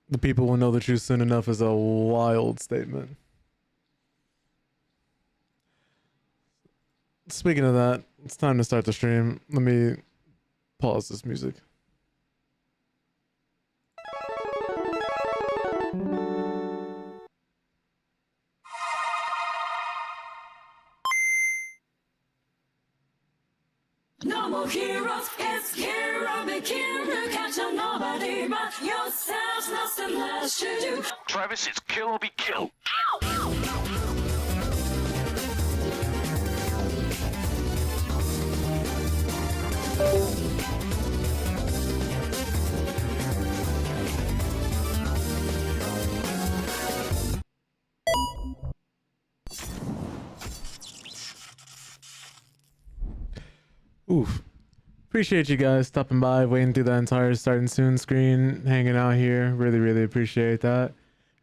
The people will know the truth soon enough is a wild statement. Speaking of that, it's time to start the stream. Let me pause this music. No more heroes, it's hero begin to catch on nobody but yourself, nothing less to do. Travis, it's kill or be killed. Oof. Appreciate you guys stopping by, waiting through the entire starting soon screen, hanging out here. Really appreciate that.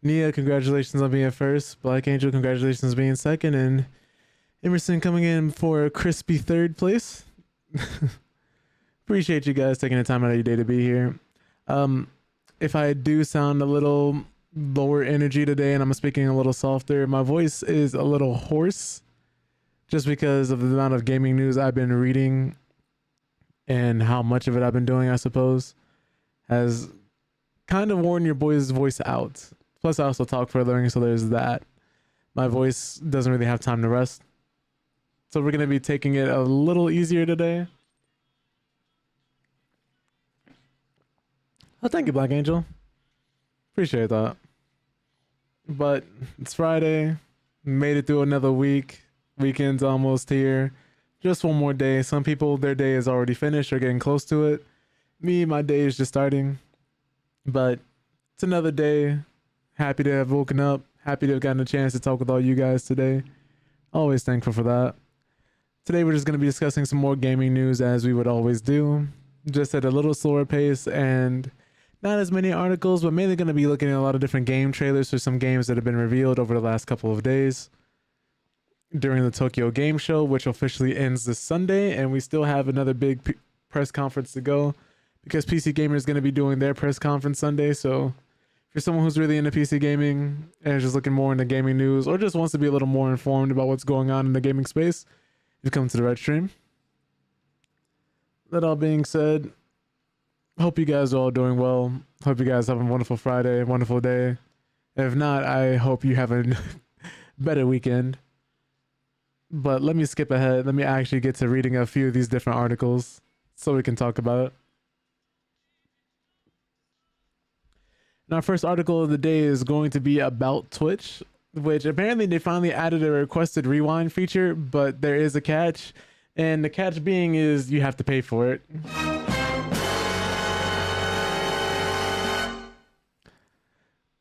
Nia, congratulations on being first. Black Angel, congratulations on being second. And Emerson coming in for a crispy third place. Appreciate you guys taking the time out of your day to be here. If I do sound a little lower energy today and I'm speaking a little softer, my voice is a little hoarse just because of the amount of gaming news I've been reading and how much of it I've been doing, I suppose, has kind of worn your boy's voice out. Plus, I also talk for a living, so there's that. My voice doesn't really have time to rest. So we're going to be taking it a little easier today. Oh, thank you, Black Angel. Appreciate that. But it's Friday. Made it through another week. Weekend's almost here. Just one more day. Some people, their day is already finished or getting close to it. Me, my day is just starting. But it's another day. Happy to have woken up. Happy to have gotten a chance to talk with all you guys today. Always thankful for that. Today we're just going to be discussing some more gaming news as we would always do. Just at a little slower pace and not as many articles, but mainly going to be looking at a lot of different game trailers for some games that have been revealed over the last couple of days during the Tokyo Game Show, which officially ends this Sunday, and we still have another big press conference to go because PC Gamer is going to be doing their press conference Sunday. So if you're someone who's really into PC gaming and is just looking more into gaming news or just wants to be a little more informed about what's going on in the gaming space, you come to the Red Stream. That all being said, hope you guys are all doing well. Hope you guys have a wonderful Friday, a wonderful day. If not, I hope you have a better weekend. But let me skip ahead. Let me actually get to reading a few of these different articles so we can talk about it. And our first article of the day is going to be about Twitch, which apparently they finally added a requested rewind feature, but there is a catch. And the catch being is you have to pay for it.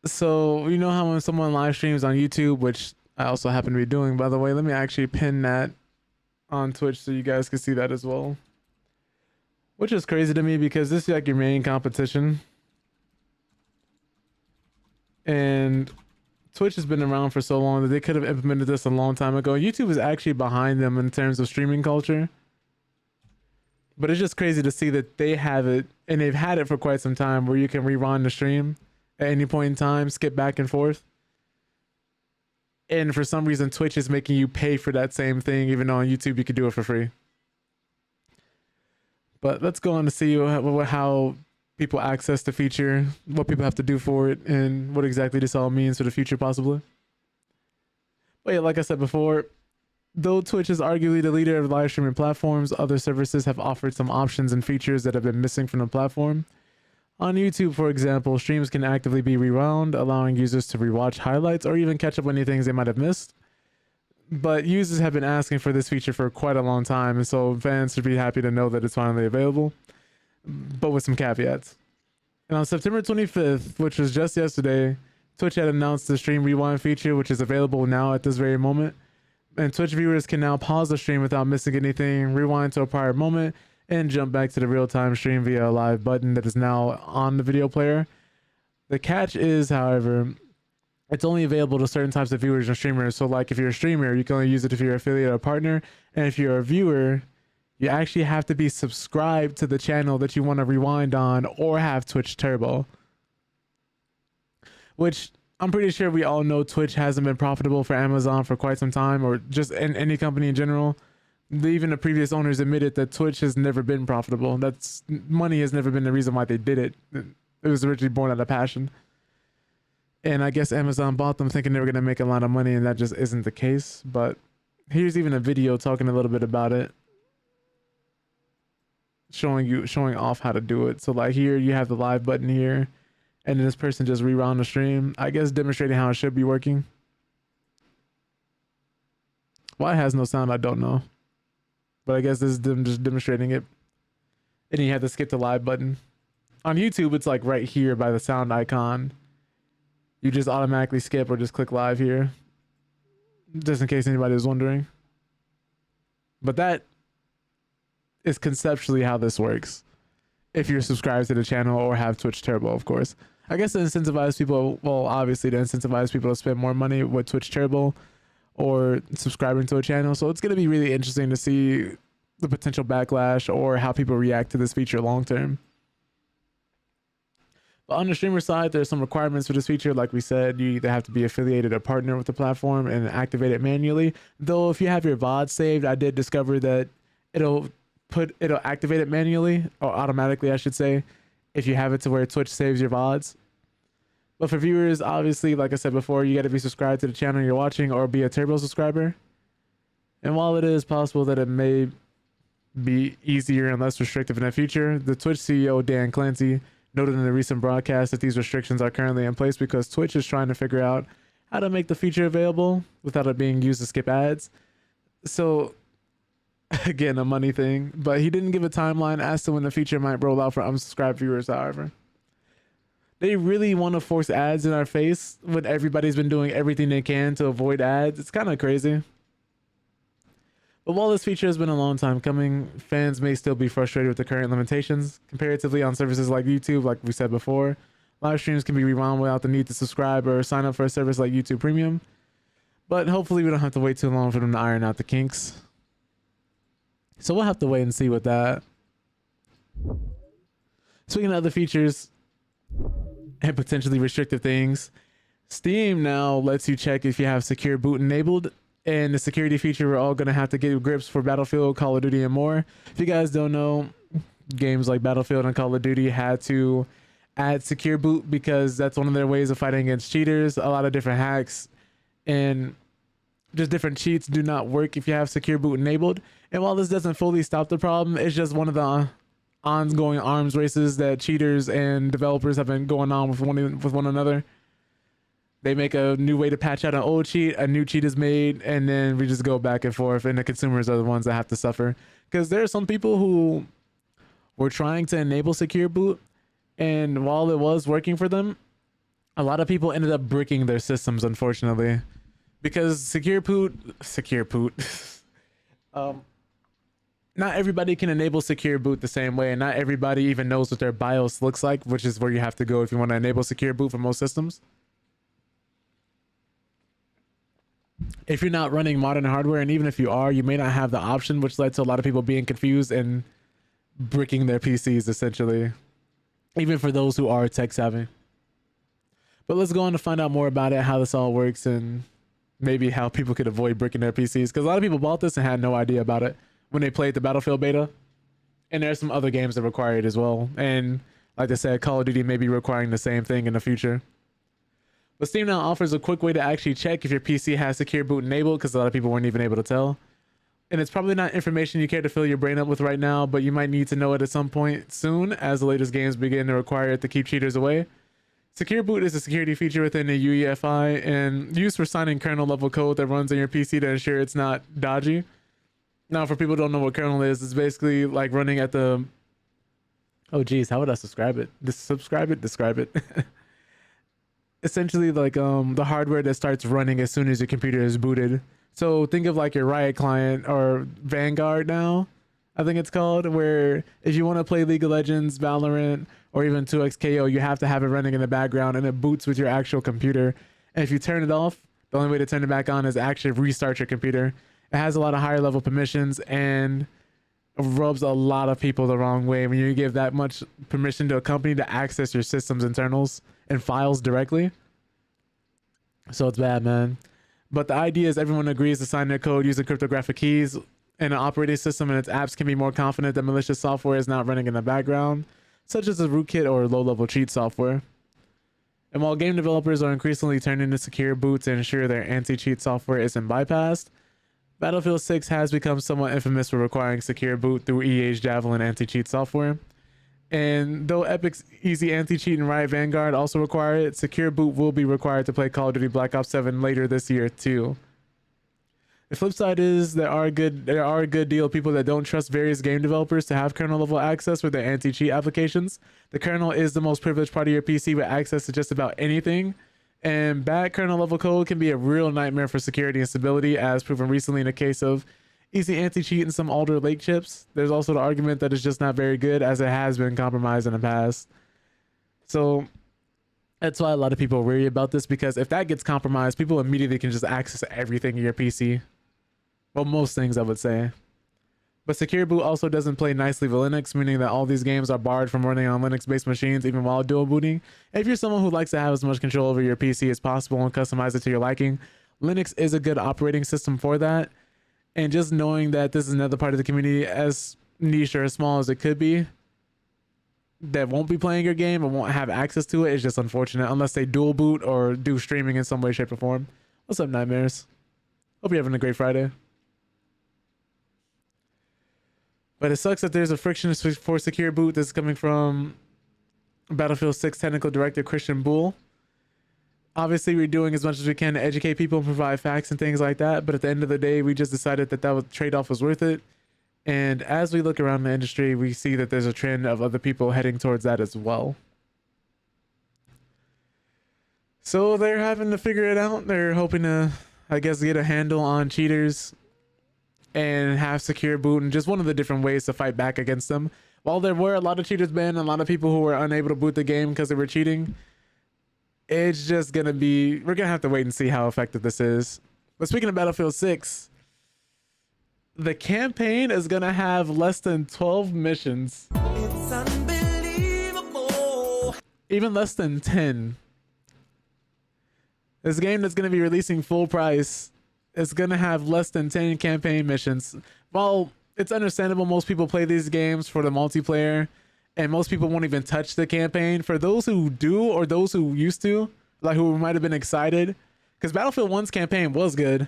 So you know how when someone live streams on YouTube, which I also happen to be doing, by the way, let me actually pin that on Twitch so you guys can see that as well. Which is crazy to me because this is like your main competition. And Twitch has been around for so long that they could have implemented this a long time ago. YouTube is actually behind them in terms of streaming culture. But it's just crazy to see that they have it, and they've had it for quite some time, where you can rewind the stream at any point in time, skip back and forth. And for some reason, Twitch is making you pay for that same thing, even though on YouTube you could do it for free. But let's go on to see how people access the feature, what people have to do for it, and what exactly this all means for the future, possibly. But yeah, like I said before, though Twitch is arguably the leader of live streaming platforms, other services have offered some options and features that have been missing from the platform. On YouTube, for example, streams can actively be rewound, allowing users to rewatch highlights or even catch up on any things they might have missed. But users have been asking for this feature for quite a long time, and so fans should be happy to know that it's finally available, but with some caveats. And on September 25th, which was just yesterday, Twitch had announced the stream rewind feature, which is available now at this very moment. And Twitch viewers can now pause the stream without missing anything, rewind to a prior moment, and jump back to the real-time stream via a live button that is now on the video player. The catch is, however, it's only available to certain types of viewers and streamers. So like if you're a streamer, you can only use it if you're an affiliate or a partner. And if you're a viewer, you actually have to be subscribed to the channel that you want to rewind on or have Twitch Turbo. which I'm pretty sure we all know Twitch hasn't been profitable for Amazon for quite some time, or just in any company in general. Even the previous owners admitted that Twitch has never been profitable. That's money has never been the reason why they did it. It was originally born out of passion. And I guess Amazon bought them thinking they were going to make a lot of money, and that just isn't the case. But here's even a video talking a little bit about it, showing off how to do it. So like here you have the live button here, and then this person just rewound the stream, I guess demonstrating how it should be working. Why it has no sound, I don't know. But I guess this is them just demonstrating it. And you have to skip the live button. On YouTube, it's like right here by the sound icon. You just automatically skip or just click live here. Just in case anybody was wondering. But that is conceptually how this works. If you're subscribed to the channel or have Twitch Turbo, of course. I guess to incentivize people, well, obviously to incentivize people to spend more money with Twitch Turbo or subscribing to a channel. So it's going to be really interesting to see the potential backlash or how people react to this feature long term. But on the streamer side, there's some requirements for this feature. Like we said, you either have to be affiliated or partner with the platform and activate it manually. Though if you have your VOD saved, I did discover that it'll activate it manually, or automatically I should say, if you have it to where Twitch saves your VODs. But for viewers, obviously, like I said before, you got to be subscribed to the channel you're watching or be a Turbo subscriber. And while it is possible that it may be easier and less restrictive in the future, the Twitch CEO, Dan Clancy, noted in a recent broadcast that these restrictions are currently in place because Twitch is trying to figure out how to make the feature available without it being used to skip ads. So, again, a money thing. But he didn't give a timeline as to when the feature might roll out for unsubscribed viewers, however. They really want to force ads in our face when everybody's been doing everything they can to avoid ads. It's kind of crazy. But while this feature has been a long time coming, fans may still be frustrated with the current limitations. Comparatively on services like YouTube, like we said before, live streams can be rewound without the need to subscribe or sign up for a service like YouTube Premium. But hopefully we don't have to wait too long for them to iron out the kinks. So we'll have to wait and see with that. Speaking of other features and potentially restrictive things, Steam now lets you check if you have secure boot enabled, and the security feature we're all going to have to get grips for Battlefield, Call of Duty, and more. If you guys don't know, games like Battlefield and Call of Duty had to add secure boot because that's one of their ways of fighting against cheaters. A lot of different hacks and just different cheats do not work if you have secure boot enabled. And while this doesn't fully stop the problem, it's just one of the ongoing arms races that cheaters and developers have been going on with one another. They make a new way to patch out an old cheat, a new cheat is made, and then we just go back and forth, and the consumers are the ones that have to suffer. Because there are some people who were trying to enable secure boot, and while it was working for them, a lot of people ended up bricking their systems, unfortunately. Because secure boot, not everybody can enable secure boot the same way, and not everybody even knows what their BIOS looks like, which is where you have to go if you want to enable secure boot for most systems. If you're not running modern hardware, and even if you are, you may not have the option, which led to a lot of people being confused and bricking their PCs, essentially, even for those who are tech savvy. But let's go on to find out more about it, how this all works, and maybe how people could avoid bricking their PCs, because a lot of people bought this and had no idea about it when they played the Battlefield beta. And there's some other games that require it as well, and like I said, Call of Duty may be requiring the same thing in the future. But Steam now offers a quick way to actually check if your PC has secure boot enabled, because a lot of people weren't even able to tell. And it's probably not information you care to fill your brain up with right now, but you might need to know it at some point soon as the latest games begin to require it to keep cheaters away. Secure boot is a security feature within the UEFI and used for signing kernel level code that runs on your PC to ensure it's not dodgy. Now, for people who don't know what kernel is, it's basically like running at the... Oh, geez, how would I describe it? Describe it. Essentially like the hardware that starts running as soon as your computer is booted. So think of like your Riot client or Vanguard now, I think it's called, where if you want to play League of Legends, Valorant, or even 2XKO, you have to have it running in the background and it boots with your actual computer. And if you turn it off, the only way to turn it back on is actually restart your computer. It has a lot of higher level permissions and rubs a lot of people the wrong way when you give that much permission to a company to access your system's internals and files directly. So it's bad, man. But the idea is everyone agrees to sign their code using cryptographic keys, and an operating system and its apps can be more confident that malicious software is not running in the background, such as a rootkit or low-level cheat software. And while game developers are increasingly turning to secure boot to ensure their anti-cheat software isn't bypassed, Battlefield 6 has become somewhat infamous for requiring secure boot through EA's Javelin anti-cheat software. And though Epic's Easy Anti-Cheat and Riot Vanguard also require it, secure boot will be required to play Call of Duty Black Ops 7 later this year too. The flip side is there are a good deal of people that don't trust various game developers to have kernel level access for their anti-cheat applications. The kernel is the most privileged part of your PC with access to just about anything, and bad kernel level code can be a real nightmare for security and stability, as proven recently in the case of Easy Anti-Cheat and some Alder Lake chips. There's also the argument that it's just not very good, as it has been compromised in the past. So that's why a lot of people worry about this, because if that gets compromised, people immediately can just access everything in your PC. Well, most things, I would say. But Secure Boot also doesn't play nicely with Linux, meaning that all these games are barred from running on Linux-based machines even while dual booting. If you're someone who likes to have as much control over your PC as possible and customize it to your liking, Linux is a good operating system for that. And just knowing that this is another part of the community, as niche or as small as it could be, that won't be playing your game and won't have access to it, is just unfortunate, unless they dual boot or do streaming in some way, shape, or form. What's up, Nightmares? Hope you're having a great Friday. But it sucks that there's a friction for secure boot that's coming from Battlefield 6 technical director Christian Bull. Obviously, we're doing as much as we can to educate people and provide facts and things like that. But at the end of the day, we just decided that trade-off was worth it. And as we look around the industry, we see that there's a trend of other people heading towards that as well. So they're having to figure it out. They're hoping to, I guess, get a handle on cheaters and have secure boot, and just one of the different ways to fight back against them. While there were a lot of cheaters banned and a lot of people who were unable to boot the game because they were cheating, it's just gonna be, we're gonna have to wait and see how effective this is. But speaking of Battlefield 6, the campaign is gonna have less than 12 missions. It's unbelievable. Even less than 10. This game that's gonna be releasing full price, it's gonna have less than 10 campaign missions. Well, it's understandable most people play these games for the multiplayer, and most people won't even touch the campaign. For those who do, or those who used to, like who might have been excited, because Battlefield 1's campaign was good.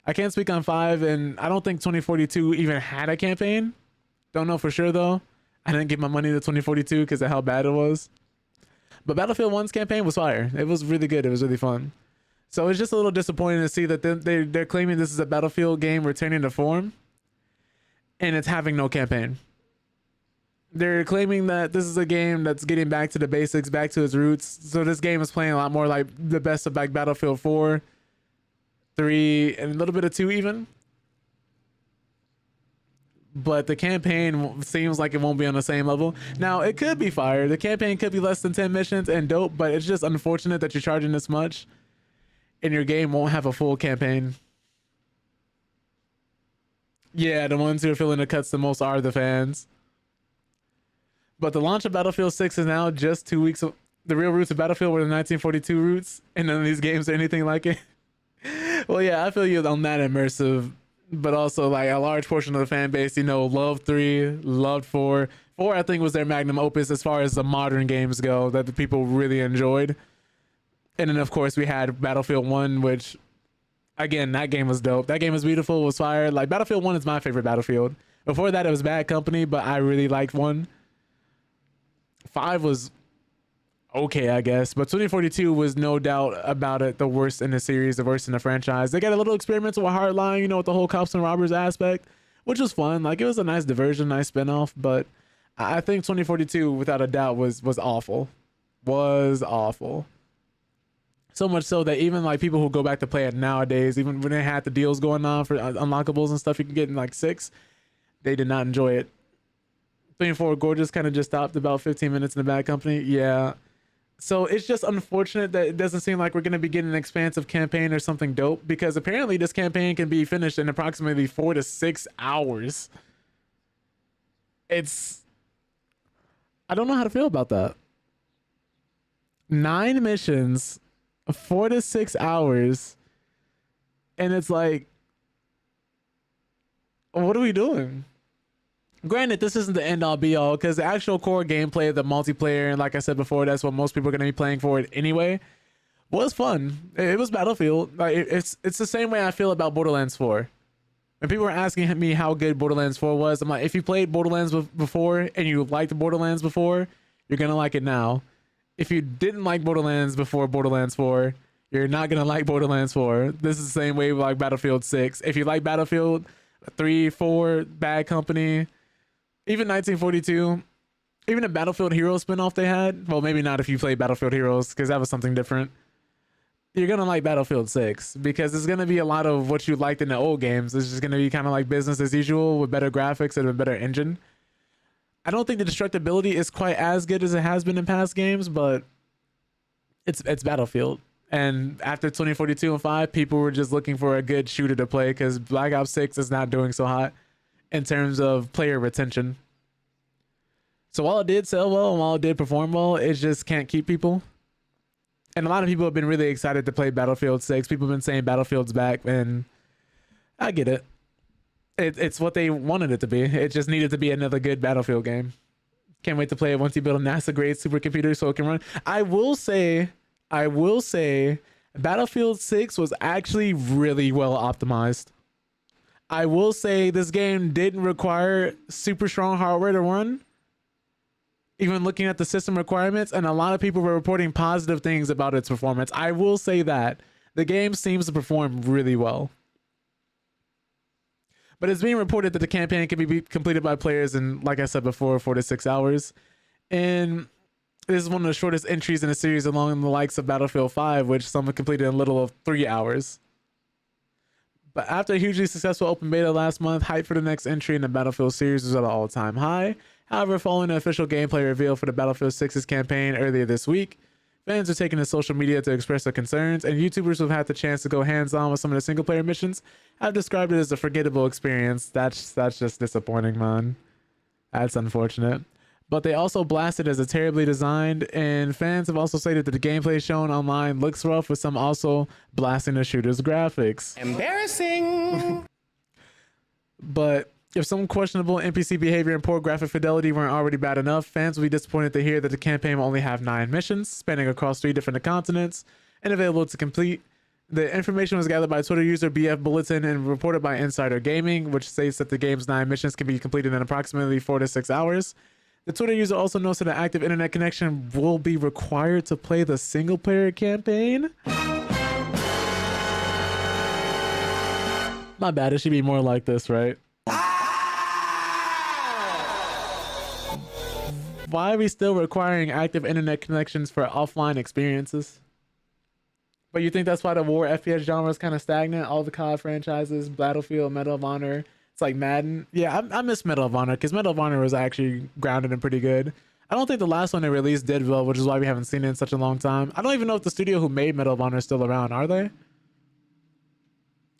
I can't speak on 5, and I don't think 2042 even had a campaign. Don't know for sure though. I didn't give my money to 2042 because of how bad it was. But Battlefield 1's campaign was fire. It was really good. It was really fun. So it's just a little disappointing to see that they're claiming this is a Battlefield game returning to form, and it's having no campaign. They're claiming that this is a game that's getting back to the basics, back to its roots. So this game is playing a lot more like the best of like Battlefield 4, 3, and a little bit of 2 even. But the campaign seems like it won't be on the same level. Now, it could be fire. The campaign could be less than 10 missions and dope, but it's just unfortunate that you're charging this much and your game won't have a full campaign. Yeah, the ones who are feeling the cuts the most are the fans. But the launch of Battlefield 6 is now just 2 weeks. The real roots of Battlefield were the 1942 roots, and none of these games are anything like it. Well, yeah, I feel you on that immersive, but also like a large portion of the fan base, you know, loved 3, loved 4. 4, I think, was their magnum opus as far as the modern games go that the people really enjoyed. And then, of course, we had Battlefield 1, which, again, that game was dope. That game was beautiful, was fire. Like, Battlefield 1 is my favorite Battlefield. Before that, it was Bad Company, but I really liked 1. 5 was okay, I guess. But 2042 was no doubt about it the worst in the series, the worst in the franchise. They got a little experimental with Hardline, you know, with the whole cops and robbers aspect, which was fun. Like, it was a nice diversion, nice spinoff. But I think 2042, without a doubt, was awful. Was awful. So much so that even like people who go back to play it nowadays, even when they had the deals going on for unlockables and stuff you can get in like 6, they did not enjoy it. 3 and 4 Gorgeous kind of just stopped about 15 minutes in the Bad Company. Yeah. So it's just unfortunate that it doesn't seem like we're going to be getting an expansive campaign or something dope, because apparently this campaign can be finished in approximately 4 to 6 hours. I don't know how to feel about that. 9 missions 4 to 6 hours. And it's like, what are we doing? Granted, this isn't the end all be all, because the actual core gameplay, the multiplayer, and like I said before, that's what most people are going to be playing for it anyway, was fun. It was Battlefield. Like, it's the same way I feel about Borderlands 4. When people were asking me how good Borderlands 4 was, I'm like, if you played Borderlands before and you liked Borderlands before, you're going to like it now. If you didn't like Borderlands before Borderlands 4, you're not going to like Borderlands 4. This is the same way with like Battlefield 6. If you like Battlefield 3, 4, Bad Company, even 1942, even a Battlefield Heroes spinoff they had, well, maybe not if you play Battlefield Heroes, because that was something different. You're going to like Battlefield 6 because it's going to be a lot of what you liked in the old games. It's just going to be kind of like business as usual with better graphics and a better engine. I don't think the destructibility is quite as good as it has been in past games, but it's Battlefield. And after 2042 and 5, people were just looking for a good shooter to play because Black Ops 6 is not doing so hot in terms of player retention. So while it did sell well and while it did perform well, it just can't keep people. And a lot of people have been really excited to play Battlefield 6. People have been saying Battlefield's back, and I get it. It's what they wanted it to be. It just needed to be another good Battlefield game. Can't wait to play it once you build a NASA-grade supercomputer so it can run. I will say, Battlefield 6 was actually really well optimized. I will say this game didn't require super strong hardware to run. Even looking at the system requirements, and a lot of people were reporting positive things about its performance. I will say that the game seems to perform really well. But it's being reported that the campaign can be completed by players in, like I said before, 4 to 6 hours. And this is one of the shortest entries in a series along the likes of Battlefield 5, which someone completed in a little of 3 hours. But after a hugely successful open beta last month, hype for the next entry in the Battlefield series was at an all-time high. However, following the official gameplay reveal for the Battlefield 6's campaign earlier this week, fans are taking to social media to express their concerns, and YouTubers who've had the chance to go hands-on with some of the single-player missions have described it as a forgettable experience. That's just disappointing, man. That's unfortunate. But they also blasted as a terribly designed, and fans have also stated that the gameplay shown online looks rough, with some also blasting the shooter's graphics. Embarrassing. But if some questionable NPC behavior and poor graphic fidelity weren't already bad enough, fans will be disappointed to hear that the campaign will only have 9 missions, spanning across 3 different continents, and available to complete. The information was gathered by Twitter user BF Bulletin and reported by Insider Gaming, which states that the game's 9 missions can be completed in approximately 4 to 6 hours. The Twitter user also notes that an active internet connection will be required to play the single-player campaign. My bad, it should be more like this, right? Why are we still requiring active internet connections for offline experiences? But you think that's why the war FPS genre is kind of stagnant? All the COD franchises, Battlefield, Medal of Honor, it's like Madden. Yeah, I miss Medal of Honor because Medal of Honor was actually grounded and pretty good. I don't think the last one they released did well, which is why we haven't seen it in such a long time. I don't even know if the studio who made Medal of Honor is still around. Are they?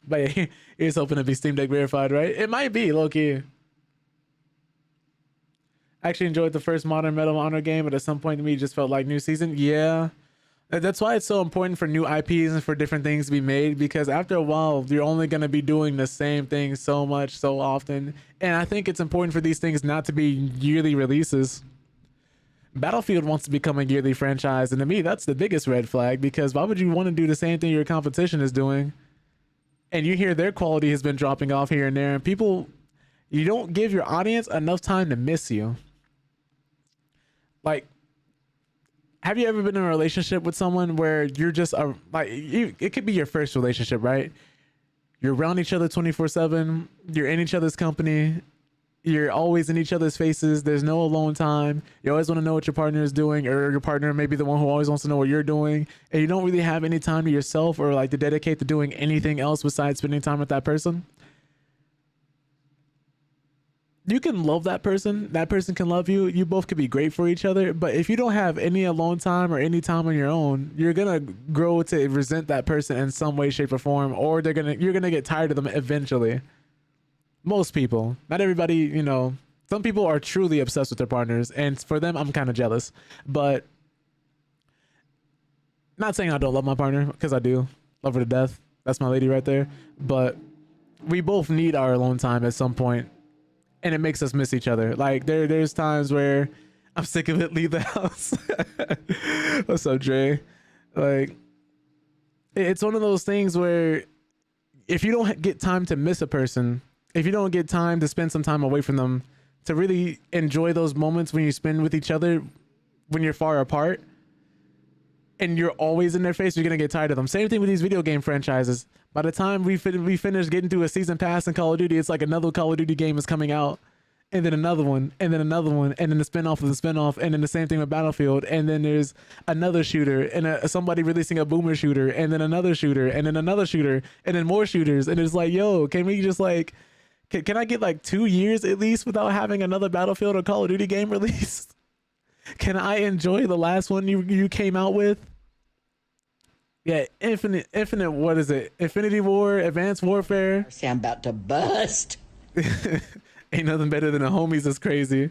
But yeah, he's hoping to be Steam Deck verified, right? It might be, low-key. Actually enjoyed the first modern Medal of Honor game, but at some point to me it just felt like new season. Yeah, that's why it's so important for new IPs and for different things to be made, because after a while you're only going to be doing the same thing so much so often, and I think it's important for these things not to be yearly releases. Battlefield wants to become a yearly franchise, and to me that's the biggest red flag, because why would you want to do the same thing your competition is doing? And you hear their quality has been dropping off here and there, and people, you don't give your audience enough time to miss you. Like, have you ever been in a relationship with someone where you're just it could be your first relationship, right? You're around each other 24/7. You're in each other's company. You're always in each other's faces. There's no alone time. You always want to know what your partner is doing, or your partner may be the one who always wants to know what you're doing. And you don't really have any time to yourself or like to dedicate to doing anything else besides spending time with that person. You can love that person can love you, you both could be great for each other, but if you don't have any alone time or any time on your own, you're gonna grow to resent that person in some way, shape, or form, or you're gonna get tired of them eventually. Most people, not everybody, you know, some people are truly obsessed with their partners, and for them I'm kind of jealous, but Not saying I don't love my partner, because I do. Love her to death. That's my lady right there. But we both need our alone time at some point, and it makes us miss each other. Like there's times where I'm sick of it, leave the house. What's up, Dre? Like, it's one of those things where if you don't get time to miss a person, if you don't get time to spend some time away from them, to really enjoy those moments when you spend with each other when you're far apart, and you're always in their face, you're gonna get tired of them. Same thing with these video game franchises. By the time we finish getting through a season pass in Call of Duty, it's like another Call of Duty game is coming out, and then another one, and then another one, and then the spinoff of the spinoff, and then the same thing with Battlefield, and then there's another shooter, and somebody releasing a boomer shooter, and then another shooter, and then another shooter, and then more shooters, and it's like, yo, can we just like, can I get like 2 years at least without having another Battlefield or Call of Duty game released? Can I enjoy the last one you came out with? Yeah, Infinite, what is it? Infinity War, Advanced Warfare. See, I'm about to bust. Ain't nothing better than the homies. That's crazy.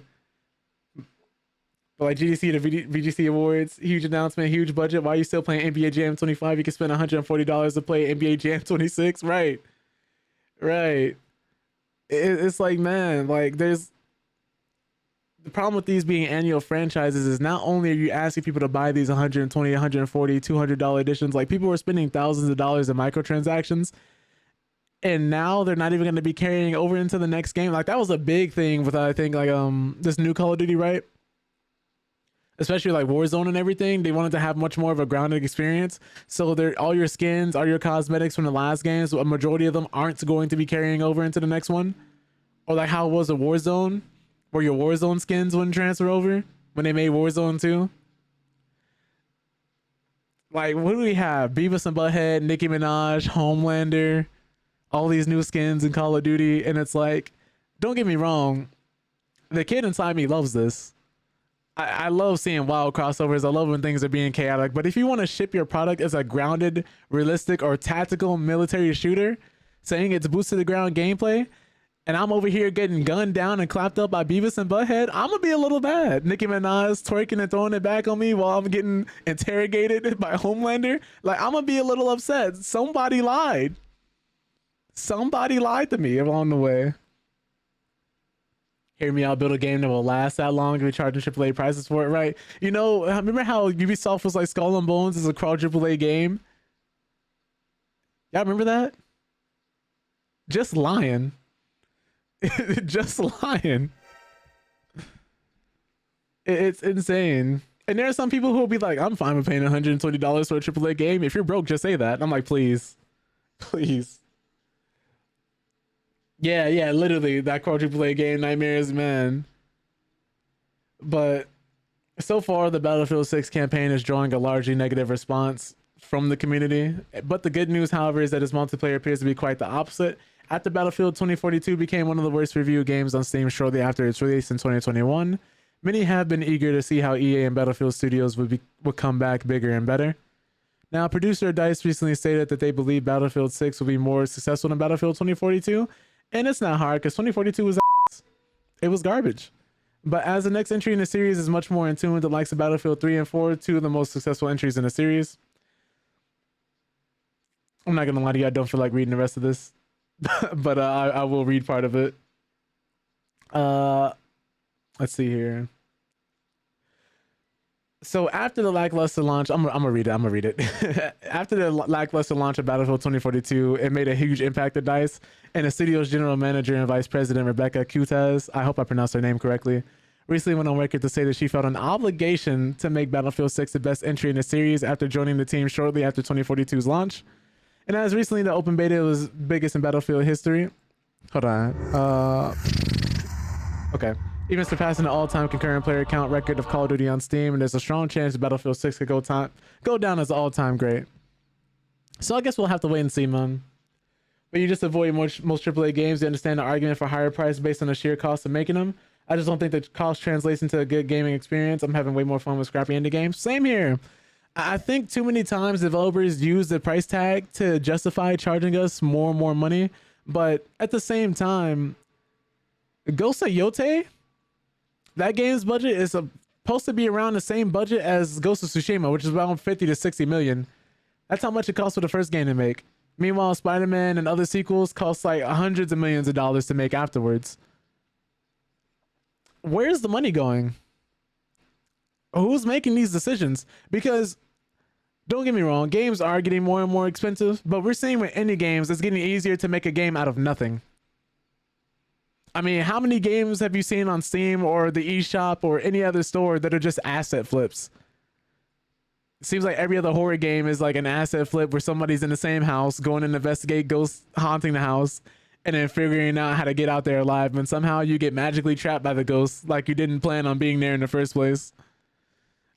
But like GDC, the VGC Awards, huge announcement, huge budget. Why are you still playing NBA Jam 25? You can spend $140 to play NBA Jam 26. Right. It's like, man, like there's the problem with these being annual franchises is not only are you asking people to buy these 120, 140, $200 editions, like people were spending thousands of dollars in microtransactions, and now they're not even going to be carrying over into the next game. Like that was a big thing with, I think, like this new Call of Duty, right? Especially like Warzone and everything. They wanted to have much more of a grounded experience. So all your skins, all your cosmetics from the last games, a majority of them aren't going to be carrying over into the next one. Or like how it was a Warzone, where your Warzone skins wouldn't transfer over when they made Warzone 2. Like, what do we have? Beavis and Butthead, Nicki Minaj, Homelander, all these new skins in Call of Duty. And it's like, don't get me wrong, the kid inside me loves this. I love seeing wild crossovers. I love when things are being chaotic. But if you want to ship your product as a grounded, realistic, or tactical military shooter, saying it's boots to the ground gameplay, and I'm over here getting gunned down and clapped up by Beavis and Butthead, I'm gonna be a little bad. Nicki Minaj twerking and throwing it back on me while I'm getting interrogated by Homelander. Like, I'm gonna be a little upset. Somebody lied. Somebody lied to me along the way. Hear me out, build a game that will last that long and be charging AAA prices for it, right? You know, remember how Ubisoft was like Skull and Bones is a crawl AAA game? Y'all remember that? Just lying. Just lying. It's insane. And there are some people who will be like, I'm fine with paying $120 for a AAA game. If you're broke, just say that. I'm like, please. Please. Yeah, literally that quadruple game nightmares, man. But so far, the Battlefield 6 campaign is drawing a largely negative response from the community. But the good news, however, is that its multiplayer appears to be quite the opposite. After Battlefield 2042 became one of the worst reviewed games on Steam shortly after its release in 2021, many have been eager to see how EA and Battlefield Studios would come back bigger and better. Now, producer DICE recently stated that they believe Battlefield 6 will be more successful than Battlefield 2042. And it's not hard because 2042 was ass. It was garbage. But as the next entry in the series is much more in tune with the likes of Battlefield 3 and 4, two of the most successful entries in the series. I'm not going to lie to you, I don't feel like reading the rest of this. But I will read part of it. Let's see here. So after the lackluster launch, I'm gonna read it. After the lackluster launch of Battlefield 2042, it made a huge impact at DICE, and the studio's general manager and vice president, Rebecca Kutaz, I hope I pronounced her name correctly, recently went on record to say that she felt an obligation to make Battlefield 6 the best entry in the series after joining the team shortly after 2042's launch. And as recently, the open beta was biggest in Battlefield history. Hold on. Okay. Even surpassing the all-time concurrent player count record of Call of Duty on Steam, and there's a strong chance that Battlefield 6 could go down as all-time great. So I guess we'll have to wait and see, man. But you just avoid most AAA games. You understand the argument for higher price based on the sheer cost of making them. I just don't think the cost translates into a good gaming experience. I'm having way more fun with scrappy indie games. Same here. I think too many times developers use the price tag to justify charging us more and more money. But at the same time, Ghost of Yote, that game's budget is supposed to be around the same budget as Ghost of Tsushima, which is around 50 to 60 million. That's how much it cost for the first game to make. Meanwhile, Spider-Man and other sequels cost like hundreds of millions of dollars to make afterwards. Where's the money going? Who's making these decisions? Because don't get me wrong, games are getting more and more expensive, but we're seeing with indie games, it's getting easier to make a game out of nothing. I mean, how many games have you seen on Steam or the eShop or any other store that are just asset flips? It seems like every other horror game is like an asset flip where somebody's in the same house going to investigate ghosts haunting the house and then figuring out how to get out there alive, and somehow you get magically trapped by the ghosts like you didn't plan on being there in the first place.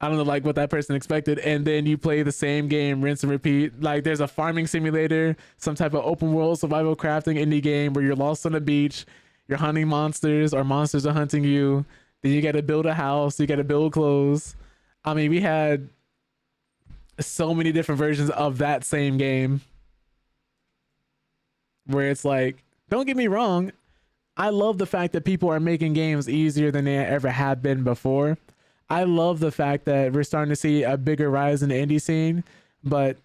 I don't know, like what that person expected. And then you play the same game, rinse and repeat. Like there's a farming simulator, some type of open world survival crafting indie game where you're lost on the beach, you're hunting monsters or monsters are hunting you. Then you got to build a house, you got to build clothes. I mean, we had so many different versions of that same game where it's like, don't get me wrong, I love the fact that people are making games easier than they ever have been before. I love the fact that we're starting to see a bigger rise in the indie scene, but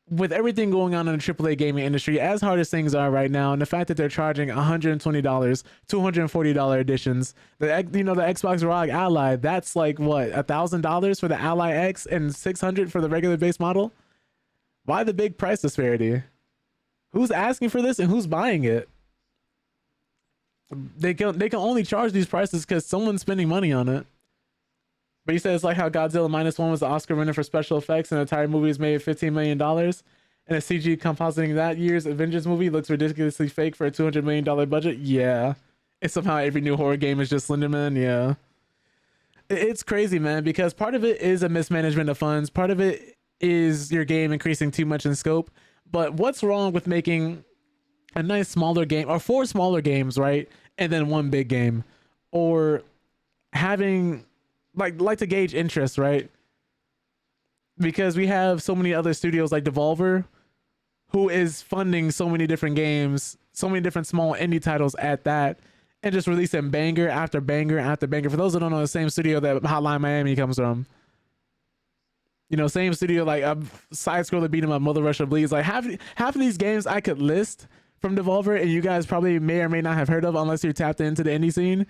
with everything going on in the AAA gaming industry, as hard as things are right now, and the fact that they're charging $120, $240 editions, the Xbox ROG Ally, that's like what, $1,000 for the Ally X and $600 for the regular base model? Why the big price disparity? Who's asking for this and who's buying it? They can only charge these prices because someone's spending money on it. But you said it's like how Godzilla -1 was the Oscar winner for special effects and the entire movie is made $15 million. And a CG compositing that year's Avengers movie looks ridiculously fake for a $200 million budget. Yeah. And somehow every new horror game is just Slenderman. Yeah. It's crazy, man, because part of it is a mismanagement of funds. Part of it is your game increasing too much in scope. But what's wrong with making a nice smaller game or 4 smaller games, right? And then 1 big game, or having like to gauge interest, right? Because we have so many other studios like Devolver who is funding so many different games, so many different small indie titles at that, and just releasing banger after banger after banger. For those that don't know, the same studio that Hotline Miami comes from. You know, same studio, like a side scroller beat 'em up, Mother Russia Bleeds. Like half of these games I could list from Devolver, and you guys probably may or may not have heard of unless you're tapped into the indie scene.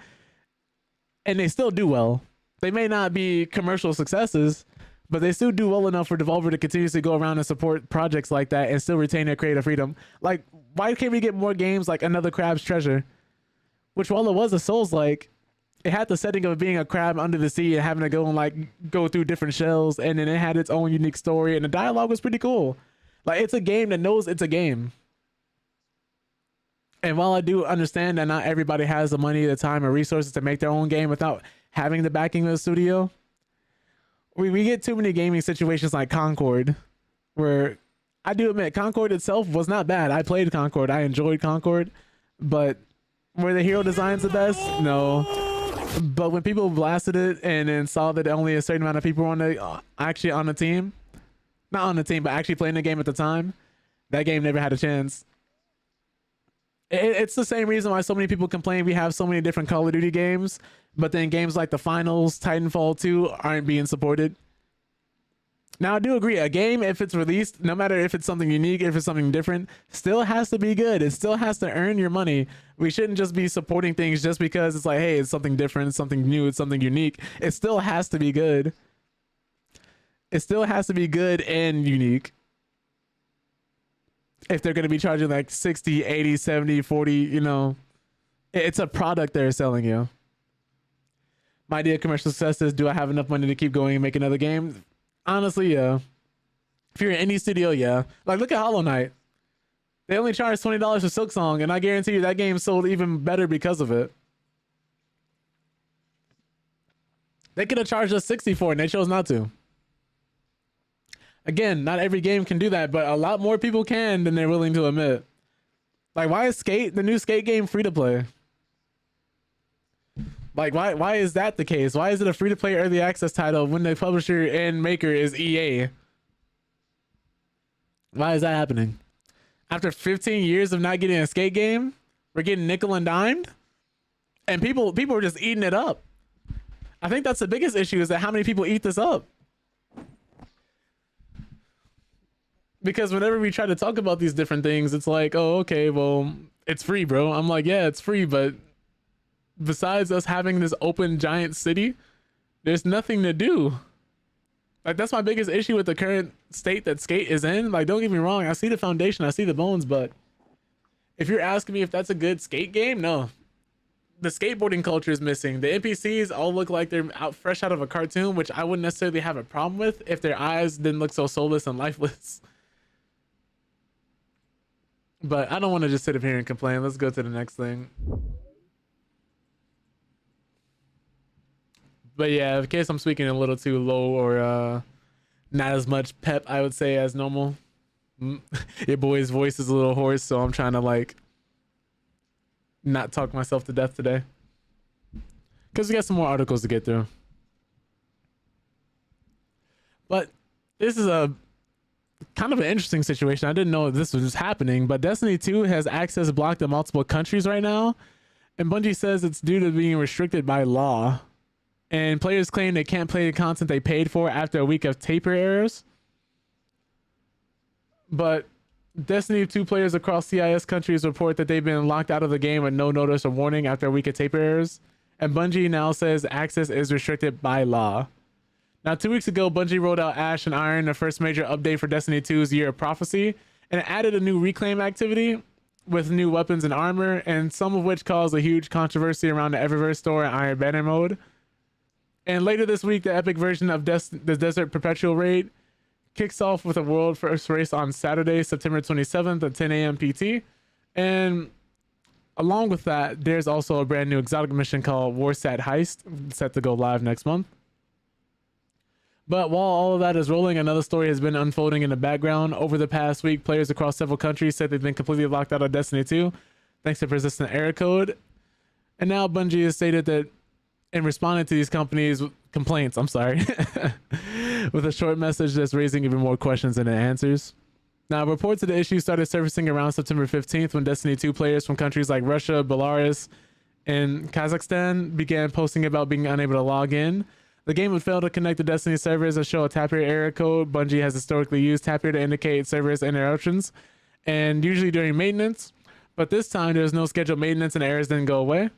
And they still do well. They may not be commercial successes, but they still do well enough for Devolver to continuously go around and support projects like that and still retain their creative freedom. Like, why can't we get more games like Another Crab's Treasure? Which, while it was a Souls-like, it had the setting of being a crab under the sea and having to go and like go through different shells, and then it had its own unique story, and the dialogue was pretty cool. Like, it's a game that knows it's a game. And while I do understand that not everybody has the money, the time, or resources to make their own game without having the backing of the studio, we get too many gaming situations like Concord, where I do admit Concord itself was not bad. I played Concord. I enjoyed Concord. But were the hero designs the best? No. But when people blasted it and then saw that only a certain amount of people were on the, actually on the team, not on the team, but actually playing the game at the time, that game never had a chance. It's the same reason why so many people complain we have so many different Call of Duty games, but then games like the Finals, Titanfall 2 aren't being supported. Now, I do agree, a game, if it's released, no matter if it's something unique, if it's something different, still has to be good. It still has to earn your money. We shouldn't just be supporting things just because it's like, hey, it's something different, it's something new, it's something unique. It still has to be good. It still has to be good and unique. If they're going to be charging like 60, 80, 70, 40, you know, it's a product they're selling you. My idea of commercial success is, do I have enough money to keep going and make another game? Honestly, yeah. If you're in any studio, yeah. Like, look at Hollow Knight. They only charge $20 for Silksong, and I guarantee you that game sold even better because of it. They could have charged us 60 for it, and they chose not to. Again, not every game can do that, but a lot more people can than they're willing to admit. Like, why is Skate, the new Skate game, free to play? Like, why is that the case? Why is it a free to play early access title when the publisher and maker is EA? Why is that happening? After 15 years of not getting a Skate game, we're getting nickel and dimed, and people are just eating it up. I think that's the biggest issue, is that how many people eat this up. Because whenever we try to talk about these different things, it's like, oh, okay, well, it's free, bro. I'm like, yeah, it's free, but besides us having this open giant city, there's nothing to do. Like, that's my biggest issue with the current state that skate is in. Like, don't get me wrong, I see the foundation, I see the bones, but if you're asking me if that's a good skate game, no. The skateboarding culture is missing. The NPCs all look like they're fresh out of a cartoon, which I wouldn't necessarily have a problem with if their eyes didn't look so soulless and lifeless. But I don't want to just sit up here and complain. Let's go to the next thing. But yeah, in case I'm speaking a little too low or not as much pep, I would say, as normal. Your boy's voice is a little hoarse, so I'm trying to like not talk myself to death today. Because we got some more articles to get through. But this is a kind of an interesting situation. I didn't know this was happening, but Destiny 2 has access blocked in multiple countries right now. And Bungie says it's due to being restricted by law. And players claim they can't play the content they paid for after a week of taper errors. But Destiny 2 players across CIS countries report that they've been locked out of the game with no notice or warning after a week of taper errors. And Bungie now says access is restricted by law. Now, 2 weeks ago, Bungie rolled out Ash and Iron, the first major update for Destiny 2's Year of Prophecy, and it added a new reclaim activity with new weapons and armor, and some of which caused a huge controversy around the Eververse store and Iron Banner mode. And later this week, the epic version of the Desert Perpetual Raid kicks off with a world first race on Saturday, September 27th at 10 a.m. PT. And along with that, there's also a brand new exotic mission called Warsat Heist, set to go live next month. But while all of that is rolling, another story has been unfolding in the background. Over the past week, players across several countries said they've been completely locked out of Destiny 2 thanks to persistent error code. And now Bungie has stated that in responding to these complaints, with a short message that's raising even more questions than it answers. Now, reports of the issue started surfacing around September 15th when Destiny 2 players from countries like Russia, Belarus, and Kazakhstan began posting about being unable to log in. The game would fail to connect to Destiny servers and show a Tapir error code. Bungie has historically used Tapir to indicate servers interruptions, and usually during maintenance. But this time, there was no scheduled maintenance and errors didn't go away.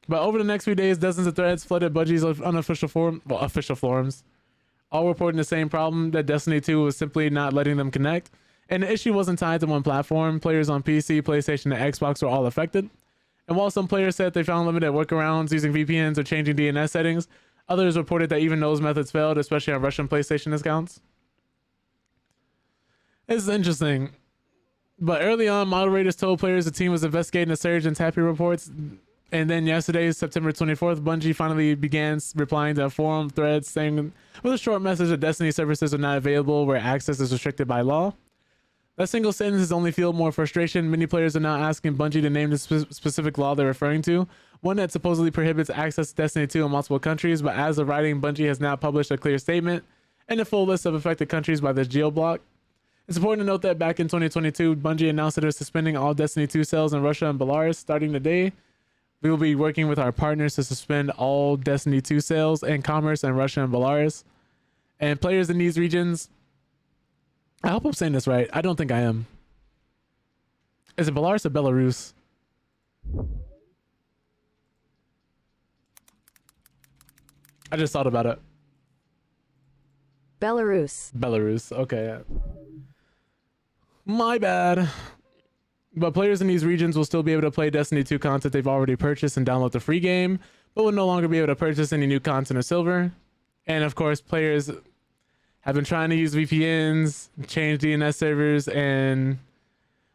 But over the next few days, dozens of threads flooded Bungie's unofficial official forums, all reporting the same problem, that Destiny 2 was simply not letting them connect. And the issue wasn't tied to one platform. Players on PC, PlayStation, and Xbox were all affected. And while some players said they found limited workarounds using VPNs or changing DNS settings, others reported that even those methods failed, especially on Russian PlayStation accounts. It's interesting. But early on, moderators told players the team was investigating a surge in Tapir reports. And then yesterday, September 24th, Bungie finally began replying to forum threads saying with a short message that Destiny services are not available where access is restricted by law. That single sentence has only fueled more frustration. Many players are now asking Bungie to name the specific law they're referring to, one that supposedly prohibits access to Destiny 2 in multiple countries, but as of writing, Bungie has now published a clear statement and a full list of affected countries by this geo-block. It's important to note that back in 2022, Bungie announced that they're suspending all Destiny 2 sales in Russia and Belarus starting today. We will be working with our partners to suspend all Destiny 2 sales and commerce in Russia and Belarus. And players in these regions, I hope I'm saying this right. I don't think I am. Is it Belarus or Belarus? I just thought about it. Belarus. Belarus. Okay. My bad. But players in these regions will still be able to play Destiny 2 content they've already purchased and download the free game, but will no longer be able to purchase any new content or silver. And of course, players have been trying to use VPNs, change DNS servers, and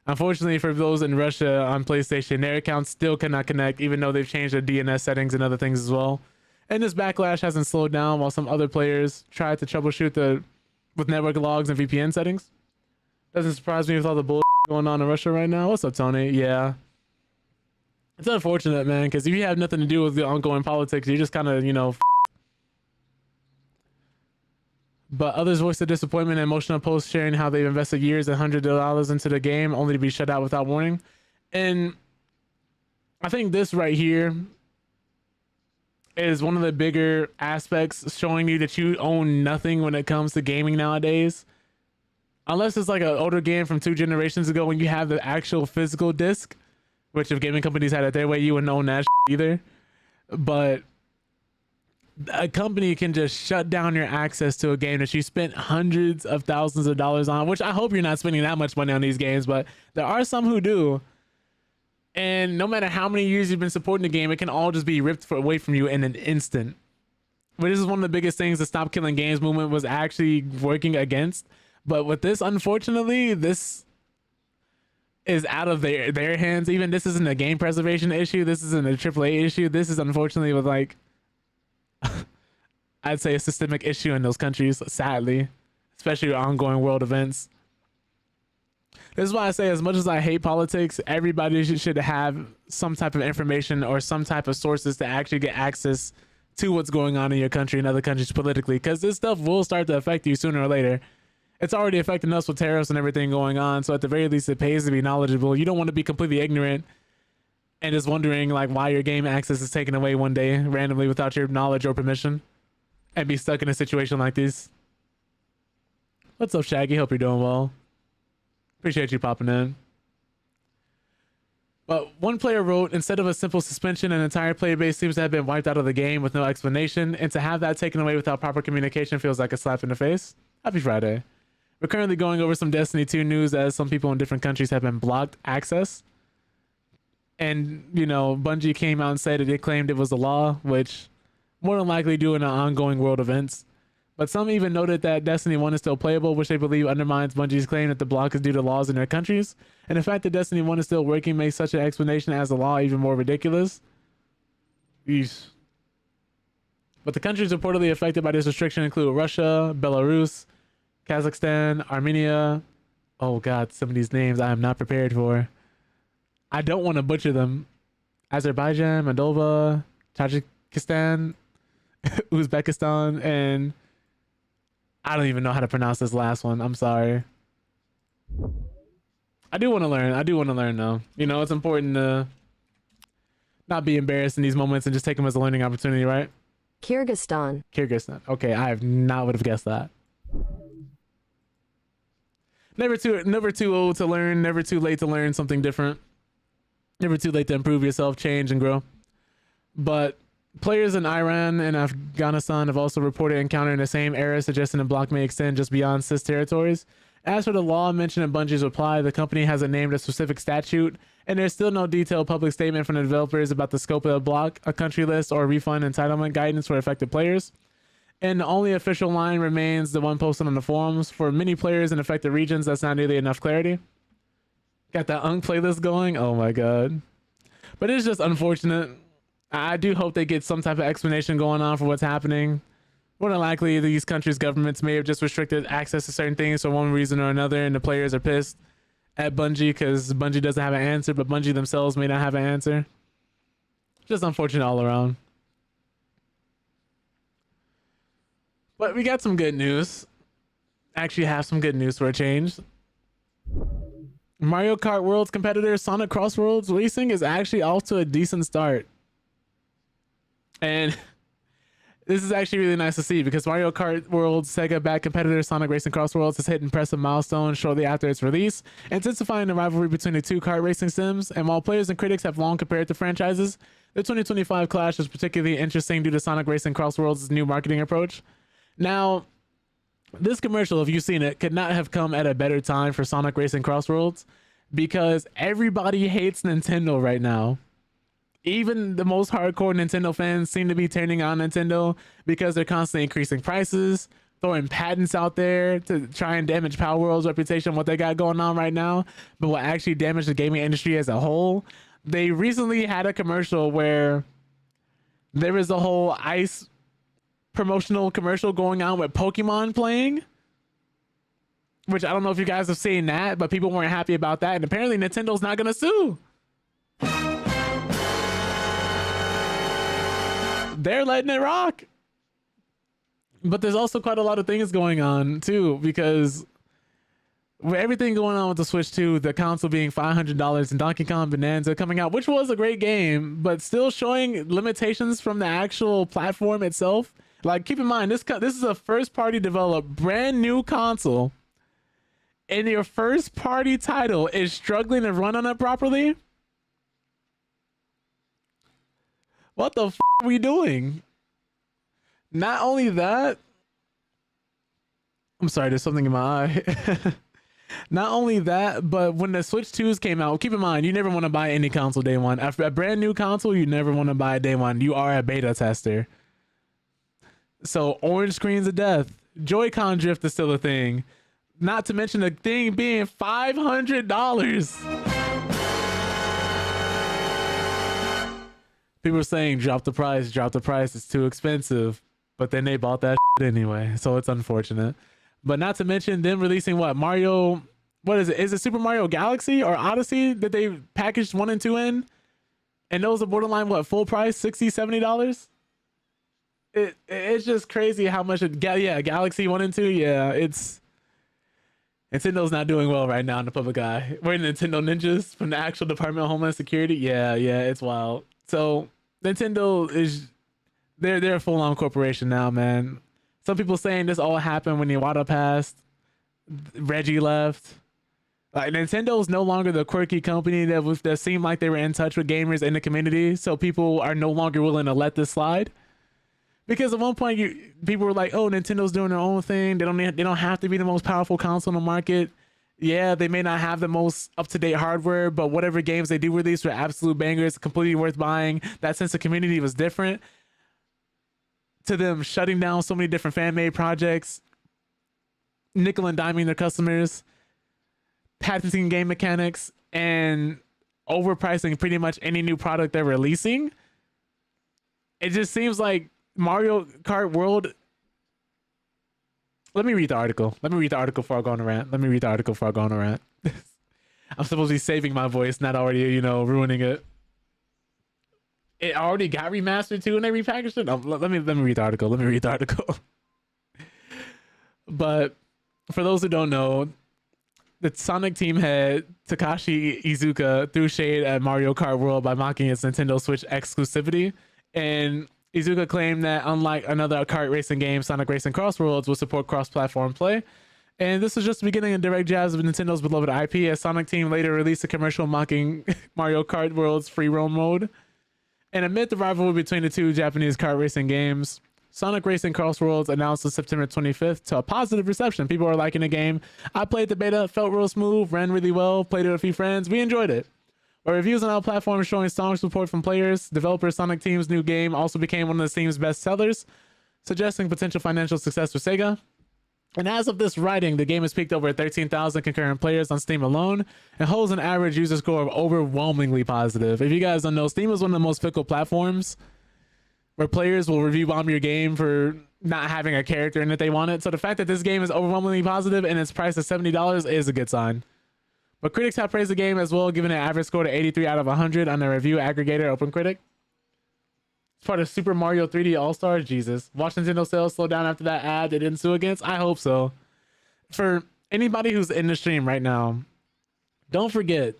unfortunately for those in Russia on PlayStation, their accounts still cannot connect, even though they've changed their DNS settings and other things as well. And this backlash hasn't slowed down while some other players try to troubleshoot with network logs and VPN settings. Doesn't surprise me with all the bull going on in Russia right now. What's up, Tony? Yeah. It's unfortunate, man, because if you have nothing to do with the ongoing politics, you just kind of, But others voiced their disappointment and emotional posts sharing how they've invested years and hundreds of dollars into the game only to be shut out without warning. And I think this right here is one of the bigger aspects, showing you that you own nothing when it comes to gaming nowadays. Unless it's like an older game from 2 generations ago when you have the actual physical disc, which if gaming companies had it their way, you wouldn't own that either. But a company can just shut down your access to a game that you spent hundreds of thousands of dollars on, which I hope you're not spending that much money on these games, but there are some who do. And no matter how many years you've been supporting the game, it can all just be ripped away from you in an instant. But this is one of the biggest things the Stop Killing Games movement was actually working against. But with this, unfortunately, this is out of their hands. Even this isn't a game preservation issue. This isn't a AAA issue. This is unfortunately with like, I'd say a systemic issue in those countries, sadly, especially with ongoing world events. This is why I say, as much as I hate politics, everybody should have some type of information or some type of sources to actually get access to what's going on in your country and other countries politically, because this stuff will start to affect you sooner or later. It's already affecting us with tariffs and everything going on, so at the very least, it pays to be knowledgeable. You don't want to be completely ignorant and just wondering like why your game access is taken away one day randomly without your knowledge or permission, and be stuck in a situation like this. What's up, Shaggy? Hope you're doing well. Appreciate you popping in. But one player wrote, instead of a simple suspension, an entire player base seems to have been wiped out of the game with no explanation, and to have that taken away without proper communication feels like a slap in the face. Happy Friday. We're currently going over some Destiny 2 news, as some people in different countries have been blocked access. And, you know, Bungie came out and said that they claimed it was the law, which more than likely due in the ongoing world events. But some even noted that Destiny 1 is still playable, which they believe undermines Bungie's claim that the block is due to laws in their countries. And the fact that Destiny 1 is still working makes such an explanation as the law even more ridiculous. Eesh. But the countries reportedly affected by this restriction include Russia, Belarus, Kazakhstan, Armenia. Oh god, some of these names I am not prepared for. I don't want to butcher them. Azerbaijan, Moldova, Tajikistan, Uzbekistan, and I don't even know how to pronounce this last one. I'm sorry. I do want to learn. I do want to learn though. You know, it's important to not be embarrassed in these moments and just take them as a learning opportunity, right? Kyrgyzstan. Kyrgyzstan. Okay, I have not would have guessed that. Never too old to learn, never too late to learn something different. Never too late to improve yourself, change, and grow. But players in Iran and Afghanistan have also reported encountering the same error, suggesting the block may extend just beyond CIS territories. As for the law mentioned in Bungie's reply, the company hasn't named a specific statute, and there's still no detailed public statement from the developers about the scope of the block, a country list, or refund entitlement guidance for affected players. And the only official line remains the one posted on the forums. For many players in affected regions, that's not nearly enough clarity. Got that UNK playlist going? Oh my god. But it's just unfortunate. I do hope they get some type of explanation going on for what's happening. More than likely, these countries' governments may have just restricted access to certain things for one reason or another, and the players are pissed at Bungie because Bungie doesn't have an answer, but Bungie themselves may not have an answer. Just unfortunate all around. But we got some good news. Actually have some good news for a change. Mario Kart World's competitor Sonic Crossworlds Racing is actually off to a decent start. And this is actually really nice to see, because Mario Kart World's Sega-backed competitor Sonic Racing Crossworlds has hit impressive milestones shortly after its release, intensifying the rivalry between the two kart racing sims. And while players and critics have long compared the franchises, the 2025 clash is particularly interesting due to Sonic Racing Crossworlds' new marketing approach. Now, this commercial, if you've seen it, could not have come at a better time for Sonic Racing Crossworlds, because everybody hates Nintendo right now. Even the most hardcore Nintendo fans seem to be turning on Nintendo because they're constantly increasing prices, throwing patents out there to try and damage Power World's reputation, what they got going on right now, but will actually damage the gaming industry as a whole. They recently had a commercial where there was a whole ice promotional commercial going on with Pokemon playing, which I don't know if you guys have seen that, but people weren't happy about that, and apparently Nintendo's not gonna sue. They're letting it rock. But there's also quite a lot of things going on too, because with everything going on with the Switch 2, the console being $500 and Donkey Kong Bonanza coming out, which was a great game, but still showing limitations from the actual platform itself. Like, keep in mind, this is a first-party developed, brand new console, and your first-party title is struggling to run on it properly? What the f*** are we doing? Not only that, I'm sorry, there's something in my eye. Not only that, but when the Switch 2s came out, keep in mind, you never want to buy any console day one. After a brand new console, you never want to buy it day one. You are a beta tester. So orange screens of death. Joy-Con drift is still a thing. Not to mention the thing being $500. People were saying, drop the price, it's too expensive. But then they bought that shit anyway, so it's unfortunate. But not to mention them releasing what? Mario, what is it? Is it Super Mario Galaxy or Odyssey that they packaged 1 and 2 in? And those are borderline, what, full price, $60, $70? It's just crazy how much Galaxy 1 and 2, yeah, it's Nintendo's not doing well right now in the public eye. We're Nintendo ninjas from the actual Department of Homeland Security. Yeah, it's wild. So Nintendo is they're a full-on corporation now, man. Some people saying this all happened when Iwata passed, Reggie left. Like, Nintendo's no longer the quirky company that seemed like they were in touch with gamers in the community. So people are no longer willing to let this slide. Because at one point, people were like, "Oh, Nintendo's doing their own thing. They don't have to be the most powerful console on the market. Yeah, they may not have the most up-to-date hardware, but whatever games they do release are absolute bangers, completely worth buying." That sense of community was different. To them shutting down so many different fan-made projects, nickel and diming their customers, patenting game mechanics, and overpricing pretty much any new product they're releasing. It just seems like Mario Kart World. Let me read the article before I go on a rant. I'm supposed to be saving my voice, not already, ruining it. It already got remastered too, and they repackaged it. Let me read the article. But for those who don't know, the Sonic team head Takashi Iizuka threw shade at Mario Kart World by mocking its Nintendo Switch exclusivity, and Iizuka claimed that unlike another kart racing game, Sonic Racing Crossworlds will support cross-platform play. And this was just the beginning of direct jabs of Nintendo's beloved IP, as Sonic Team later released a commercial mocking Mario Kart World's free roam mode. And amid the rivalry between the two Japanese kart racing games, Sonic Racing Crossworlds announced on September 25th to a positive reception. People are liking the game. I played the beta, felt real smooth, ran really well, played it with a few friends. We enjoyed it. But reviews on all platforms showing strong support from players. Developer Sonic Team's new game also became one of the Steam's best sellers, suggesting potential financial success for Sega. And as of this writing, the game has peaked over 13,000 concurrent players on Steam alone and holds an average user score of overwhelmingly positive. If you guys don't know, Steam is one of the most fickle platforms where players will review bomb your game for not having a character in it they wanted. So the fact that this game is overwhelmingly positive and it's priced at $70 is a good sign. But critics have praised the game as well, giving an average score to 83 out of 100 on the review aggregator OpenCritic. It's part of Super Mario 3D All-Stars. Jesus. Watch Nintendo sales slow down after that ad they didn't sue against? I hope so. For anybody who's in the stream right now, don't forget,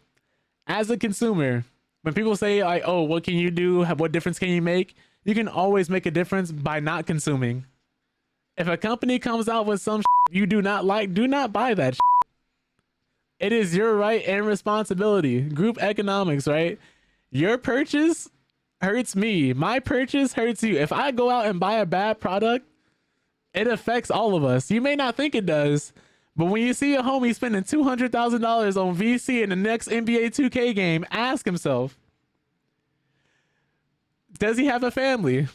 as a consumer, when people say, like, oh, what can you do? What difference can you make? You can always make a difference by not consuming. If a company comes out with some you do not like, do not buy that. It is your right and responsibility. Group economics, right? Your purchase hurts me. My purchase hurts you. If I go out and buy a bad product, it affects all of us. You may not think it does, but when you see a homie spending $200,000 on VC in the next NBA 2K game, ask himself, does he have a family?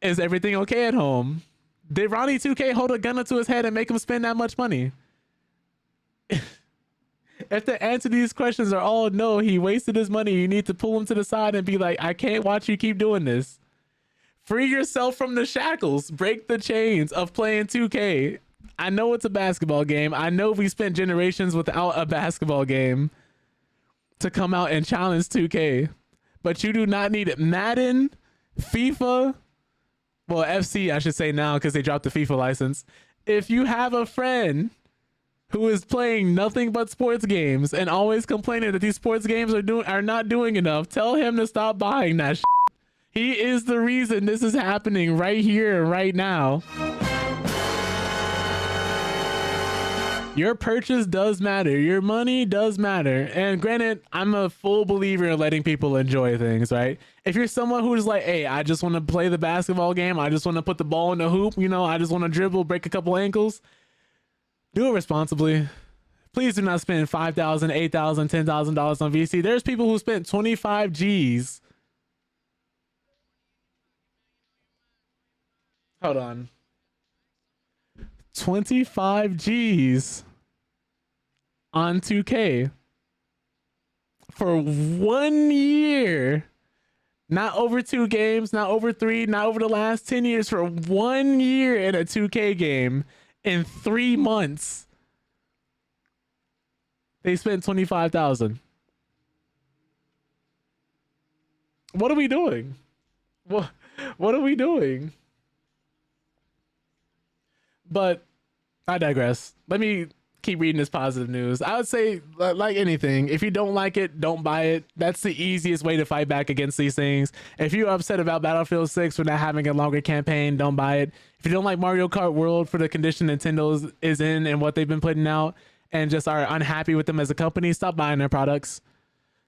Is everything okay at home? Did Ronnie 2K hold a gun to his head and make him spend that much money? If the answer to these questions are all no, he wasted his money, you need to pull him to the side and be like, I can't watch you keep doing this. Free yourself from the shackles. Break the chains of playing 2K. I know it's a basketball game. I know we spent generations without a basketball game to come out and challenge 2K. But you do not need it. Madden, FIFA, well, FC, I should say now because they dropped the FIFA license. If you have a friend who is playing nothing but sports games and always complaining that these sports games are not doing enough, tell him to stop buying that shit. He is the reason this is happening right here, right now. Your purchase does matter. Your money does matter. And granted, I'm a full believer in letting people enjoy things, right? If you're someone who's like, hey, I just want to play the basketball game. I just want to put the ball in the hoop. You know, I just want to dribble, break a couple ankles. Do it responsibly. Please do not spend $5,000, $8,000, $10,000 on VC. There's people who spent 25 G's. Hold on. 25 G's on 2K for 1 year. Not over 2 games, not over 3, not over the last 10 years, for 1 year in a 2K game in 3 months. They spent 25,000. What are we doing? What are we doing? But I digress. Let me keep reading this positive news. I would say, like anything, if you don't like it, don't buy it. That's the easiest way to fight back against these things. If you're upset about Battlefield 6 for not having a longer campaign, don't buy it. If you don't like Mario Kart World for the condition Nintendo is in and what they've been putting out and just are unhappy with them as a company, stop buying their products.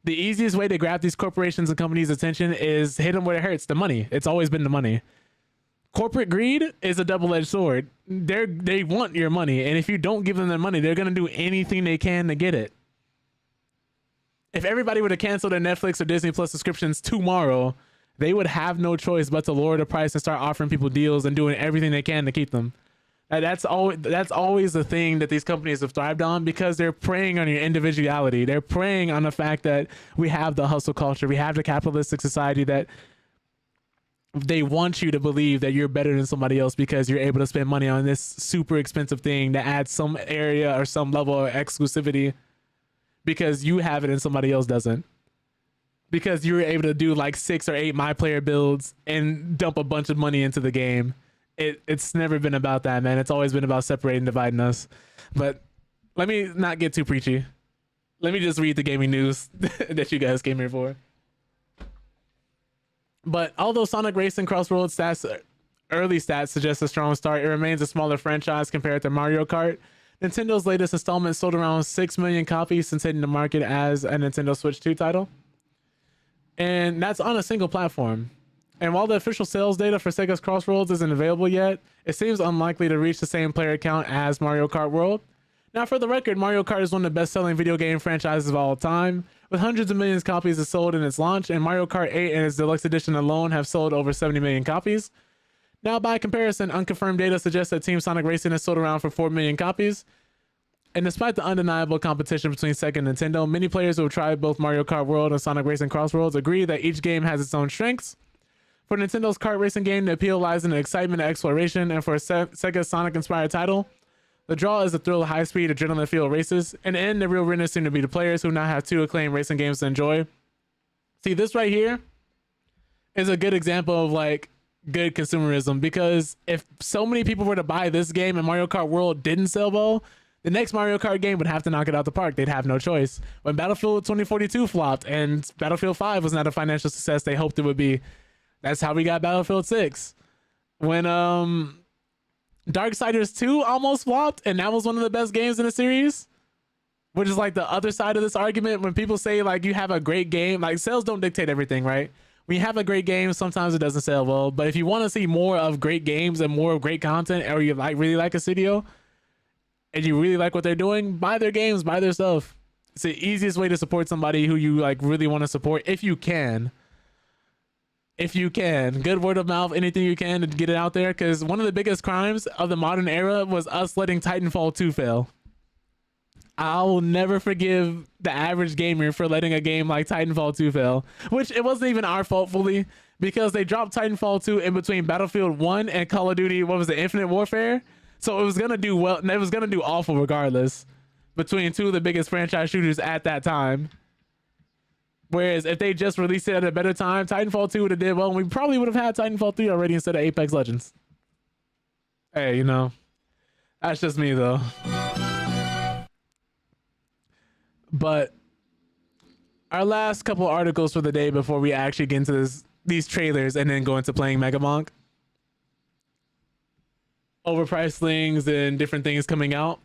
The easiest way to grab these corporations and companies' attention is hit them where it hurts, the money. It's always been the money. Corporate greed is a double-edged sword. They want your money, and if you don't give them their money, they're going to do anything they can to get it. If everybody were to cancel their Netflix or Disney Plus subscriptions tomorrow, they would have no choice but to lower the price and start offering people deals and doing everything they can to keep them. That's always the thing that these companies have thrived on, because they're preying on your individuality. They're preying on the fact that we have the hustle culture. We have the capitalistic society that they want you to believe that you're better than somebody else because you're able to spend money on this super expensive thing that adds some area or some level of exclusivity because you have it and somebody else doesn't. Because you're able to do like 6 or 8 my player builds and dump a bunch of money into the game. It's never been about that, man. It's always been about separating, dividing us. But let me not get too preachy. Let me just read the gaming news that you guys came here for. But although Sonic Racing Crossroads early stats suggest a strong start, it remains a smaller franchise compared to Mario Kart. Nintendo's latest installment sold around 6 million copies since hitting the market as a Nintendo Switch 2 title. And that's on a single platform. And while the official sales data for Sega's Crossroads isn't available yet, it seems unlikely to reach the same player count as Mario Kart World. Now, for the record, Mario Kart is one of the best-selling video game franchises of all time, with hundreds of millions of copies sold in its launch, and Mario Kart 8 and its deluxe edition alone have sold over 70 million copies. Now, by comparison, unconfirmed data suggests that Team Sonic Racing has sold around for 4 million copies. And despite the undeniable competition between Sega and Nintendo, many players who have tried both Mario Kart World and Sonic Racing Crossroads agree that each game has its own strengths. For Nintendo's kart racing game, the appeal lies in the excitement of exploration, and for Sega's Sonic-inspired title, the draw is the thrill of high-speed, adrenaline-filled races. In the end, the real winners seem to be the players who now have 2 acclaimed racing games to enjoy. See, this right here is a good example of like good consumerism, because if so many people were to buy this game and Mario Kart World didn't sell well, the next Mario Kart game would have to knock it out the park. They'd have no choice. When Battlefield 2042 flopped and Battlefield 5 was not a financial success they hoped it would be, that's how we got Battlefield 6. When Darksiders 2 almost flopped and that was one of the best games in the series, which is like the other side of this argument. When people say like you have a great game, like sales don't dictate everything, right? When you have a great game, sometimes it doesn't sell well, but if you want to see more of great games and more of great content, or you really like a studio and you really like what they're doing, buy their games, buy their stuff. It's the easiest way to support somebody who you like really want to support, if you can. If you can, good word of mouth, anything you can to get it out there, because one of the biggest crimes of the modern era was us letting Titanfall 2 fail. I will never forgive the average gamer for letting a game like Titanfall 2 fail, which it wasn't even our fault fully, because they dropped Titanfall 2 in between Battlefield 1 and Call of Duty, what was it, Infinite Warfare? So it was going to do well, it was going to do awful regardless, between 2 of the biggest franchise shooters at that time. Whereas if they just released it at a better time, Titanfall 2 would have did well, and we probably would have had Titanfall 3 already instead of Apex Legends. Hey, you know, that's just me though. But our last couple articles for the day before we actually get into these trailers and then go into playing MegaBonk. Overpriced things and different things coming out.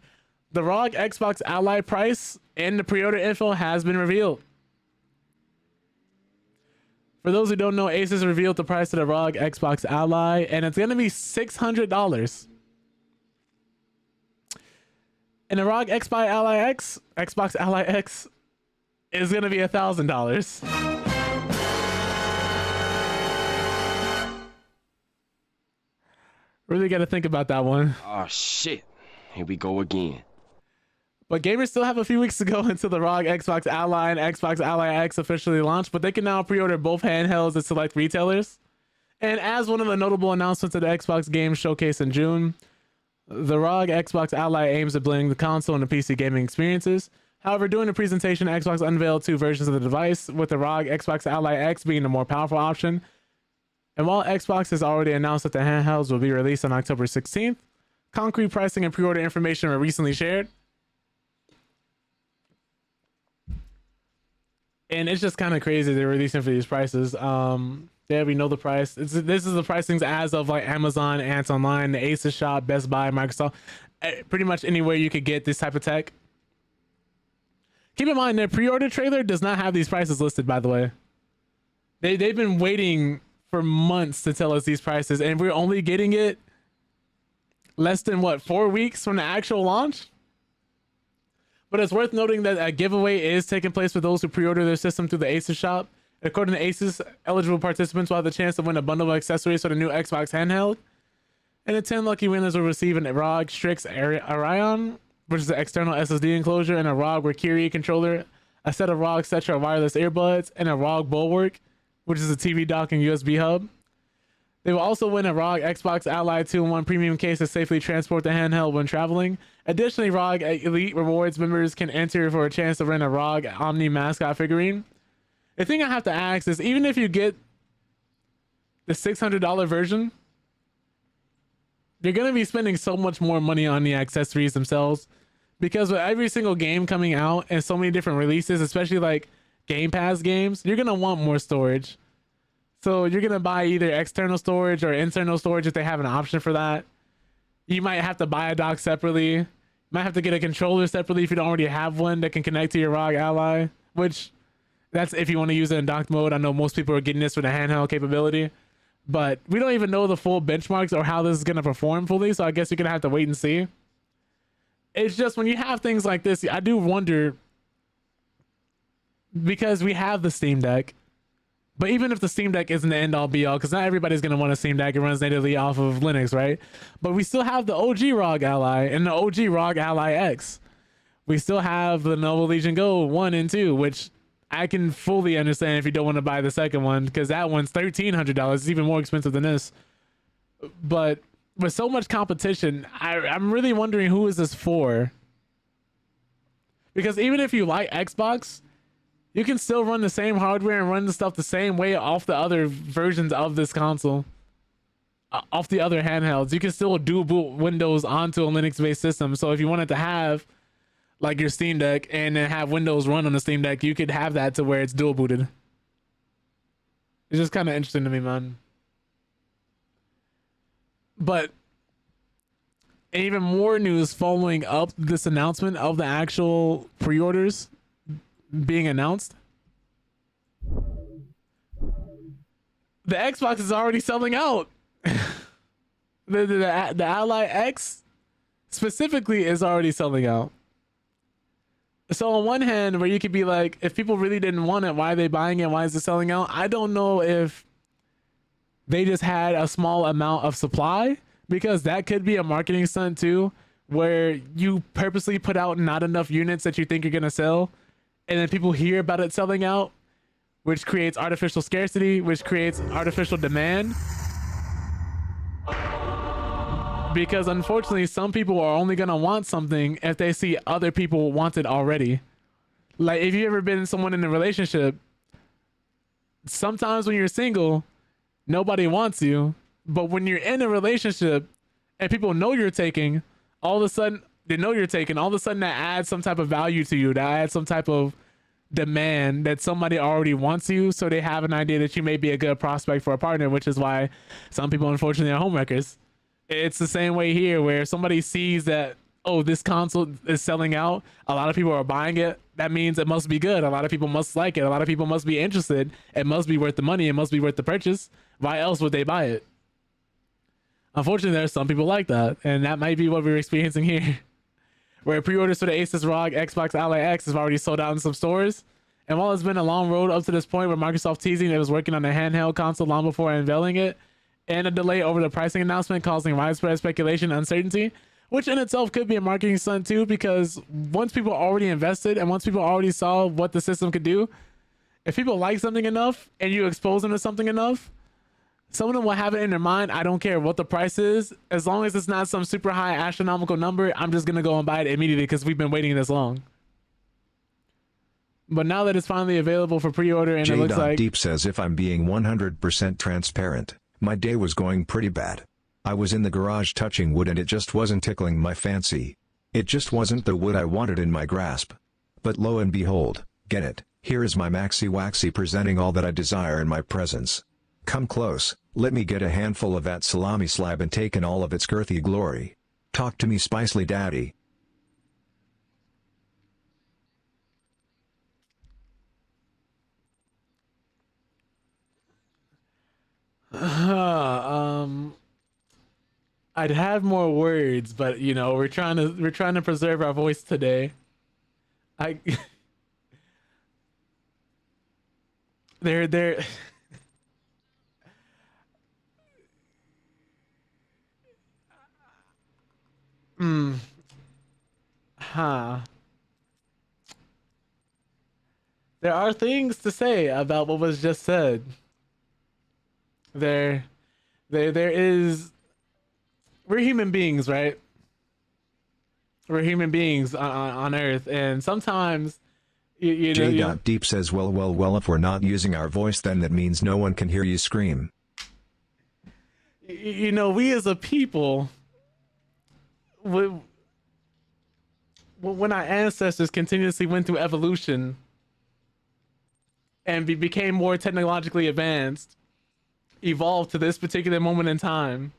The ROG Xbox Ally price and the pre-order info has been revealed. For those who don't know, Asus revealed the price of the ROG Xbox Ally, and it's going to be $600. And the ROG Xbox Ally X is going to be $1,000. Really got to think about that one. Oh shit. Here we go again. But gamers still have a few weeks to go until the ROG Xbox Ally and Xbox Ally X officially launch, but they can now pre-order both handhelds at select retailers. And as one of the notable announcements at the Xbox Game Showcase in June, the ROG Xbox Ally aims at blending the console and the PC gaming experiences. However, during the presentation, Xbox unveiled two versions of the device, with the ROG Xbox Ally X being the more powerful option. And while Xbox has already announced that the handhelds will be released on October 16th, concrete pricing and pre-order information were recently shared. And it's just kind of crazy they're releasing for these prices. Yeah, we know the price. This is the pricings as of like Amazon, Ants Online, the Asus Shop, Best Buy, Microsoft. Pretty much anywhere you could get this type of tech. Keep in mind, their pre-order trailer does not have these prices listed, by the way. They've been waiting for months to tell us these prices, and we're only getting it less than, what, 4 weeks from the actual launch? But it's worth noting that a giveaway is taking place for those who pre-order their system through the Asus shop. According to Asus, eligible participants will have the chance to win a bundle of accessories for the new Xbox handheld. And the 10 lucky winners will receive an ROG Strix Orion, which is an external SSD enclosure, and a ROG Rikiri controller, a set of ROG Cetra wireless earbuds, and a ROG Bulwark, which is a TV dock and USB hub. They will also win a ROG Xbox Ally 2-in-1 premium case to safely transport the handheld when traveling. Additionally, ROG Elite Rewards members can enter for a chance to win a ROG Omni mascot figurine. The thing I have to ask is, even if you get the $600 version, you're going to be spending so much more money on the accessories themselves, because with every single game coming out and so many different releases, especially like Game Pass games, you're going to want more storage. So you're going to buy either external storage or internal storage if they have an option for that. You might have to buy a dock separately. You might have to get a controller separately if you don't already have one that can connect to your ROG Ally, which that's if you want to use it in docked mode. I know most people are getting this for the handheld capability, but we don't even know the full benchmarks or how this is going to perform fully. So I guess you're going to have to wait and see. It's just when you have things like this, I do wonder, because we have the Steam Deck. But even if the Steam Deck isn't the end-all be-all, because not everybody's going to want a Steam Deck. It runs natively off of Linux, right? But we still have the OG ROG Ally and the OG ROG Ally X. We still have the Lenovo Legion Go 1 and 2, which I can fully understand if you don't want to buy the second one, because that one's $1,300. It's even more expensive than this. But with so much competition, I'm really wondering who is this for? Because even if you like Xbox, you can still run the same hardware and run the stuff the same way off the other versions of this console, off the other handhelds. You can still dual boot Windows onto a Linux-based system. So if you wanted to have like your Steam Deck and then have Windows run on the Steam Deck, you could have that to where it's dual booted. It's just kind of interesting to me, man. But even more news following up this announcement of the actual pre-orders being announced. The Xbox is already selling out. the Ally X specifically is already selling out. So on one hand, where you could be like, if people really didn't want it, why are they buying it? Why is it selling out? I don't know if they just had a small amount of supply, because that could be a marketing stunt too, where you purposely put out not enough units that you think you're going to sell, and then people hear about it selling out, which creates artificial scarcity, which creates artificial demand. Because unfortunately, some people are only going to want something if they see other people want it already. Like, if you've ever been someone in a relationship, sometimes when you're single, nobody wants you. But when you're in a relationship and people know you're taking, all of a sudden, they know you're taking. All of a sudden, that adds some type of value to you. That adds some type of demand that somebody already wants you, so they have an idea that you may be a good prospect for a partner, which is why some people unfortunately are homewreckers. It's the same way here, where somebody sees that, oh, this console is selling out, a lot of people are buying it, that means it must be good. A lot of people must like it. A lot of people must be interested. It must be worth the money. It must be worth the purchase. Why else would they buy it? Unfortunately, there are some people like that, and that might be what we're experiencing here. Where pre-orders for the Asus ROG Xbox Ally X have already sold out in some stores. And while it's been a long road up to this point, where Microsoft teasing it was working on a handheld console long before unveiling it, and a delay over the pricing announcement causing widespread speculation and uncertainty, which in itself could be a marketing stunt too, because once people already invested and once people already saw what the system could do, if people like something enough and you expose them to something enough, some of them will have it in their mind, I don't care what the price is, as long as it's not some super high astronomical number, I'm just going to go and buy it immediately because we've been waiting this long. But now that it's finally available for pre-order and it looks like... Deep says, if I'm being 100% transparent, my day was going pretty bad. I was in the garage touching wood and it just wasn't tickling my fancy. It just wasn't the wood I wanted in my grasp. But lo and behold, get it, here is my Maxi Waxy presenting all that I desire in my presence. Come close, let me get a handful of that salami slab and take in all of its girthy glory. Talk to me spicely daddy. I'd have more words, but you know, we're trying to preserve our voice today. They're There are things to say about what was just said. There is. We're human beings, right? We're human beings on Earth, and sometimes, you know. Deep says, well, if we're not using our voice, then that means no one can hear you scream. You know, we as a people, when our ancestors continuously went through evolution and became more technologically advanced, evolved to this particular moment in time,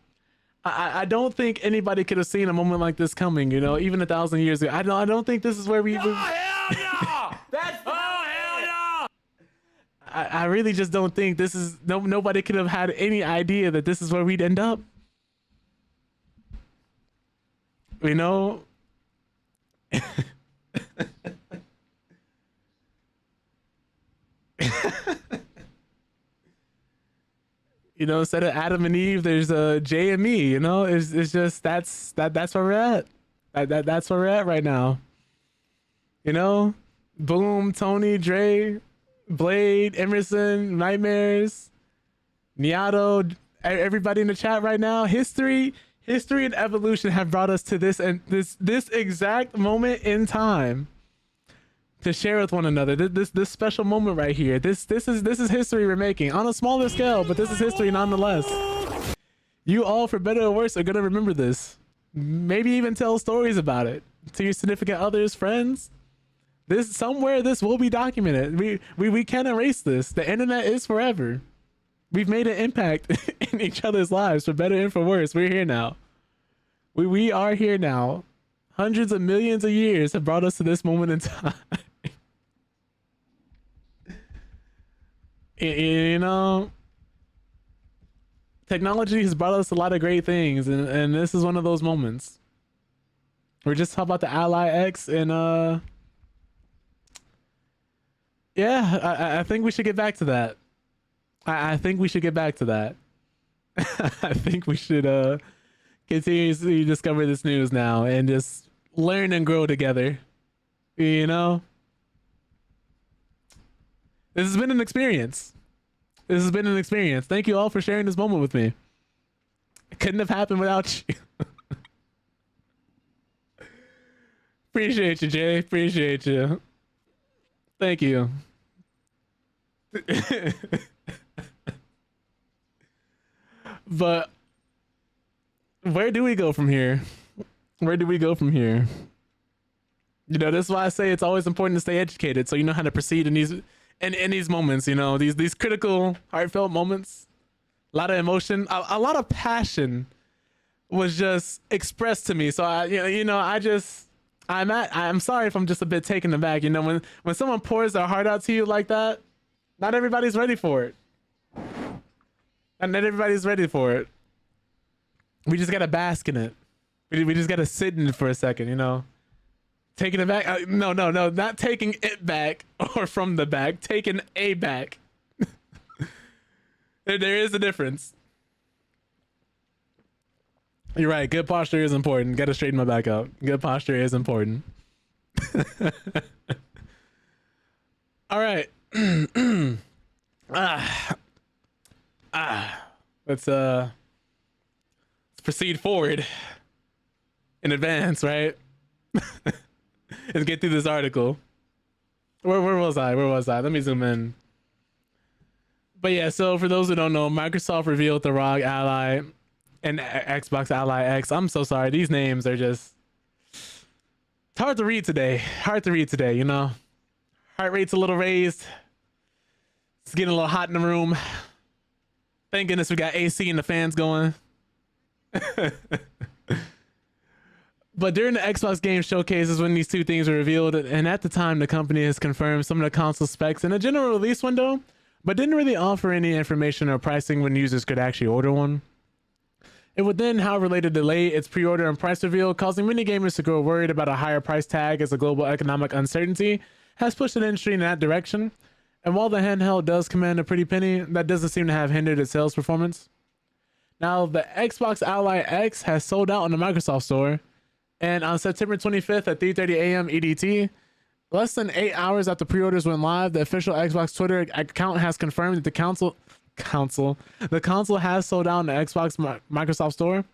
I don't think anybody could have seen a moment like this coming, you know, even 1,000 years ago. I don't think this is where we... Oh, hell no! That's... Oh, hell no! I really just don't think this is... Nobody could have had any idea that this is where we'd end up. You know? You know, instead of Adam and Eve, there's J and me. You know, it's just that's where we're at. That's where we're at right now. You know, Boom, Tony, Dre, Blade, Emerson, Nightmares, Niato, everybody in the chat right now. History and evolution have brought us to this and this exact moment in time to share with one another. This special moment right here. This is history we're making on a smaller scale, but this is history nonetheless. You all, for better or worse, are gonna remember this. Maybe even tell stories about it to your significant others, friends. This will be documented. We can't erase this. The internet is forever. We've made an impact in each other's lives, for better and for worse. We're here now. We are here now. Hundreds of millions of years have brought us to this moment in time. You know, technology has brought us a lot of great things, and this is one of those moments. We're just talking about the Ally X, and yeah, I think we should get back to that. I think we should get back to that. I think we should continuously discover this news now and just learn and grow together. You know? This has been an experience. Thank you all for sharing this moment with me. It couldn't have happened without you. Appreciate you, Jay. Appreciate you. Thank you. But where do we go from here? Where do we go from here? You know, that's why I say it's always important to stay educated, so you know how to proceed in these moments. You know, these critical, heartfelt moments. A lot of emotion, a lot of passion was just expressed to me. So I'm sorry if I'm just a bit taken aback. You know, when someone pours their heart out to you like that, not everybody's ready for it. And not everybody's ready for it. We just gotta bask in it. We just gotta sit in it for a second, you know. Taking it back? No, not taking it back or from the back. Taking a back. There is a difference. You're right. Good posture is important. Gotta straighten my back out. Good posture is important. All right. Let's proceed forward in advance, right? Let's get through this article. Where was I? Let me zoom in. But yeah, so for those who don't know, Microsoft revealed the ROG Ally and Xbox Ally X. I'm so sorry. These names are just... It's hard to read today. You know? Heart rate's a little raised. It's getting a little hot in the room. Thank goodness we got AC and the fans going. But during the Xbox Game Showcase is when these two things were revealed, and at the time the company has confirmed some of the console specs in a general release window, but didn't really offer any information or pricing when users could actually order one. It would then, however, later delay its pre-order and price reveal, causing many gamers to grow worried about a higher price tag as the global economic uncertainty has pushed the industry in that direction. And while the handheld does command a pretty penny, that doesn't seem to have hindered its sales performance. Now, the Xbox Ally X has sold out on the Microsoft Store, and on September 25th at 3:30 a.m. EDT, less than 8 hours after pre-orders went live, the official Xbox Twitter account has confirmed that the console has sold out in the Xbox Microsoft Store.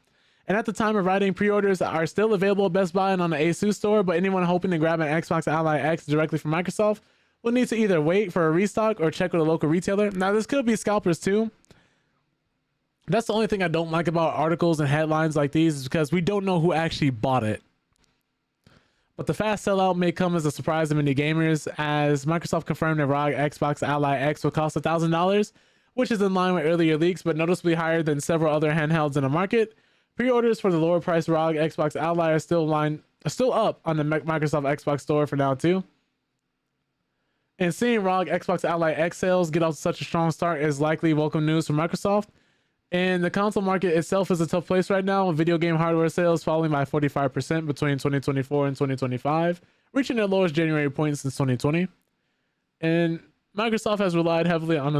And at the time of writing, pre-orders are still available at Best Buy and on the ASUS Store, but anyone hoping to grab an Xbox Ally X directly from Microsoft will need to either wait for a restock or check with a local retailer. Now, this could be scalpers too. That's the only thing I don't like about articles and headlines like these, is because we don't know who actually bought it. But the fast sellout may come as a surprise to many gamers, as Microsoft confirmed that ROG Xbox Ally X will cost $1,000, which is in line with earlier leaks, but noticeably higher than several other handhelds in the market. Pre-orders for the lower price ROG Xbox Ally are still up on the Microsoft Xbox Store for now too. And seeing ROG Xbox Ally X sales get off to such a strong start is likely welcome news for Microsoft. And the console market itself is a tough place right now, with video game hardware sales falling by 45% between 2024 and 2025, reaching their lowest January point since 2020. And Microsoft has relied heavily on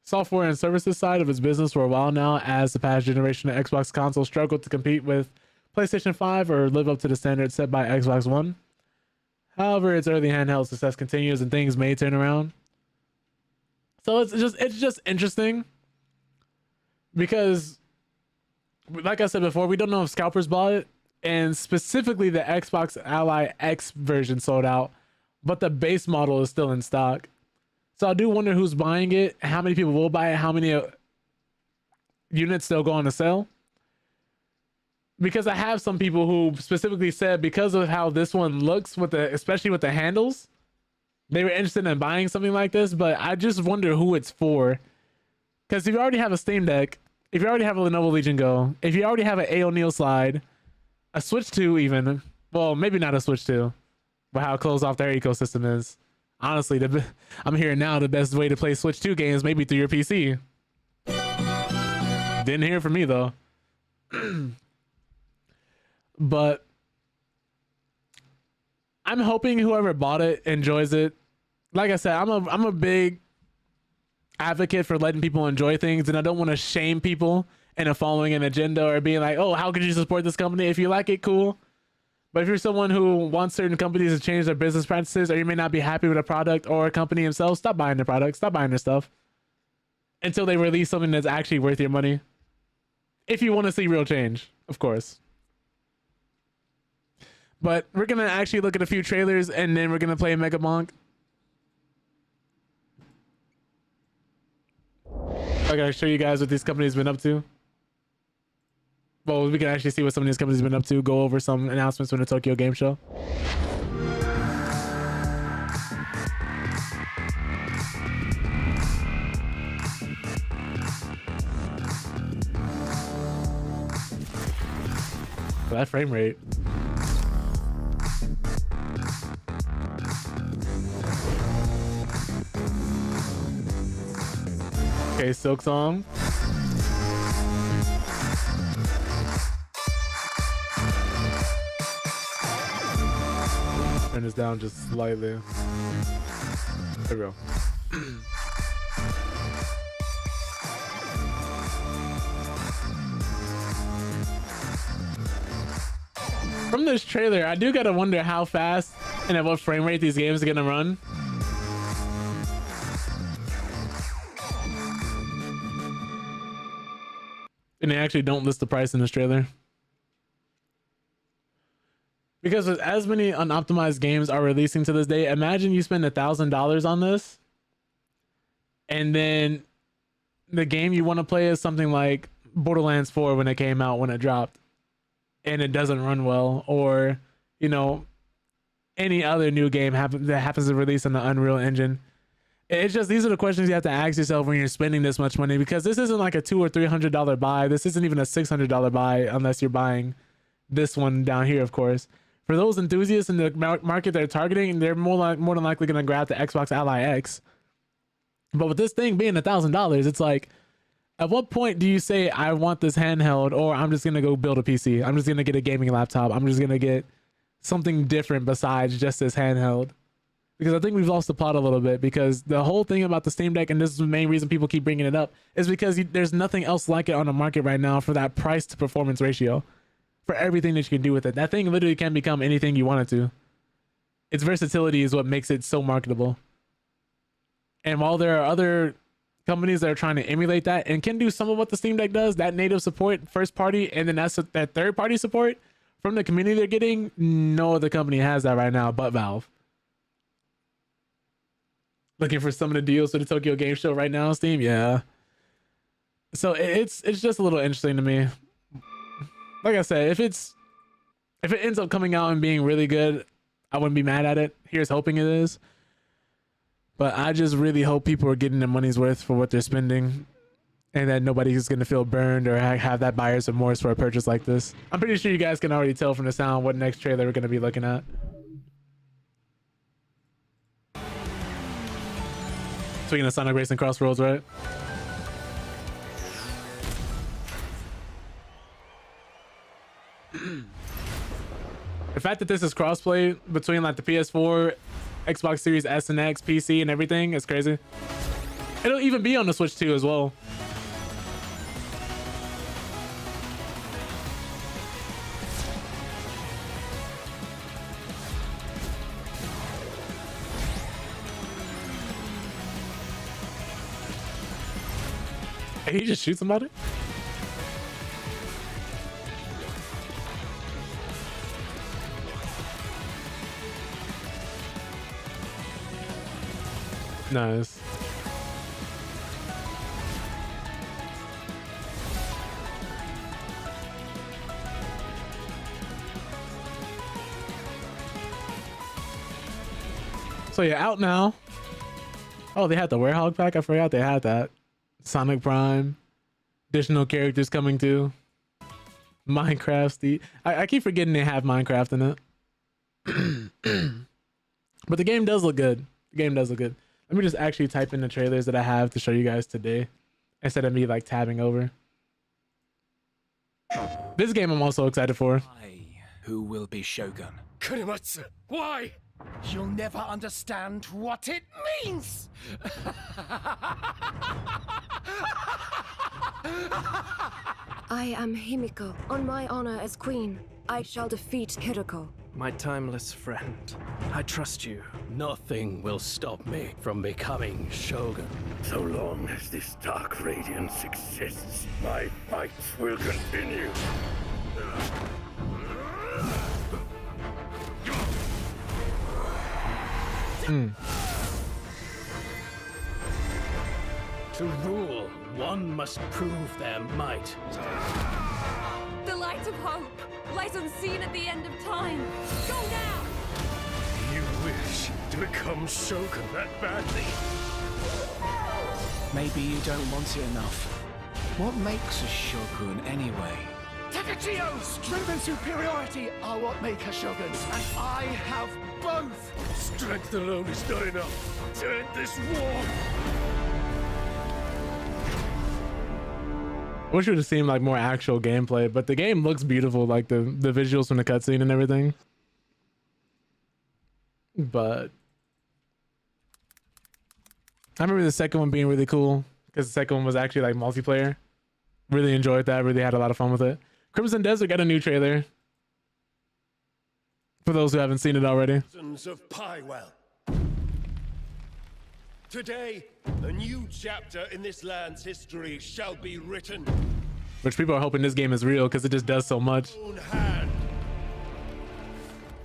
software and services side of its business for a while now, as the past generation of Xbox consoles struggled to compete with PlayStation 5 or live up to the standards set by Xbox One. However, its early handheld success continues and things may turn around. So it's just interesting, because, like I said before, we don't know if scalpers bought it, and specifically the Xbox Ally X version sold out, but the base model is still in stock. So I do wonder who's buying it, how many people will buy it, how many units they'll go on to sell. Because I have some people who specifically said, because of how this one looks, especially with the handles, they were interested in buying something like this. But I just wonder who it's for. Because if you already have a Steam Deck, if you already have a Lenovo Legion Go, if you already have an A. O'Neill slide, a Switch 2 even, well, maybe not a Switch 2, but how closed off their ecosystem is. Honestly, I'm hearing now the best way to play Switch 2 games maybe through your PC. Didn't hear from me though. But I'm hoping whoever bought it enjoys it. Like I said, I'm a big advocate for letting people enjoy things, and I don't want to shame people into following an agenda or being like, oh, how could you support this company? If you like it, cool. But if you're someone who wants certain companies to change their business practices, or you may not be happy with a product or a company themselves, stop buying their products, stop buying their stuff until they release something that's actually worth your money. If you want to see real change, of course. But we're going to actually look at a few trailers, and then we're going to play MegaBonk. I gotta show you guys what these companies been up to. well, we can actually see what some of these companies have been up to, go over some announcements from the Tokyo Game Show. That frame rate. Okay, Silk Song. Turn this down just slightly. There we go. From this trailer, I do gotta wonder how fast and at what frame rate these games are gonna run. And they actually don't list the price in this trailer. Because with as many unoptimized games are releasing to this day, imagine you spend $1,000 on this, and then the game you want to play is something like Borderlands 4 when it came out, when it dropped, and it doesn't run well, or, you know, any other new game that happens to release on the Unreal Engine. It's just, these are the questions you have to ask yourself when you're spending this much money, because this isn't like a $200 or $300 buy. This isn't even a $600 buy unless you're buying this one down here, of course. For those enthusiasts in the market they're targeting, they're more than likely going to grab the Xbox Ally X. But with this thing being $1,000, it's like, at what point do you say, I want this handheld, or I'm just going to go build a PC? I'm just going to get a gaming laptop. I'm just going to get something different besides just this handheld. Because I think we've lost the plot a little bit, because the whole thing about the Steam Deck, and this is the main reason people keep bringing it up, is because there's nothing else like it on the market right now for that price to performance ratio, for everything that you can do with it. That thing literally can become anything you want it to. Its versatility is what makes it so marketable. And while there are other companies that are trying to emulate that and can do some of what the Steam Deck does, that native support, first party, and then that third party support from the community they're getting, no other company has that right now but Valve. Looking for some of the deals for the Tokyo Game Show right now on Steam? Yeah. So it's just a little interesting to me. Like I said, if it ends up coming out and being really good, I wouldn't be mad at it. Here's hoping it is. But I just really hope people are getting their money's worth for what they're spending, and that nobody's going to feel burned or have that buyer's remorse for a purchase like this. I'm pretty sure you guys can already tell from the sound what next trailer we're going to be looking at. Speaking of Sonic Racing Crossroads, right? The fact that this is crossplay between like the PS4, Xbox Series S and X, PC, and everything is crazy. It'll even be on the Switch 2 as well. Hey, he just shoot somebody? Nice. So you're out now. Oh, they had the Werehog pack? I forgot they had that. Sonic Prime. Additional characters coming too. Minecraft. I keep forgetting they have Minecraft in it. But the game does look good. The game does look good. Let me just actually type in the trailers that I have to show you guys today, instead of me like tabbing over. This game I'm also excited for. Who will be Shogun? Kurimatsu, why? You'll never understand what it means! I am Himiko. On my honor as queen, I shall defeat Kiriko. My timeless friend, I trust you. Nothing will stop me from becoming Shogun. So long as this dark radiance exists, my fights will continue. To rule, one must prove their might. The light of hope, light unseen at the end of time. Go now! You wish to become Shogun that badly? Maybe you don't want it enough. What makes a shogun anyway? Takachio! Strength and superiority are what make a shogun, and I have both! Strength alone is not enough to end this war! I wish it would have seemed like more actual gameplay, but the game looks beautiful, like the visuals from the cutscene and everything. But I remember the second one being really cool because the second one was actually like multiplayer. Really enjoyed that. Really had a lot of fun with it. Crimson Desert got a new trailer. For those who haven't seen it already. Sons of Pywell. Today, a new chapter in this land's history shall be written. Which people are hoping this game is real because it just does so much. Own hand.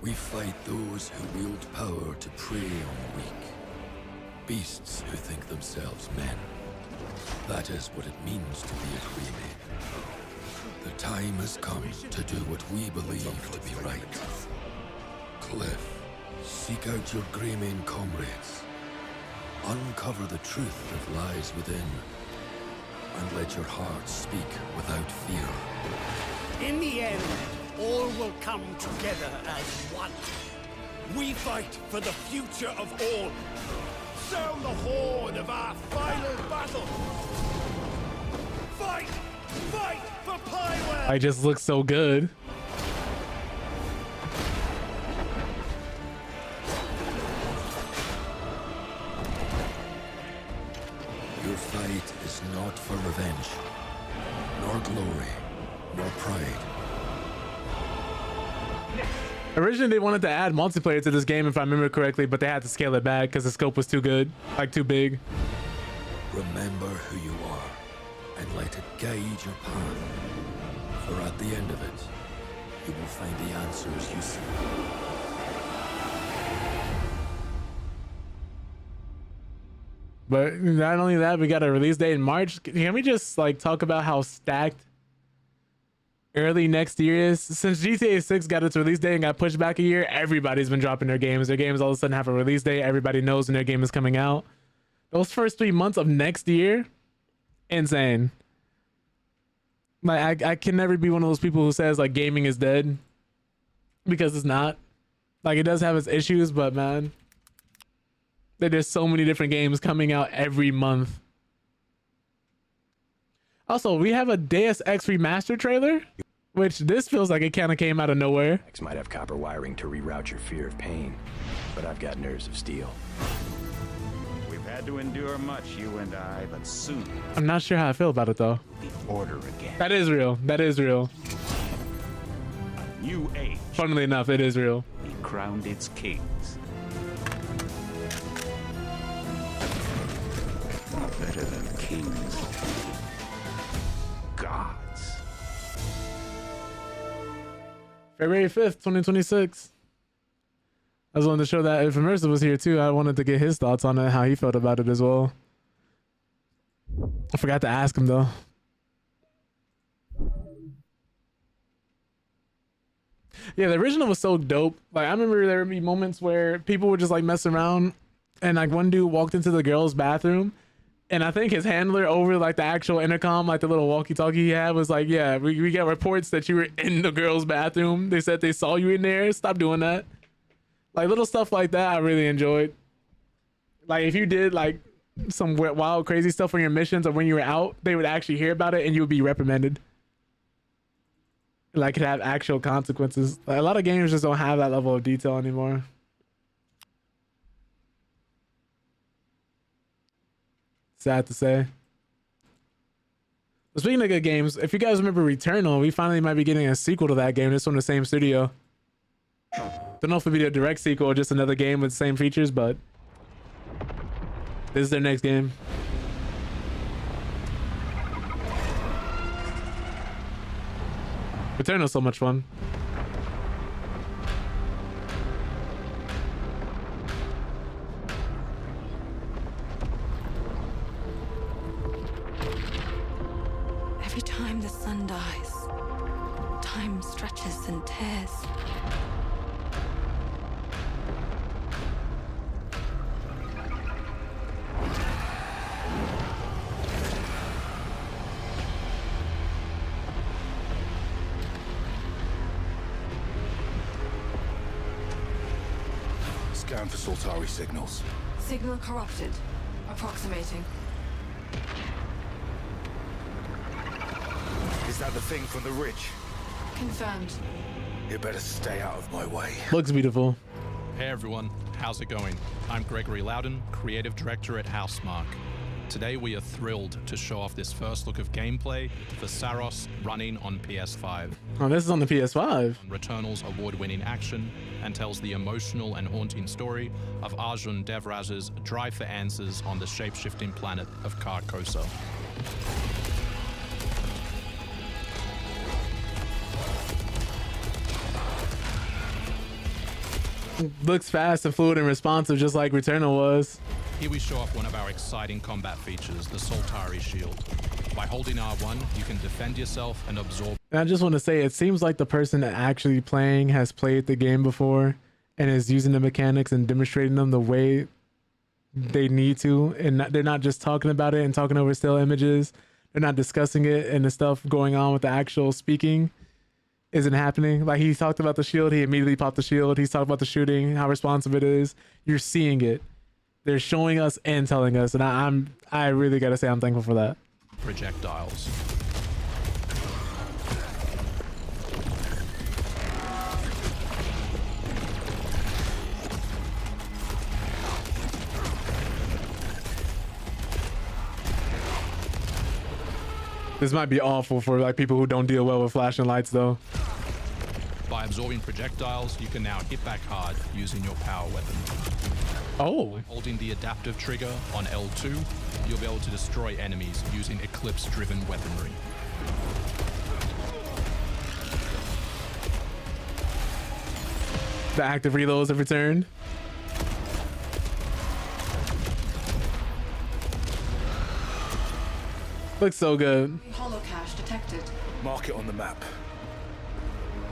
We fight those who wield power to prey on the weak. Beasts who think themselves men. That is what it means to be a Freeman. The time has come to do what we believe to be right. Cliff, seek out your Greymane comrades. Uncover the truth that lies within. And let your heart speak without fear. In the end, all will come together as one. We fight for the future of all. Sound the horn of our final battle. Fight! Fight for Pywell! I just look so good. Your fight is not for revenge, nor glory, nor pride. Originally, they wanted to add multiplayer to this game, if I remember correctly, but they had to scale it back because the scope was too good, like too big. Remember who you are, and let it guide your path. For at the end of it, you will find the answers you seek. But not only that, we got a release date in March. Can we just like talk about how stacked early next year is? Since GTA 6 got its release date and got pushed back a year, everybody's been dropping their games. Their games all of a sudden have a release date. Everybody knows when their game is coming out. Those first 3 months of next year, insane. Like I can never be one of those people who says like gaming is dead, because it's not. Like it does have its issues, but man, there's so many different games coming out every month. Also, we have a Deus Ex Remastered trailer, which this feels like it kind of came out of nowhere. X might have copper wiring to reroute your fear of pain, but I've got nerves of steel. We've had to endure much, you and I, but soon I'm not sure how I feel about it though. the order again. That is real. That is real. A new age. Funnily enough, it is real. He crowned its kings. Better than kings. Gods. February 5th, 2026. I was wanting to show that if Immersive was here too, I wanted to get his thoughts on it, how he felt about it as well. I forgot to ask him though. Yeah, the original was so dope. Like I remember there would be moments where people would just like mess around, and like one dude walked into the girls' bathroom, and I think his handler over like the actual intercom, like the little walkie-talkie he had, was like, yeah, we got reports that you were in the girls' bathroom. They said they saw you in there. Stop doing that. Like little stuff like that I really enjoyed. Like if you did like some wild crazy stuff on your missions or when you were out, they would actually hear about it and you would be reprimanded. Like it have actual consequences. Like, a lot of games just don't have that level of detail anymore. Sad to say. But speaking of good games, if you guys remember Returnal, we finally might be getting a sequel to that game. It's from the same studio. Don't know if it'll be a direct sequel or just another game with the same features, but this is their next game. Returnal's so much fun. Every time the sun dies, Time stretches and tears. Scan for Sultari signals. Signal corrupted. Approximating. Is that the thing from the ridge? Confirmed. You better stay out of my way. Looks beautiful. Hey everyone, how's it going? I'm Gregory Loudon, Creative Director at Housemarque. Today we are thrilled to show off this first look of gameplay for Saros running on PS5. Oh, this is on the PS5. Returnal's award-winning action and tells the emotional and haunting story of Arjun Devraj's drive for answers on the shape-shifting planet of Carcosa. Looks fast and fluid and responsive, just like Returnal was. Here we show off one of our exciting combat features, the Sultari Shield. By holding R1, you can defend yourself and absorb. And I just want to say, it seems like the person that actually playing has played the game before and is using the mechanics and demonstrating them the way they need to. And they're not just talking about it and talking over still images. They're not discussing it and the stuff going on with the actual speaking isn't happening. Like, he talked about the shield, he immediately popped the shield. He's talked about the shooting, how responsive it is. You're seeing it. They're showing us and telling us, and I really gotta say I'm thankful for that. Projectiles. This might be awful for like people who don't deal well with flashing lights though. By absorbing projectiles, you can now hit back hard using your power weapon. Oh. By holding the adaptive trigger on L2, you'll be able to destroy enemies using eclipse-driven weaponry. The active reloads have returned. Looks so good. Holocache detected. Mark it on the map.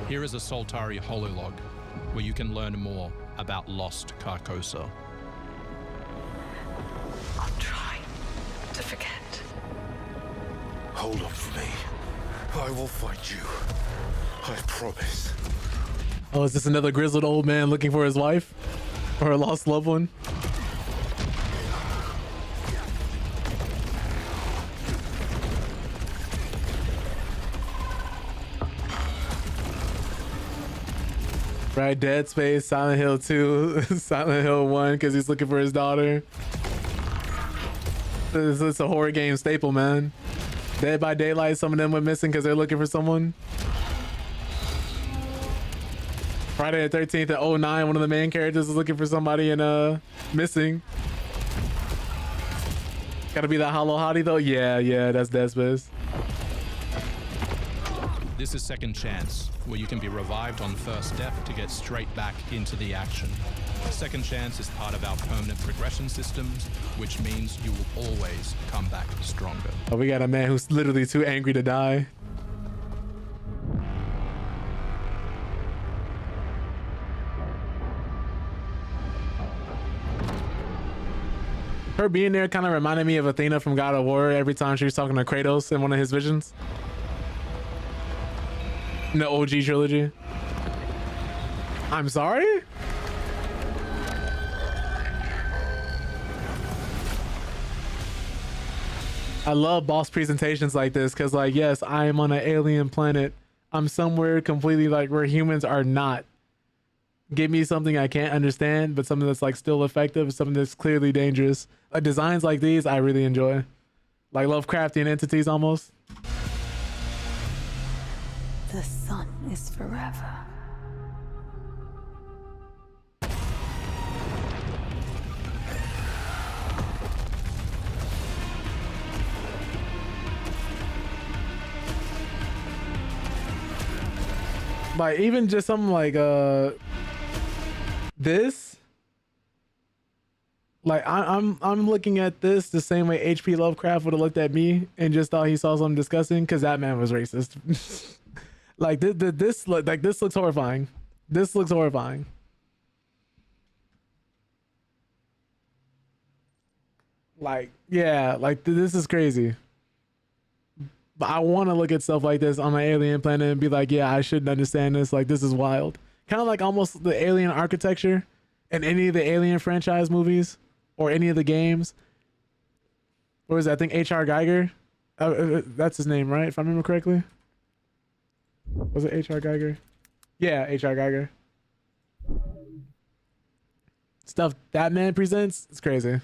Here is a Sultari hololog, where you can learn more about lost Carcosa. I'll try to forget. Hold on for me. I will find you. I promise. Oh, is this another grizzled old man looking for his wife? Or a lost loved one? Right, Dead Space, Silent Hill 2, Silent Hill 1, because he's looking for his daughter. It's a horror game staple, man. Dead by Daylight, some of them went missing because they're looking for someone. Friday the 13th at 09, one of the main characters is looking for somebody and missing. Gotta be that hollow hottie though? Yeah, that's Dead Space. This is Second Chance, where you can be revived on first death to get straight back into the action. Second Chance is part of our permanent progression systems, which means you will always come back stronger. Oh, we got a man who's literally too angry to die. Her being there kind of reminded me of Athena from God of War every time she was talking to Kratos in one of his visions. In the OG trilogy. I'm sorry? I love boss presentations like this because, like, yes, I am on an alien planet. I'm somewhere completely like where humans are not. Give me something I can't understand, but something that's like still effective, something that's clearly dangerous. Like designs like these, I really enjoy. Like Lovecraftian entities almost. The sun is forever. Like even just something like this. Like I'm looking at this the same way H.P. Lovecraft would have looked at me and just thought he saw something disgusting because that man was racist. Like this looks horrifying. This looks horrifying. Like, yeah, like this is crazy. But I want to look at stuff like this on my alien planet and be like, yeah, I shouldn't understand this. Like, this is wild. Kind of like almost the alien architecture in any of the Alien franchise movies or any of the games. What was that? I think H.R. Geiger. That's his name, right? If I remember correctly. Was it H.R. Geiger? Yeah, H.R. Geiger. Stuff that man presents, it's crazy.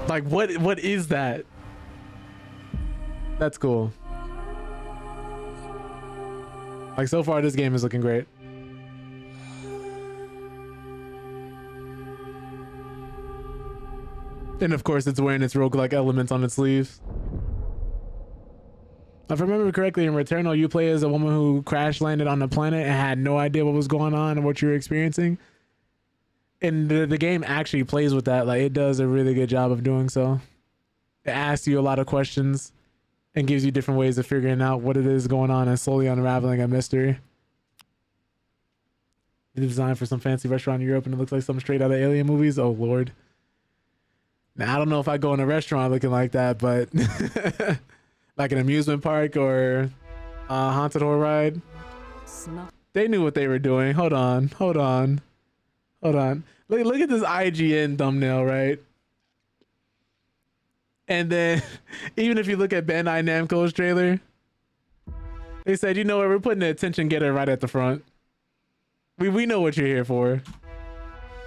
Like, what is that? That's cool. Like, so far this game is looking great. And of course it's wearing its roguelike elements on its sleeves. If I remember correctly, in Returnal you play as a woman who crash landed on a planet and had no idea what was going on and what you were experiencing. And the game actually plays with that. Like, it does a really good job of doing so. It asks you a lot of questions and gives you different ways of figuring out what it is going on and slowly unraveling a mystery. It's designed for some fancy restaurant in Europe and it looks like something straight out of Alien movies. Oh Lord. Now I don't know if I go in a restaurant looking like that, but like an amusement park or a haunted horror ride. They knew what they were doing. Hold on. Look at this IGN thumbnail, right? And then even if you look at Bandai Namco's trailer, they said, you know what, we're putting the attention getter right at the front. We know what you're here for.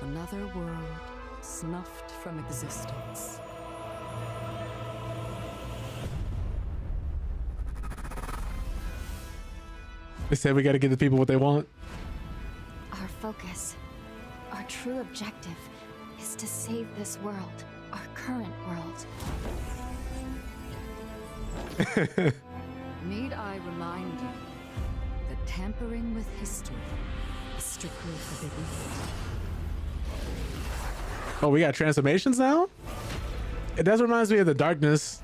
Another world snuffed from existence. They said we got to give the people what they want. Our focus, our true objective, is to save this world, our current world. Need I remind you that tampering with history is strictly forbidden? Oh, we got transformations now? That reminds me of The Darkness,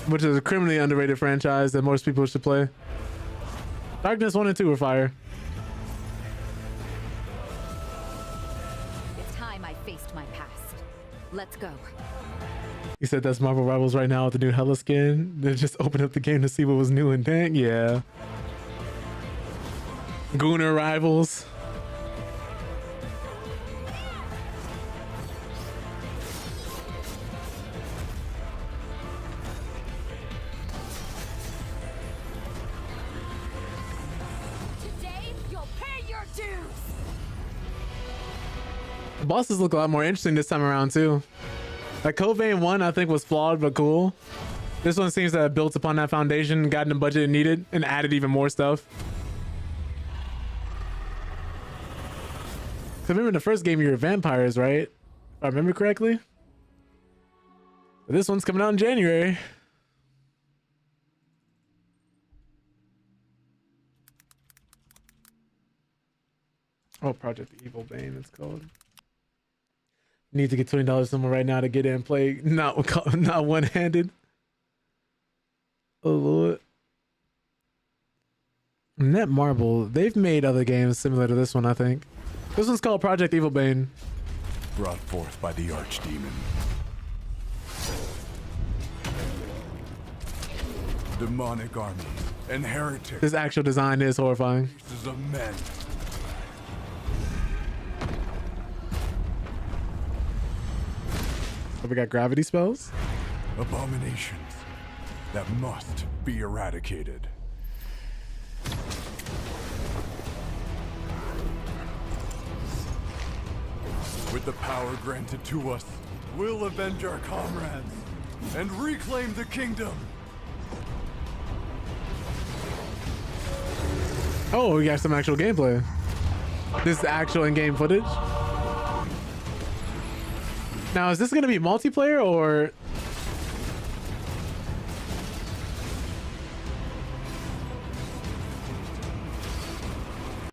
which is a criminally underrated franchise that most people should play. Darkness 1 and 2 were fire. It's time I faced my past. Let's go. He said that's Marvel Rivals right now with the new Hella skin. They just opened up the game to see what was new and dang, yeah. Gooner Rivals. Today, you'll pay your dues. The bosses look a lot more interesting this time around too. Like Covain 1 I think was flawed but cool. This one seems to have built upon that foundation, gotten the budget it needed, and added even more stuff. So remember in the first game you were vampires, right? If I remember correctly. But this one's coming out in January. Oh, Project Evil Bane it's called. Need to get $20 somewhere right now to get in and play not one-handed. Oh Lord. Netmarble, they've made other games similar to this one, I think. This one's called Project Evil Bane. Brought forth by the Archdemon. Demonic armies and heretics. This actual design is horrifying. Faces of men. Oh, we got gravity spells? Abominations that must be eradicated. With the power granted to us, we'll avenge our comrades and reclaim the kingdom. Oh, we got some actual gameplay. This is actual in-game footage. Now, is this going to be multiplayer or...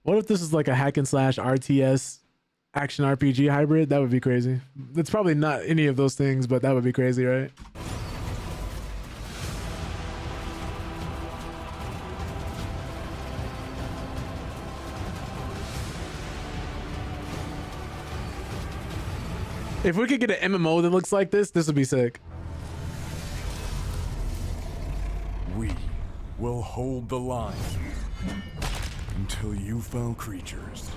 What if this is like a hack and slash RTS action RPG hybrid. That would be crazy. It's probably not any of those things, but that would be crazy, right? If we could get an MMO that looks like this would be sick. We will hold the line until you foul creatures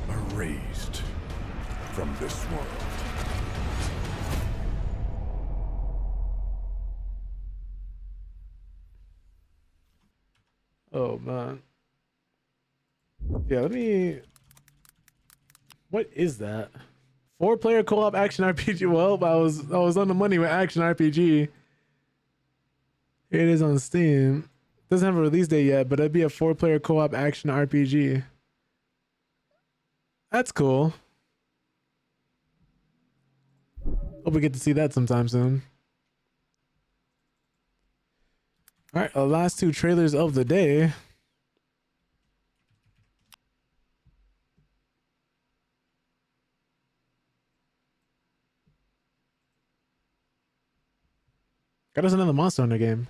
are raised from this world. Oh man. Yeah, let me. What is that? 4-player co-op action RPG. Well, I was on the money with action RPG. Here it is on Steam. Doesn't have a release date yet, but it'd be a 4-player co-op action RPG. That's cool. Hope we get to see that sometime soon. All right, our last 2 trailers of the day. Got us another Monster Hunter game.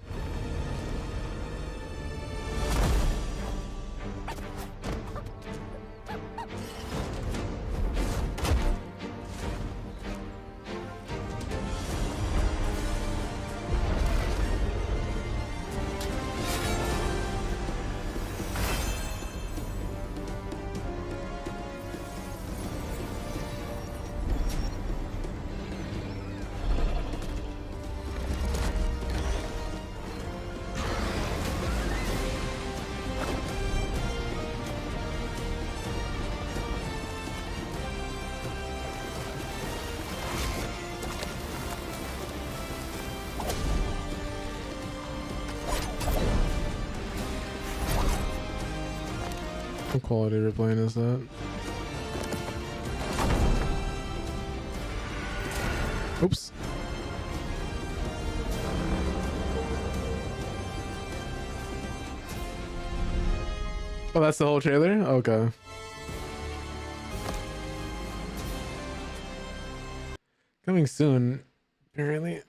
What quality replaying is that? Oops. Oh, that's the whole trailer? Okay. Coming soon, apparently.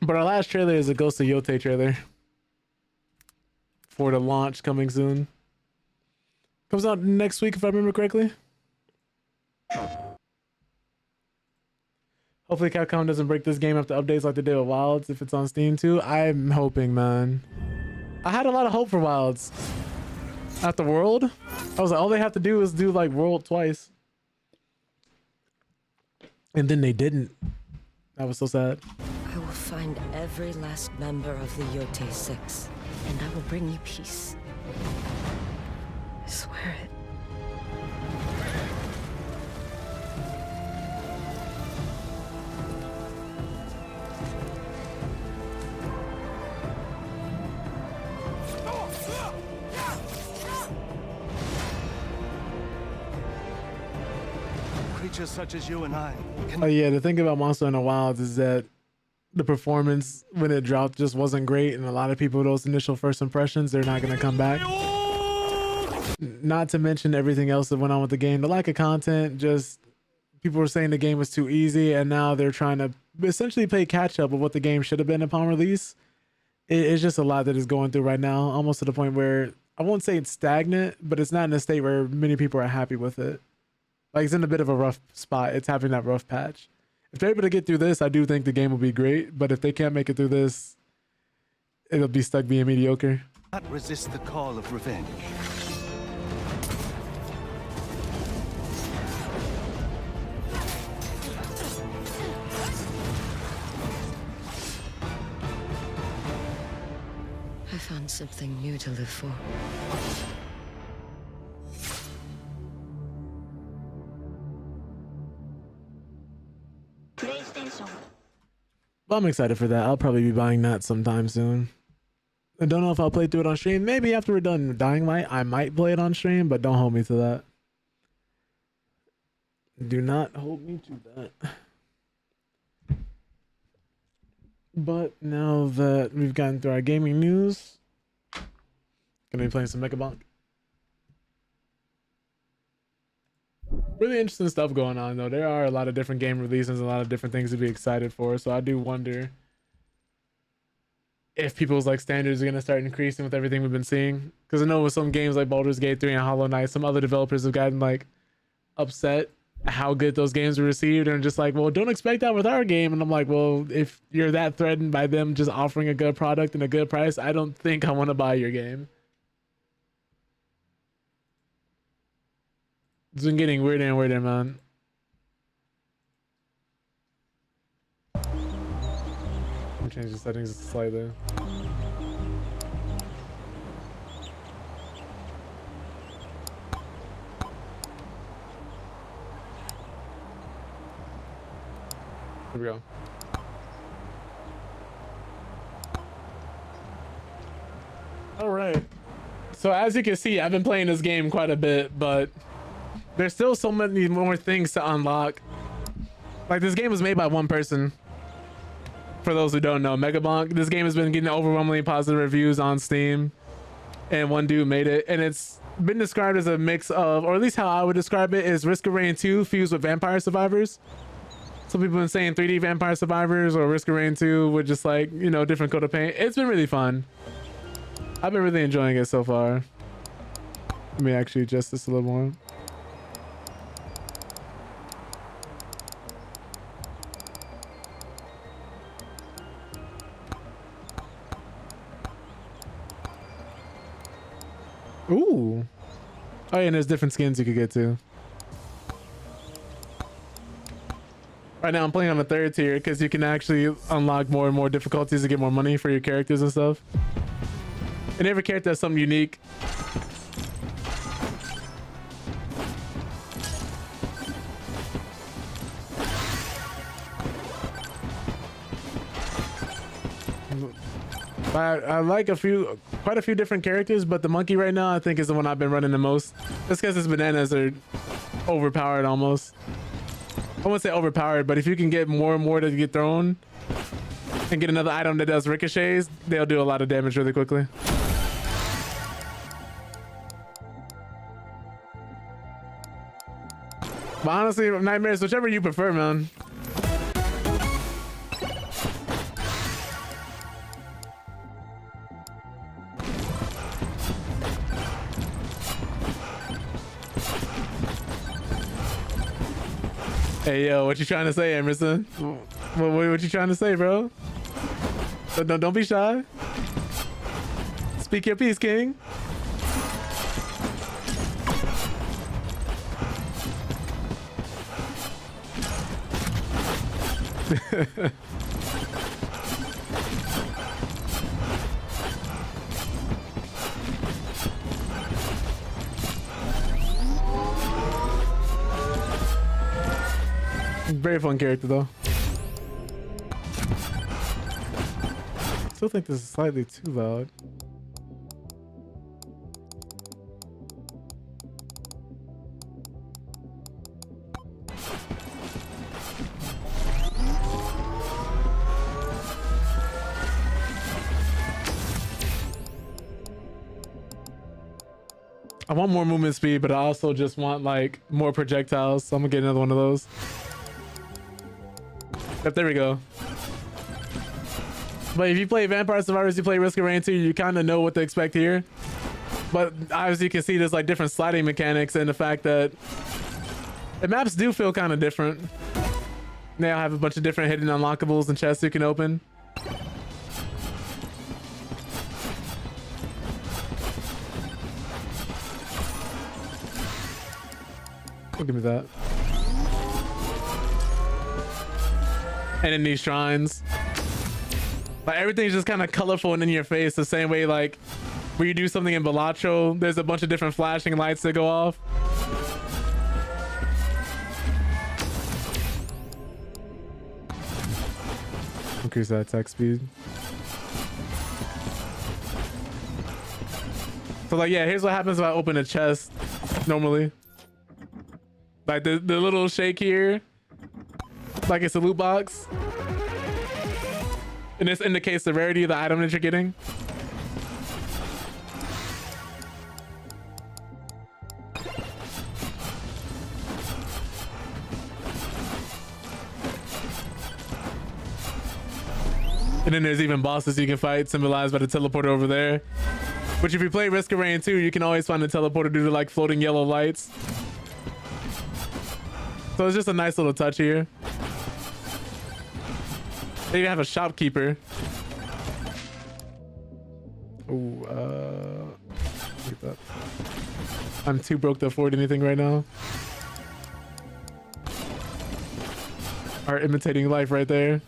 But our last trailer is a Ghost of Yote trailer. For the launch coming soon. Comes out next week if I remember correctly. Hopefully Capcom doesn't break this game after updates like they did with Wilds if it's on Steam too. I'm hoping, man. I had a lot of hope for Wilds. After World, I was like, all they have to do is do like World twice. And then they didn't. That was so sad. I will find every last member of the Yote Six, and I will bring you peace. I swear it. Creatures such as you and I can... Oh yeah, the thing about Monster Hunter Wilds is that the performance when it dropped just wasn't great, and a lot of people, those initial first impressions, they're not going to come back. Not to mention everything else that went on with the game. The lack of content, just people were saying the game was too easy, and now they're trying to essentially play catch up with what the game should have been upon release. It's just a lot that is going through right now, almost to the point where I won't say it's stagnant, but it's not in a state where many people are happy with it. Like, it's in a bit of a rough spot. It's having that rough patch. If they're able to get through this, I do think the game will be great. But if they can't make it through this, it'll be stuck being mediocre. Not resist the call of revenge. I found something new to live for. Well, I'm excited for that. I'll probably be buying that sometime soon. I don't know if I'll play through it on stream. Maybe after we're done with Dying Light, I might play it on stream, but don't hold me to that. Do not hold me to that. But now that we've gotten through our gaming news, gonna be playing some MegaBonk. Really interesting stuff going on though. There are a lot of different game releases, a lot of different things to be excited for. So I do wonder if people's like standards are gonna start increasing with everything we've been seeing. Because I know with some games like Baldur's Gate 3 and Hollow Knight, some other developers have gotten like upset how good those games were received and just like, well, don't expect that with our game. And I'm like, well, if you're that threatened by them just offering a good product and a good price, I don't think I want to buy your game. It's been getting weirder and weirder, man. Let me change the settings slightly. Here we go. All right. So as you can see, I've been playing this game quite a bit, but there's still so many more things to unlock. Like, this game was made by one person. For those who don't know, MegaBonk. This game has been getting overwhelmingly positive reviews on Steam, and one dude made it, and it's been described as a mix of, or at least how I would describe it, is Risk of Rain 2 fused with Vampire Survivors. Some people have been saying 3D Vampire Survivors or Risk of Rain 2 with just like, you know, different coat of paint. It's been really fun. I've been really enjoying it so far. Let me actually adjust this a little more. Ooh. Oh yeah, and there's different skins you could get too. Right now I'm playing on the 3rd tier because you can actually unlock more and more difficulties to get more money for your characters and stuff. And every character has something unique. I like quite a few different characters, but the monkey right now I think is the one I've been running the most. Just because his bananas are overpowered almost. I won't say overpowered, but if you can get more and more to get thrown and get another item that does ricochets, they'll do a lot of damage really quickly. But honestly, Nightmares, whichever you prefer, man. Hey yo, what you trying to say, Emerson? What you trying to say, bro? Don't be shy. Speak your piece, King. Very fun character though. Still think this is slightly too loud. I want more movement speed, but I also just want like more projectiles, so I'm gonna get another one of those. Yep, there we go. But if you play Vampire Survivors, you play Risk of Rain 2, you kind of know what to expect here. But obviously you can see there's like different sliding mechanics and the fact that the maps do feel kind of different. They all have a bunch of different hidden unlockables and chests you can open. Oh, give me that. And in these shrines, like everything's just kind of colorful and in your face, the same way like when you do something in Balatro, there's a bunch of different flashing lights that go off. Increase that attack speed. So like, yeah, here's what happens if I open a chest normally. Like the little shake here, like it's a loot box, and this indicates the rarity of the item that you're getting. And then there's even bosses you can fight, symbolized by the teleporter over there. Which if you play Risk of Rain 2, you can always find the teleporter due to like floating yellow lights. So it's just a nice little touch here. They even have a shopkeeper. Ooh, look at that. I'm too broke to afford anything right now. Art imitating life right there.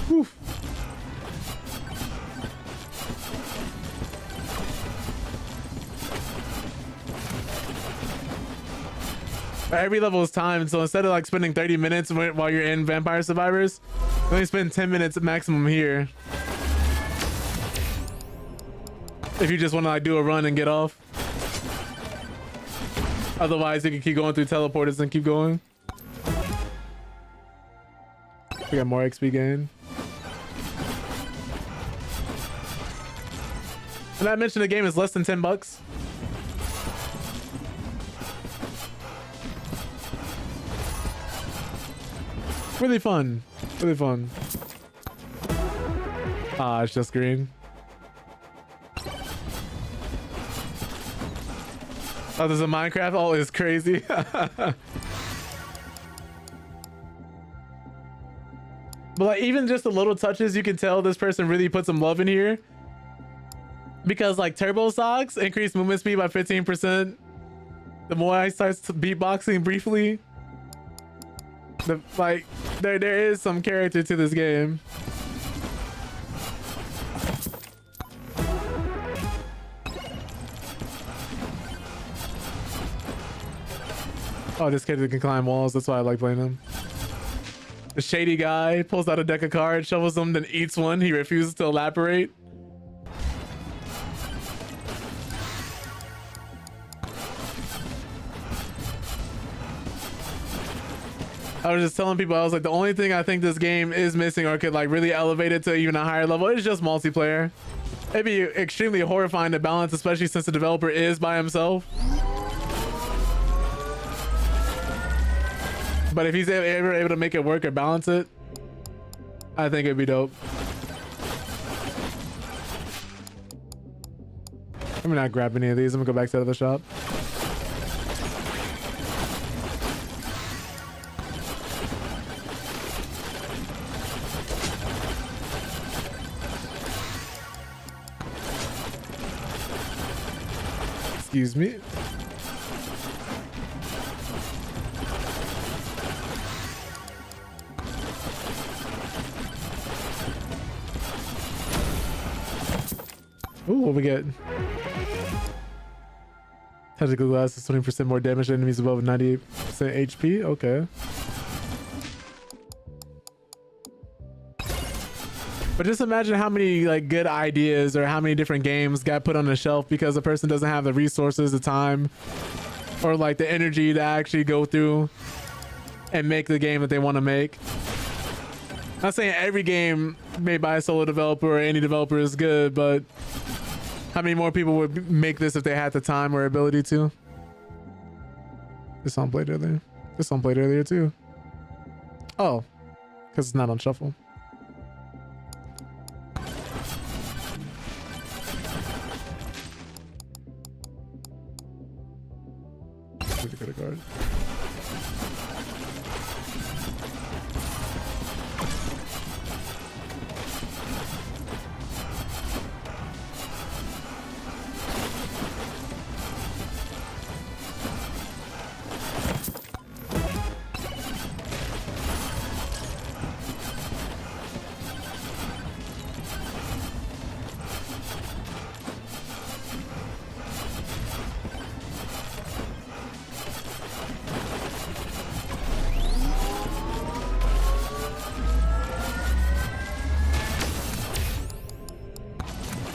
Whew. Every level is timed, so instead of like spending 30 minutes while you're in Vampire Survivors, you only spend 10 minutes maximum here. If you just want to like do a run and get off. Otherwise, you can keep going through teleporters and keep going. We got more XP gain. And I mentioned the game is less than $10. Really fun. Really fun. Ah, it's just green. Oh, there's a Minecraft? Oh, it's crazy. But like, even just the little touches, you can tell this person really put some love in here. Because like turbo socks increase movement speed by 15%. The more I start beatboxing briefly. Like there is some character to this game. Oh, this character can climb walls. That's why I like playing him. The shady guy pulls out a deck of cards, shovels them, then eats one. He refuses to elaborate. I was just telling people, I was like, the only thing I think this game is missing or could like really elevate it to even a higher level is just multiplayer. It'd be extremely horrifying to balance, especially since the developer is by himself. But if he's ever able to make it work or balance it, I think it'd be dope. I'm not grabbing any of these. I'm gonna go back to the other shop. Excuse me. Ooh, what we get? Tactical glass is 20% more damage to enemies above 98% HP. Okay. But just imagine how many like good ideas or how many different games got put on the shelf because the person doesn't have the resources, the time, or like the energy to actually go through and make the game that they want to make. I'm not saying every game made by a solo developer or any developer is good, but how many more people would make this if they had the time or ability to? This song played earlier. This song played earlier too. Oh, because it's not on shuffle. Get a card.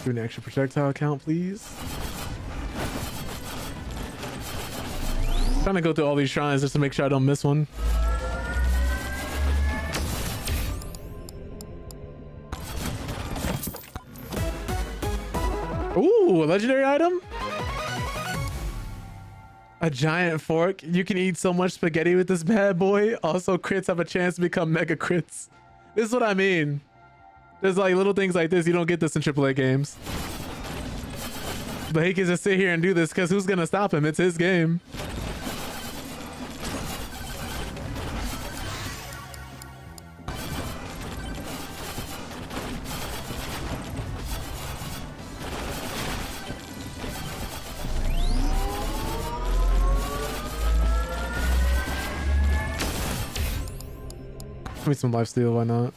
Do an extra projectile count, please. Trying to go through all these shrines just to make sure I don't miss one. Ooh, a legendary item? A giant fork. You can eat so much spaghetti with this bad boy. Also, crits have a chance to become mega crits. This is what I mean. There's like little things like this. You don't get this in AAA games. But he can just sit here and do this because who's gonna stop him? It's his game. Give me some lifesteal, why not?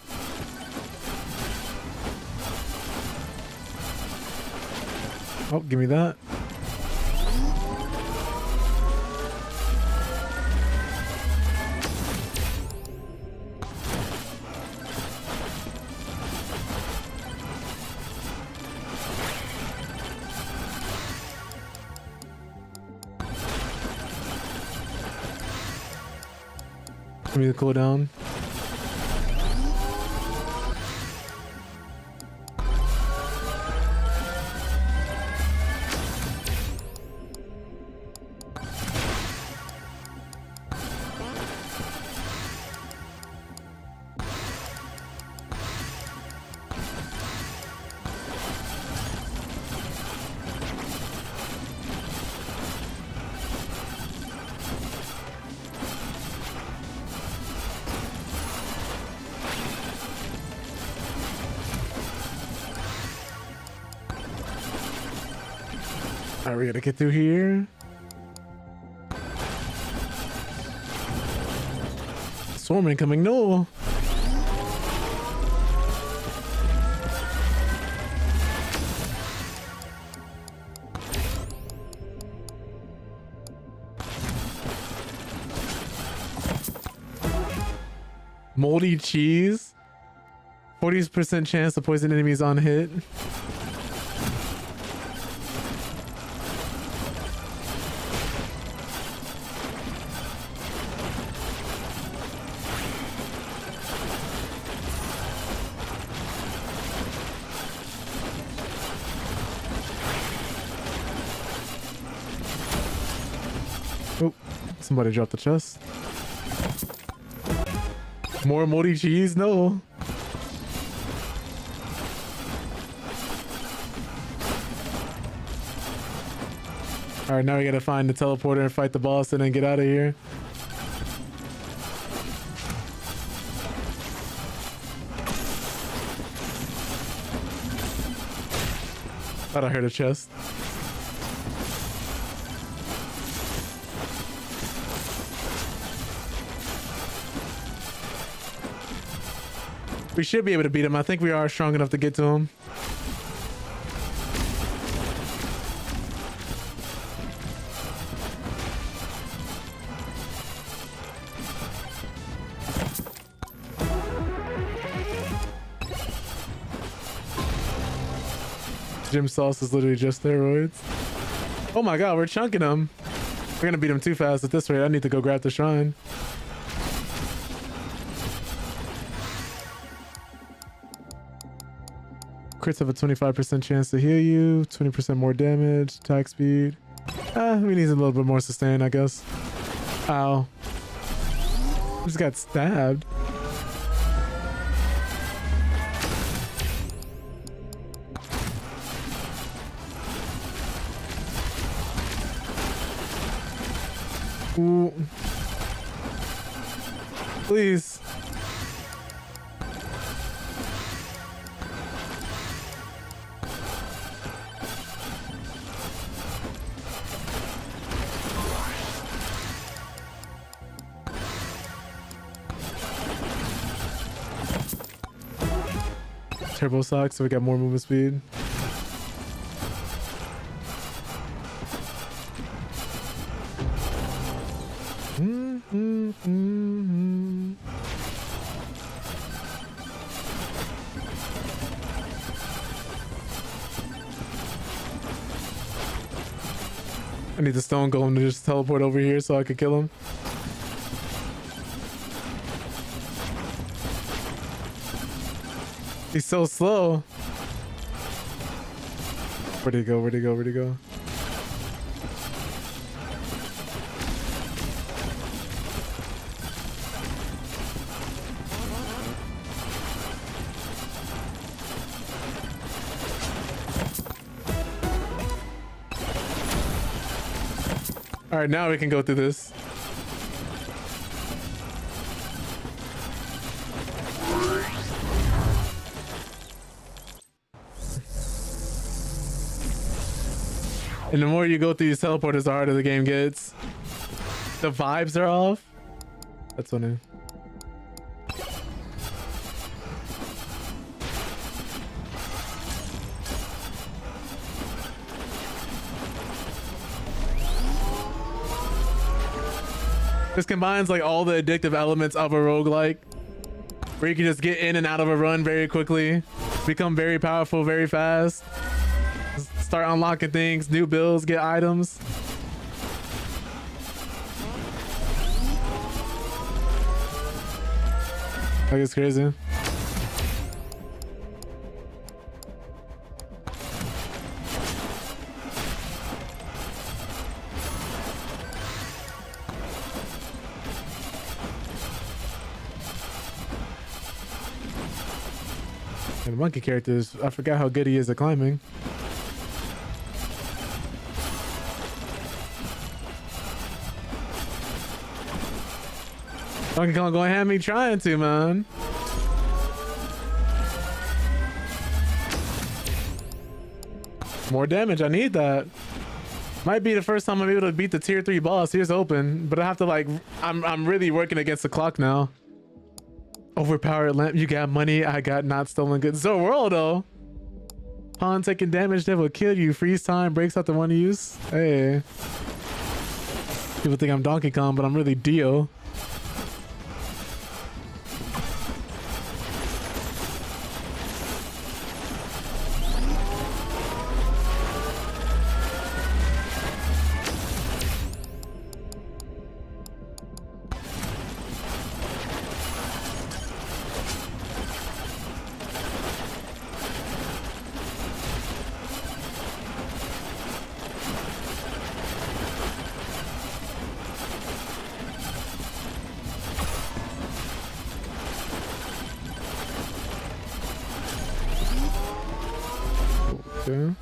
Oh, give me that. Give me the cooldown. Alright, we gotta get through here. Storm incoming, no. Moldy cheese. 40% chance to poison enemies on hit. Oh, somebody dropped the chest. More moldy cheese? No. Alright, now we gotta find the teleporter and fight the boss and then get out of here. Thought I heard a chest. We should be able to beat him. I think we are strong enough to get to him. Gym sauce is literally just steroids. Oh my god, we're chunking him. We're gonna beat him too fast at this rate. I need to go grab the shrine. Crits have a 25% chance to heal you, 20% more damage, attack speed. We need a little bit more sustain, I guess. Ow. Just got stabbed. Ooh. Please. Turbo socks, so we got more movement speed. I need the stone golem to just teleport over here so I could kill him. He's so slow. Where'd he go? Where'd he go? Where'd he go? All right, now we can go through this. And the more you go through these teleporters, the harder the game gets. The vibes are off. That's funny. This combines like all the addictive elements of a roguelike, where you can just get in and out of a run very quickly, become very powerful very fast, start unlocking things, new builds, get items. Like, it's crazy. And the monkey characters, I forgot how good he is at climbing. Donkey Kong gonna have me trying to, man. More damage, I need that. Might be the first time I'm able to beat the tier 3 boss. Here's open, but I have to like, I'm really working against the clock now. Overpowered lamp, you got money, I got not stolen goods. So world though. Pawn taking damage that will kill you. Freeze time, breaks out the one use. Hey. People think I'm Donkey Kong, but I'm really Dio. Okay.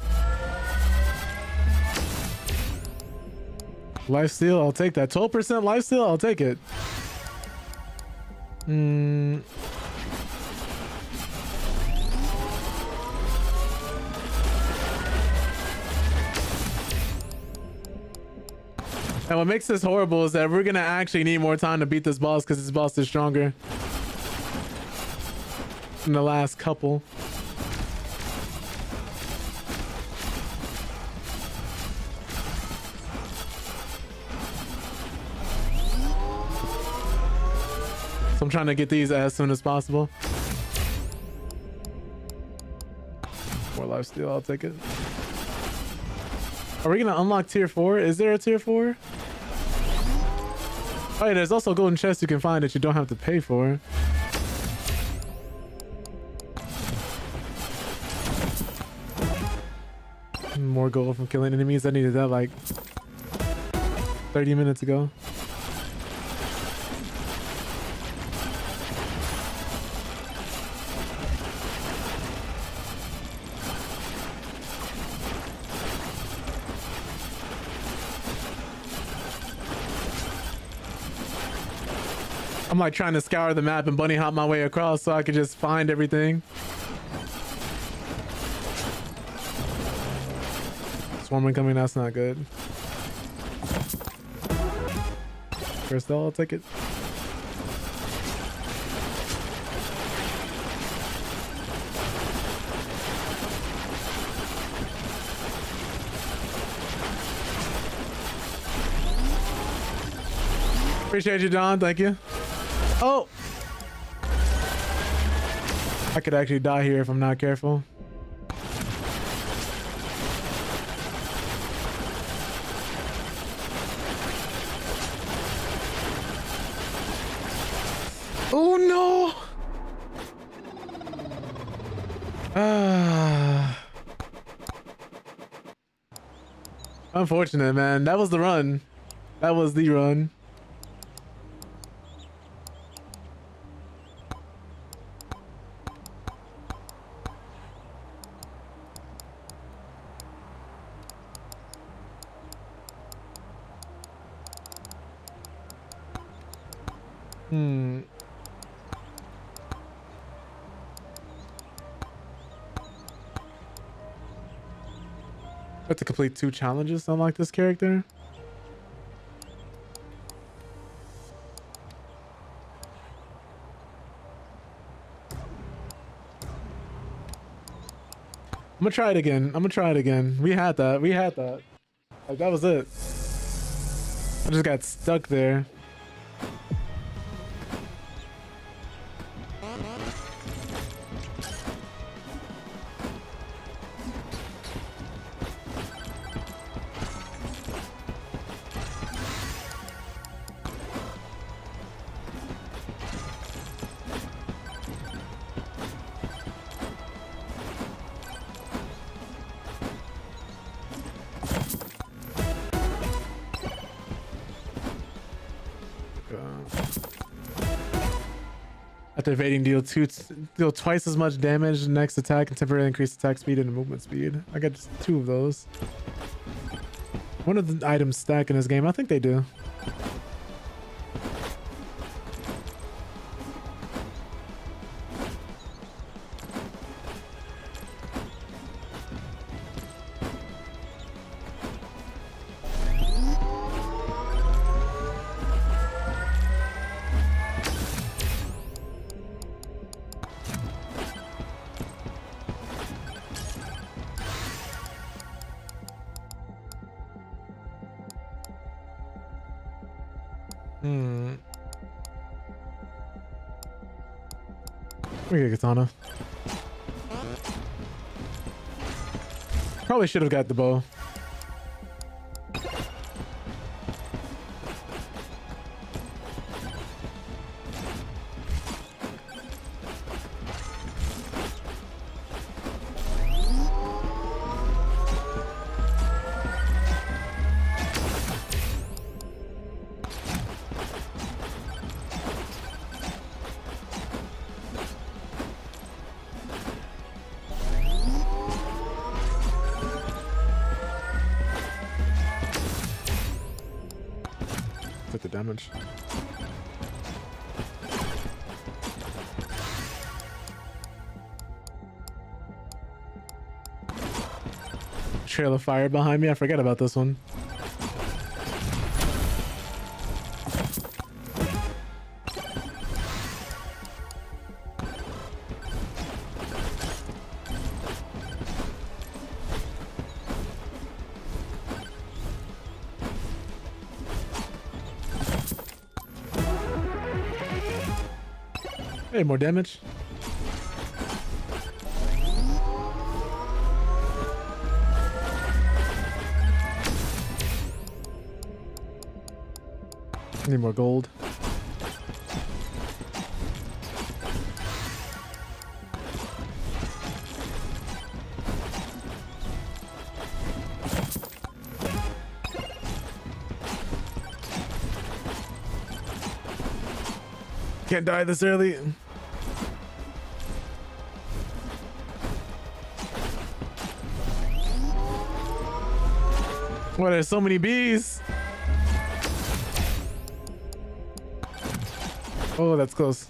Lifesteal, I'll take that. 12% lifesteal, I'll take it. And what makes this horrible is that we're gonna actually need more time to beat this boss because this boss is stronger than the last couple. I'm trying to get these as soon as possible. More lifesteal, I'll take it. Are we gonna unlock tier 4? Is there a tier 4? Oh yeah, there's also golden chests you can find that you don't have to pay for. More gold from killing enemies. I needed that like 30 minutes ago. I'm like trying to scour the map and bunny hop my way across so I could just find everything. Swarm incoming, that's not good. First I'll take it. Appreciate you, Don. Thank you. Oh! I could actually die here if I'm not careful. Oh no! Unfortunate, man. That was the run. That was the run. Have to complete 2 challenges to unlock this character. I'm gonna try it again. We had that. Like, that was it. I just got stuck there. After evading, deal twice as much damage next attack and temporarily increase attack speed and movement speed. I got just 2 of those. One of the items stack in this game. I think they do. We get katana. Probably should have got the bow. The damage. Trail of fire behind me. I forget about this one. Hey, more damage. Need more gold. Can't die this early. Why there's so many bees? Oh, that's close.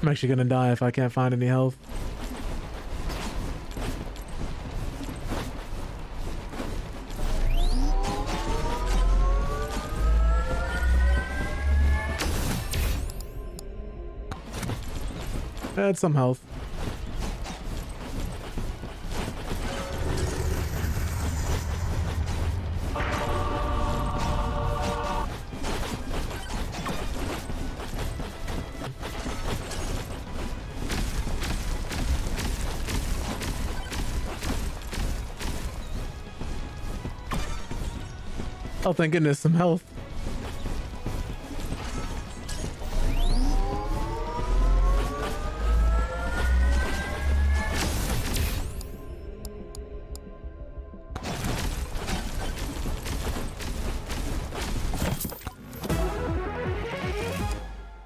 I'm actually gonna die if I can't find any health. Add some health. Oh, thank goodness, some health.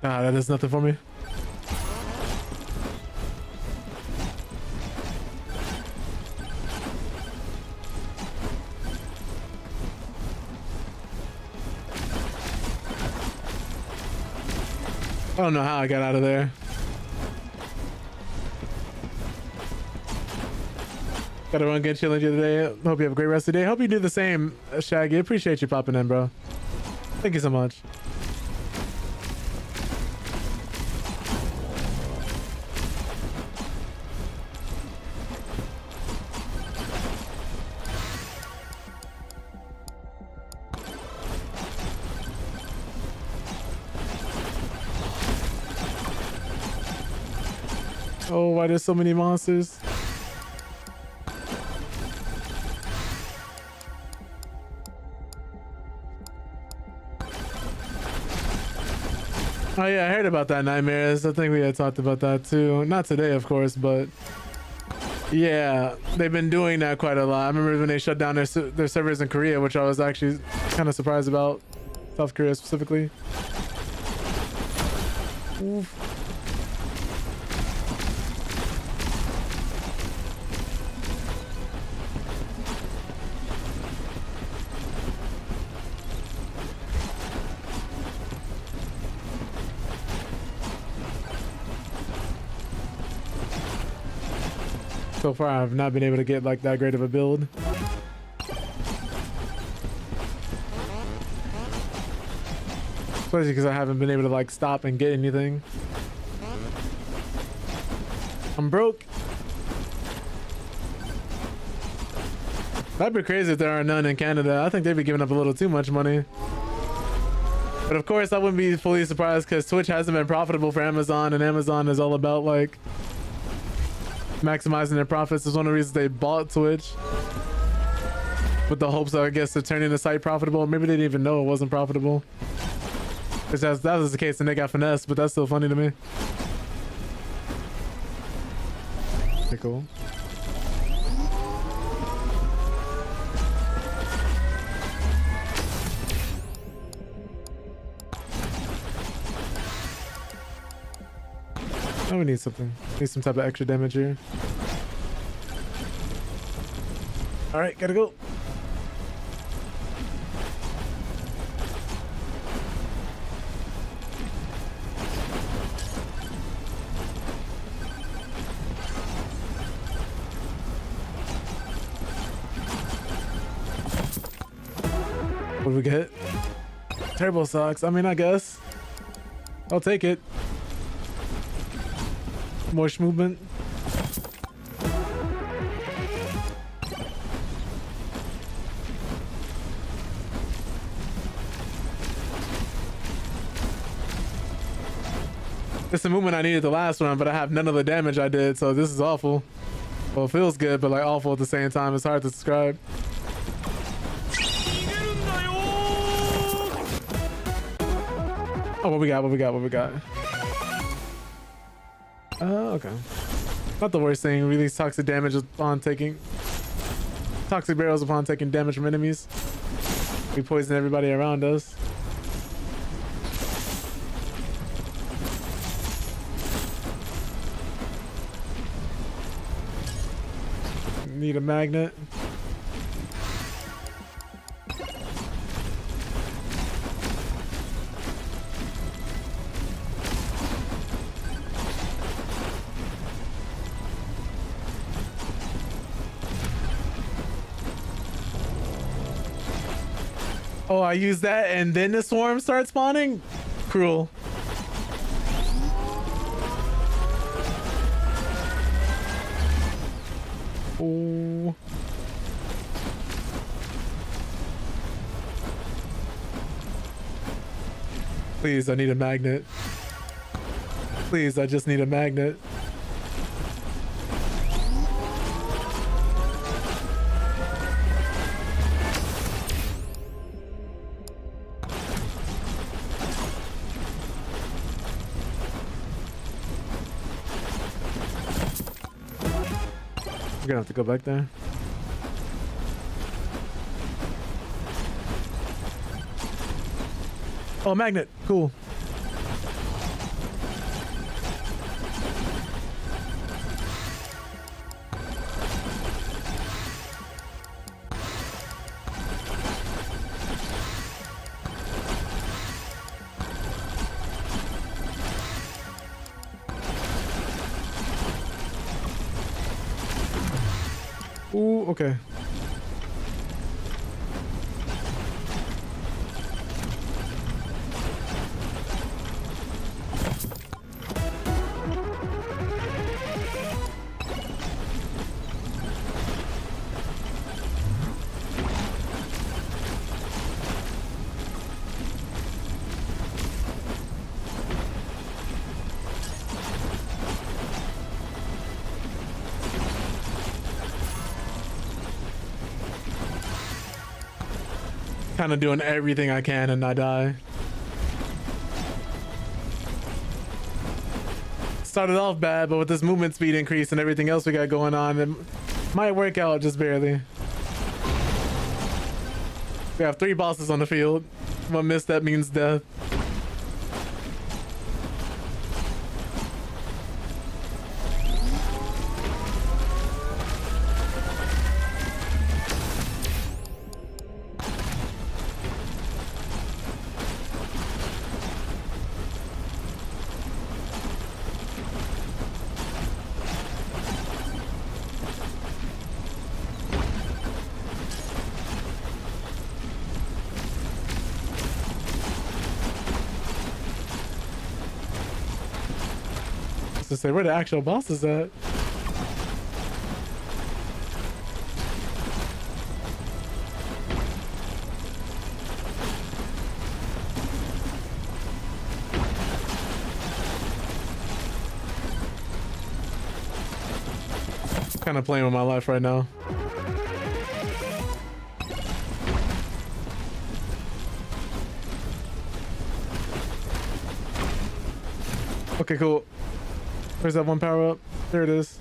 Ah, that does nothing for me. don't know how I got out of there. Gotta run good chilling today. Hope you have a great rest of the day. Hope you do the same, Shaggy. Appreciate you popping in, bro. Thank you so much. Oh, why there's so many monsters? Oh yeah, I heard about that, Nightmares. I think we had talked about that too. Not today, of course, but yeah, they've been doing that quite a lot. I remember when they shut down their servers in Korea, which I was actually kind of surprised about. South Korea specifically. Oof. So far, I've not been able to get like that great of a build. Especially because I haven't been able to like stop and get anything. I'm broke. That'd be crazy if there are none in Canada. I think they'd be giving up a little too much money. But of course, I wouldn't be fully surprised because Twitch hasn't been profitable for Amazon, and Amazon is all about like maximizing their profits. Is one of the reasons they bought Twitch, with the hopes of, I guess, of turning the site profitable. Maybe they didn't even know it wasn't profitable. Because that was the case and they got finessed, but that's still funny to me. Okay, cool. Oh, we need something. Need some type of extra damage here. All right, gotta go. What do we get? Turbo socks. I mean, I guess I'll take it. More movement. It's the movement I needed the last one, but I have none of the damage I did, so this is awful. Well, it feels good, but like awful at the same time. It's hard to describe. Oh, what we got? What we got? What we got? Okay. Not the worst thing. Release toxic damage upon taking toxic barrels upon taking damage from enemies. We poison everybody around us. Need a magnet. Oh, I use that and then the swarm starts spawning? Cruel. Oh. Please, I need a magnet. Please, I just need a magnet. We're gonna have to go back there. Oh, magnet. Cool. Ooh, okay. Kind of doing everything I can and I die. Started off bad, but with this movement speed increase and everything else we got going on, it might work out just barely. We have 3 bosses on the field. One miss, that means death. To say where the actual boss is at. Kind of playing with my life right now. Okay, cool. Where's that one power up? There it is.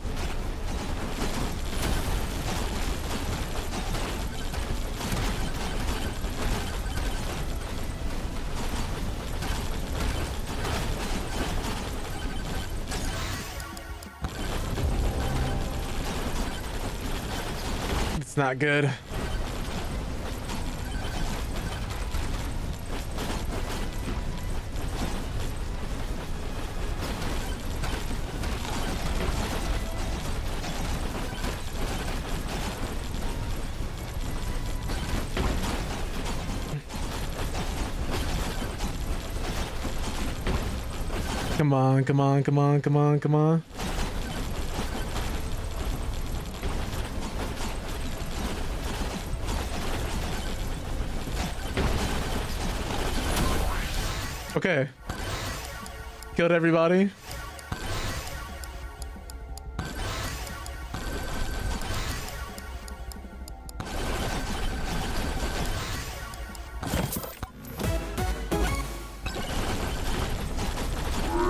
It's not good. Come on, come on, come on, come on, come on. Okay. Killed everybody.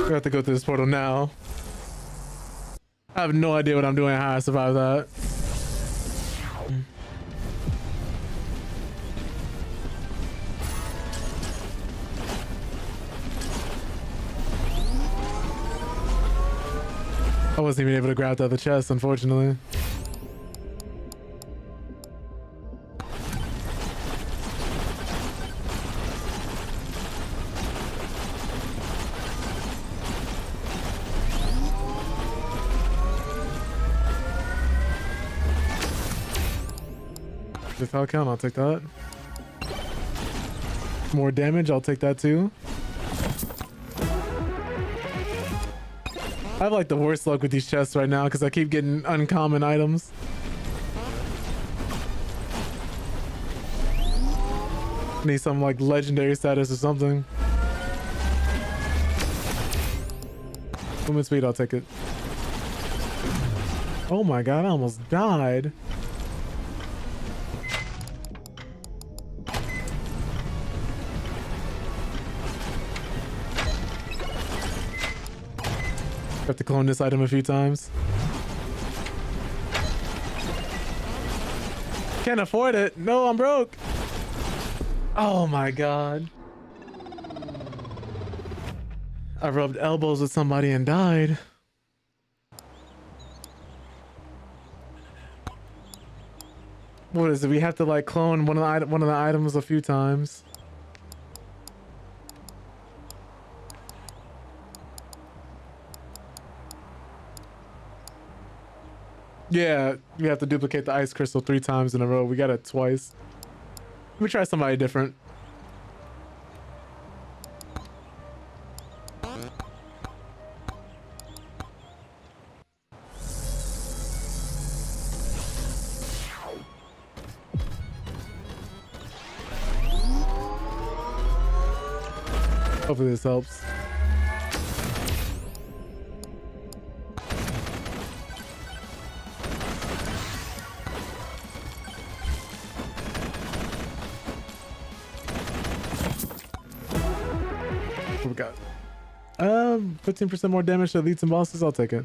We have to go through this portal now. I have no idea what I'm doing, how I survived that. I wasn't even able to grab the other chest, unfortunately. If I'll count, I'll take that. More damage, I'll take that too. I have like the worst luck with these chests right now because I keep getting uncommon items. Need some like legendary status or something. Movement speed, I'll take it. Oh my god, I almost died. Have to clone this item a few times. Can't afford it. No, I'm broke. Oh my god. I rubbed elbows with somebody and died. What is it? We have to like clone one of the items a few times. Yeah, you have to duplicate the ice crystal 3 times in a row. We got it twice. Let me try somebody different. Hopefully this helps. What we got? 15% more damage to elites and bosses. I'll take it.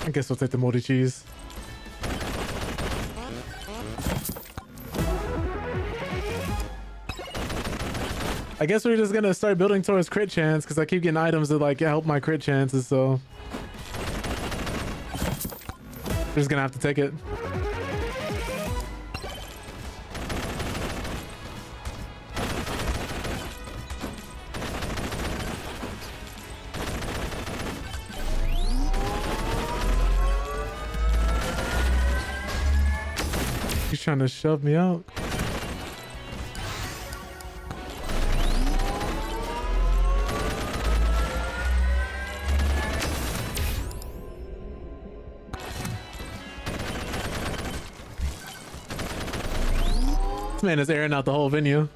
I guess we'll take the moldy cheese. I guess we're just gonna start building towards crit chance because I keep getting items that like help my crit chances, so we're just gonna have to take it. He's trying to shove me out. This man is airing out the whole venue.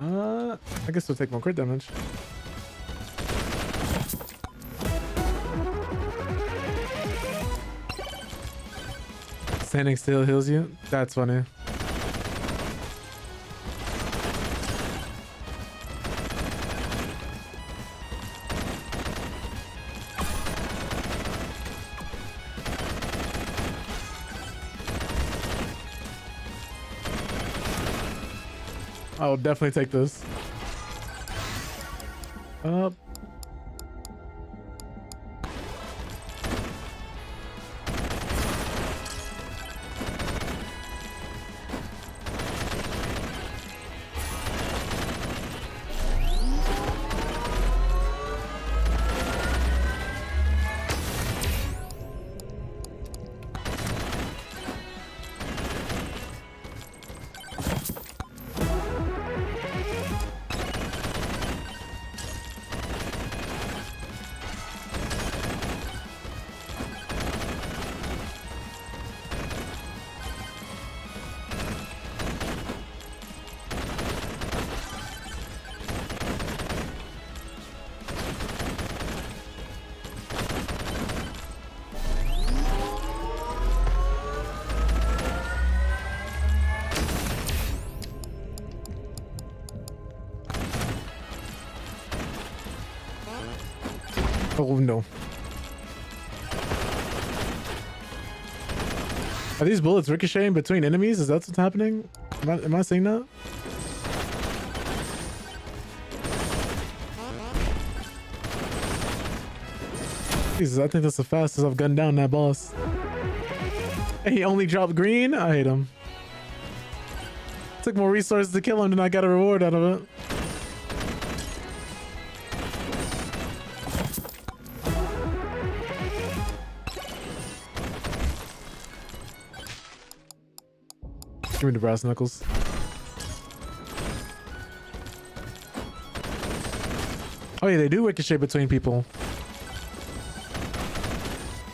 I guess we'll take more crit damage. Standing still heals you? That's funny. I will definitely take this. Up. Oh no. Are these bullets ricocheting between enemies? Is that what's happening? Am I seeing that? Jesus, I think that's the fastest I've gunned down that boss. And he only dropped green? I hate him. Took more resources to kill him than I got a reward out of it. Give me the brass knuckles. Oh yeah, they do ricochet between people.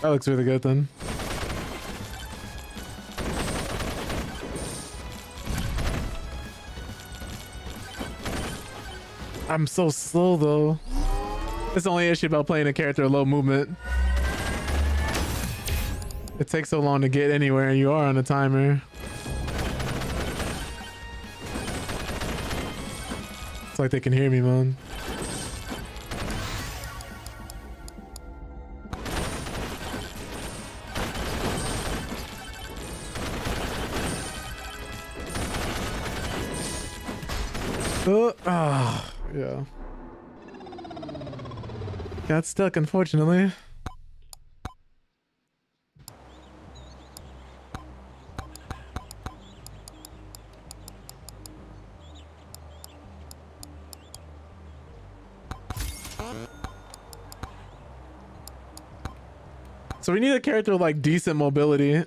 That looks really good then. I'm so slow though. It's the only issue about playing a character with low movement. It takes so long to get anywhere and you are on a timer. It's like they can hear me, man. Yeah. Got stuck, unfortunately. So we need a character with like decent mobility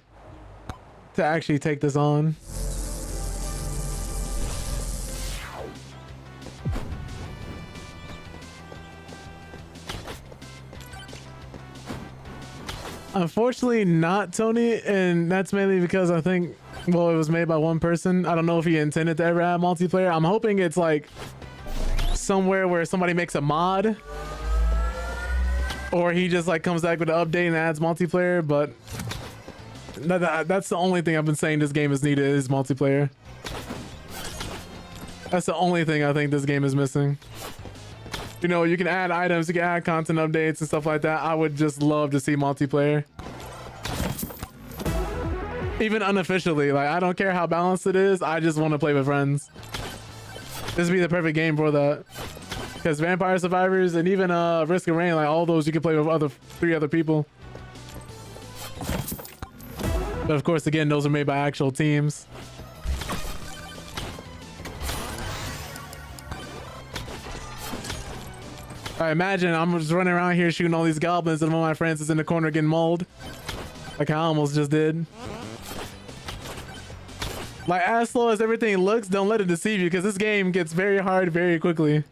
to actually take this on. Unfortunately not Tony, and that's mainly because I think, well, it was made by one person. I don't know if he intended to ever have multiplayer. I'm hoping it's like somewhere where somebody makes a mod, or he just like comes back with an update and adds multiplayer. But that's the only thing I've been saying this game is needed, is multiplayer. That's the only thing I think this game is missing. You know, you can add items, you can add content updates and stuff like that. I would just love to see multiplayer. Even unofficially, like I don't care how balanced it is, I just want to play with friends. This would be the perfect game for that. Because Vampire Survivors and even Risk of Rain, like all those you can play with three other people. But of course, again, those are made by actual teams. I imagine I'm just running around here shooting all these goblins and one of my friends is in the corner getting mauled. Like I almost just did. Like as slow as everything looks, don't let it deceive you because this game gets very hard very quickly.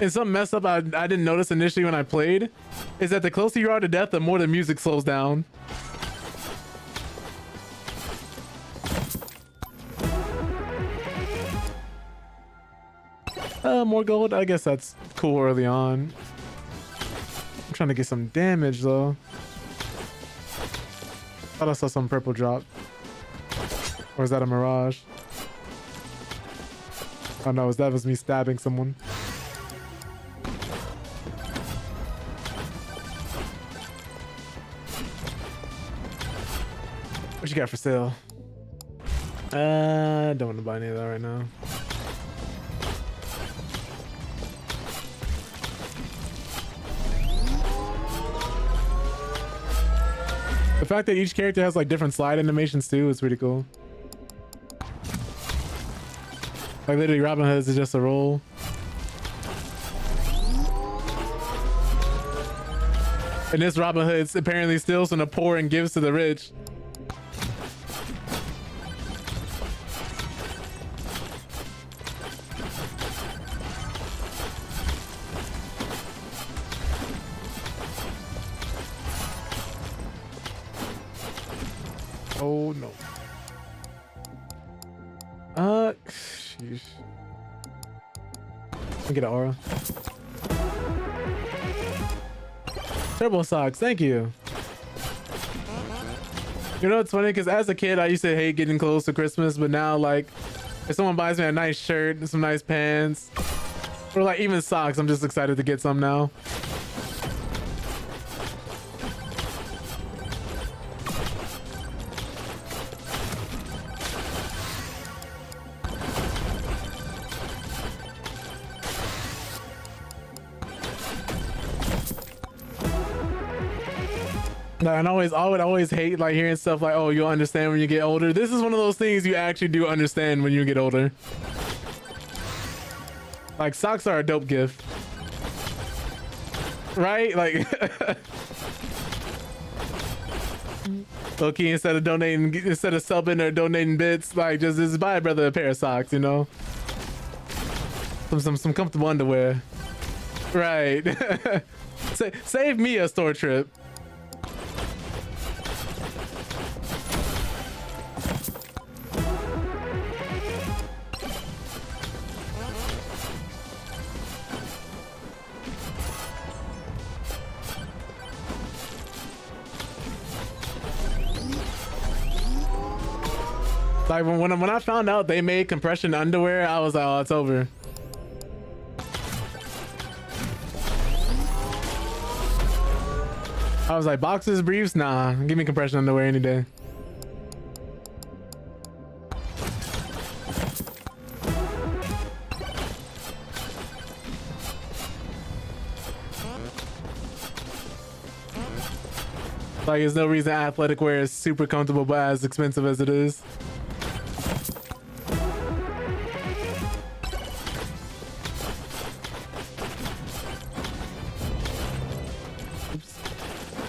And something messed up I didn't notice initially when I played is that the closer you are to death, the more the music slows down. More gold. I guess that's cool early on. I'm trying to get some damage though. Thought I saw some purple drop. Or is that a mirage? Oh no, that was me stabbing someone. What you got for sale? Don't want to buy any of that right now. The fact that each character has like different slide animations too is pretty cool. Like literally Robin Hood's is just a roll. And this Robin Hood's apparently steals from the poor and gives to the rich. Oh no. Sheesh. Let me get an aura. Turbo socks, thank you. You know, it's funny because as a kid, I used to hate getting close to Christmas, but now, like, if someone buys me a nice shirt and some nice pants, or like even socks, I'm just excited to get some now. And I would always hate like hearing stuff like, oh, you'll understand when you get older. This is one of those things you actually do understand when you get older. Like socks are a dope gift, right? Like Okay, instead of subbing or donating bits, like just buy a brother a pair of socks, you know? Some comfortable underwear. Right. Save me a store trip. Like when I found out they made compression underwear, I was like, oh, it's over. I was like, boxers, briefs, nah. Give me compression underwear any day. Like, there's no reason athletic wear is super comfortable but as expensive as it is.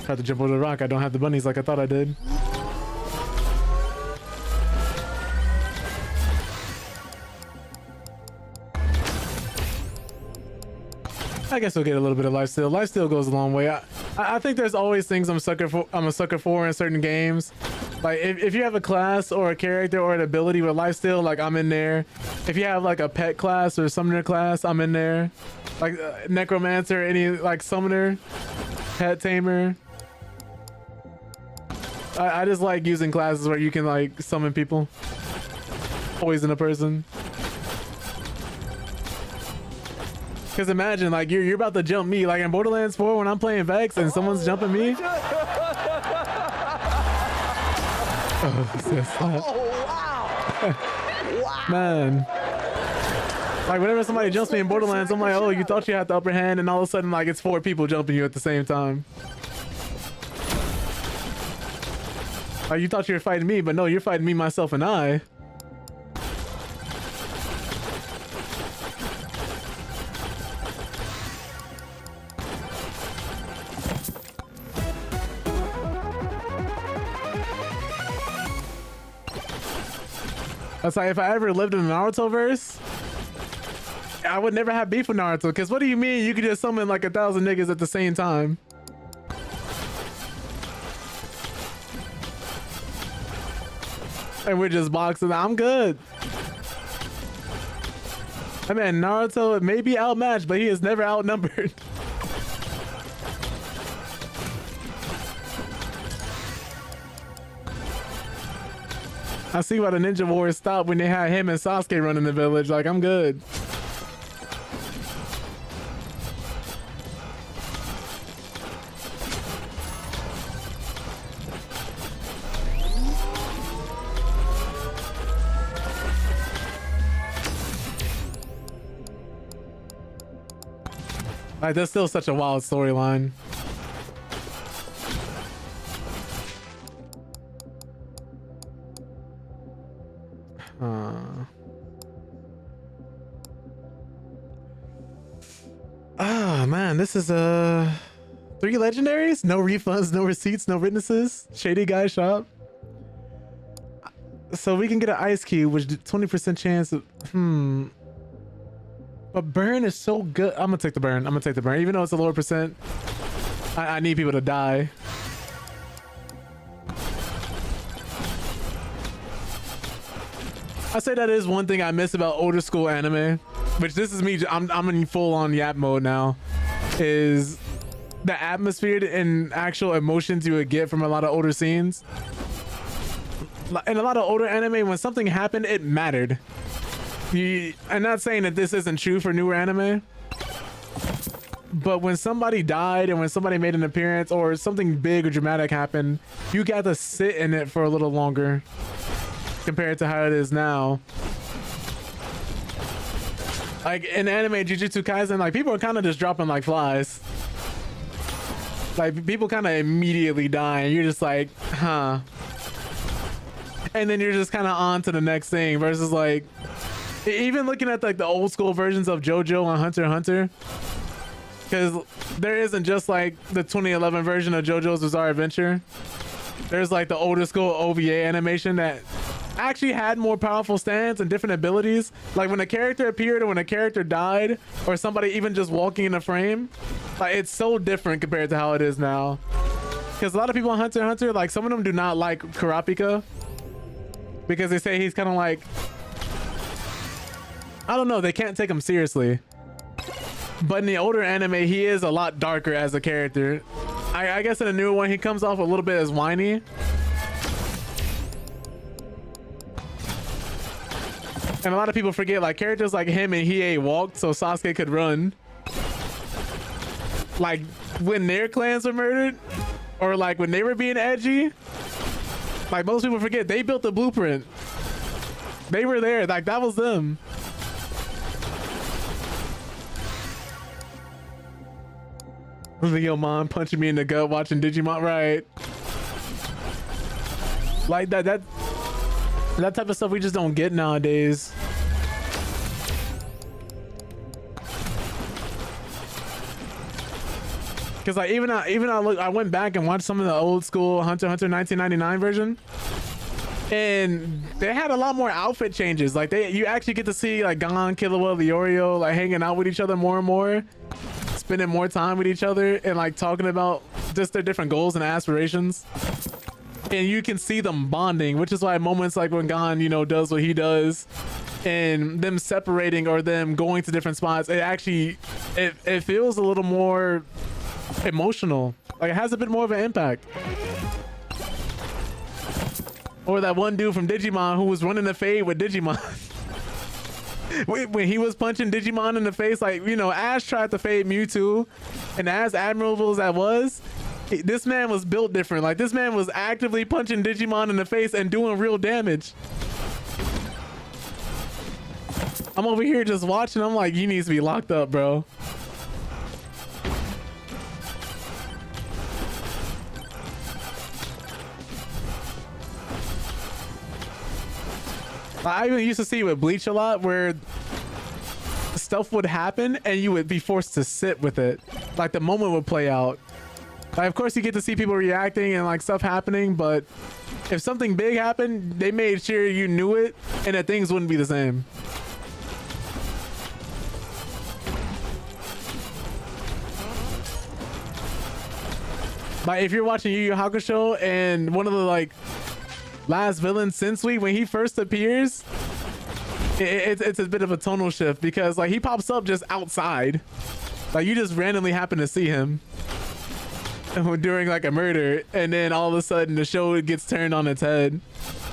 Tried to jump over the rock. I don't have the bunnies like I thought I did. I guess we'll get a little bit of lifesteal. Lifesteal goes a long way. I think there's always things I'm a sucker for in certain games. Like if you have a class or a character or an ability with lifesteal, like I'm in there. If you have like a pet class or summoner class, I'm in there. Like necromancer, any like summoner, pet tamer. I just like using classes where you can like summon people, poison a person. Cause imagine like you're about to jump me, like in Borderlands 4 when I'm playing Vex and someone's jumping me. Man, like whenever somebody jumps me in Borderlands, I'm like, oh, you thought you had the upper hand, and all of a sudden like it's 4 people jumping you at the same time. Like you thought you were fighting me, but no, you're fighting me, myself, and I. That's like if I ever lived in the Naruto verse, I would never have beef with Naruto. Because what do you mean you could just summon like 1,000 niggas at the same time? And we're just boxing. I'm good. I mean, Naruto may be outmatched, but he is never outnumbered. I see why the Ninja Warriors stopped when they had him and Sasuke running the village. Like, I'm good. Like, that's still such a wild storyline. Ah, man, this is 3 legendaries, no refunds, no receipts, no witnesses. Shady guy shop. So we can get an ice cube, which 20% chance of but burn is so good. I'm gonna take the burn. Even though it's a lower percent, I need people to die. I say that is one thing I miss about older school anime, which this is me. I'm in full on yap mode now. Is the atmosphere and actual emotions you would get from a lot of older scenes. In a lot of older anime, when something happened, it mattered. I'm not saying that this isn't true for newer anime, but when somebody died and when somebody made an appearance or something big or dramatic happened, you got to sit in it for a little longer compared to how it is now. Like in anime Jujutsu Kaisen, like people are kind of just dropping like flies. Like people kind of immediately die and you're just like, huh. And then you're just kind of on to the next thing versus like, even looking at like the old school versions of JoJo and Hunter x Hunter, because there isn't just like the 2011 version of JoJo's Bizarre Adventure. there's like the older school OVA animation that actually had more powerful stands and different abilities. Like when a character appeared or when a character died or somebody even just walking in a frame, like it's so different compared to how it is now. Because a lot of people on Hunter x Hunter, like some of them do not like Kurapika because they say he's kind of like, I don't know, they can't take him seriously. But in the older anime, he is a lot darker as a character. I guess in the newer one, he comes off a little bit as whiny. And a lot of people forget, like, characters like him and Hiei walked so Sasuke could run. Like, when their clans were murdered, or like when they were being edgy, like most people forget, they built the blueprint. They were there, like that was them. Yo, mom punching me in the gut watching Digimon, right? Like that type of stuff we just don't get nowadays. Cause like I went back and watched some of the old school Hunter x Hunter 1999 version, and they had a lot more outfit changes. Like you actually get to see like Gon, Killua, Leorio like hanging out with each other more and more, spending more time with each other and like talking about just their different goals and aspirations. And you can see them bonding, which is why moments like when Gon, you know, does what he does and them separating or them going to different spots, it feels a little more emotional. Like it has a bit more of an impact. Or that one dude from Digimon who was running the fade with Digimon. When he was punching Digimon in the face, like, you know, Ash tried to fade Mewtwo, and as admirable as that was, this man was built different. Like this man was actively punching Digimon in the face and doing real damage. I'm over here just watching. I'm like, he needs to be locked up, bro. I even used to see with Bleach a lot where stuff would happen and you would be forced to sit with it. Like the moment would play out. Like, of course you get to see people reacting and like stuff happening, but if something big happened, they made sure you knew it and that things wouldn't be the same. Like if you're watching Yu Yu Hakusho and one of the like last villain Sensui, when he first appears, it's a bit of a tonal shift because like he pops up just outside, like you just randomly happen to see him during like a murder, and then all of a sudden the show gets turned on its head.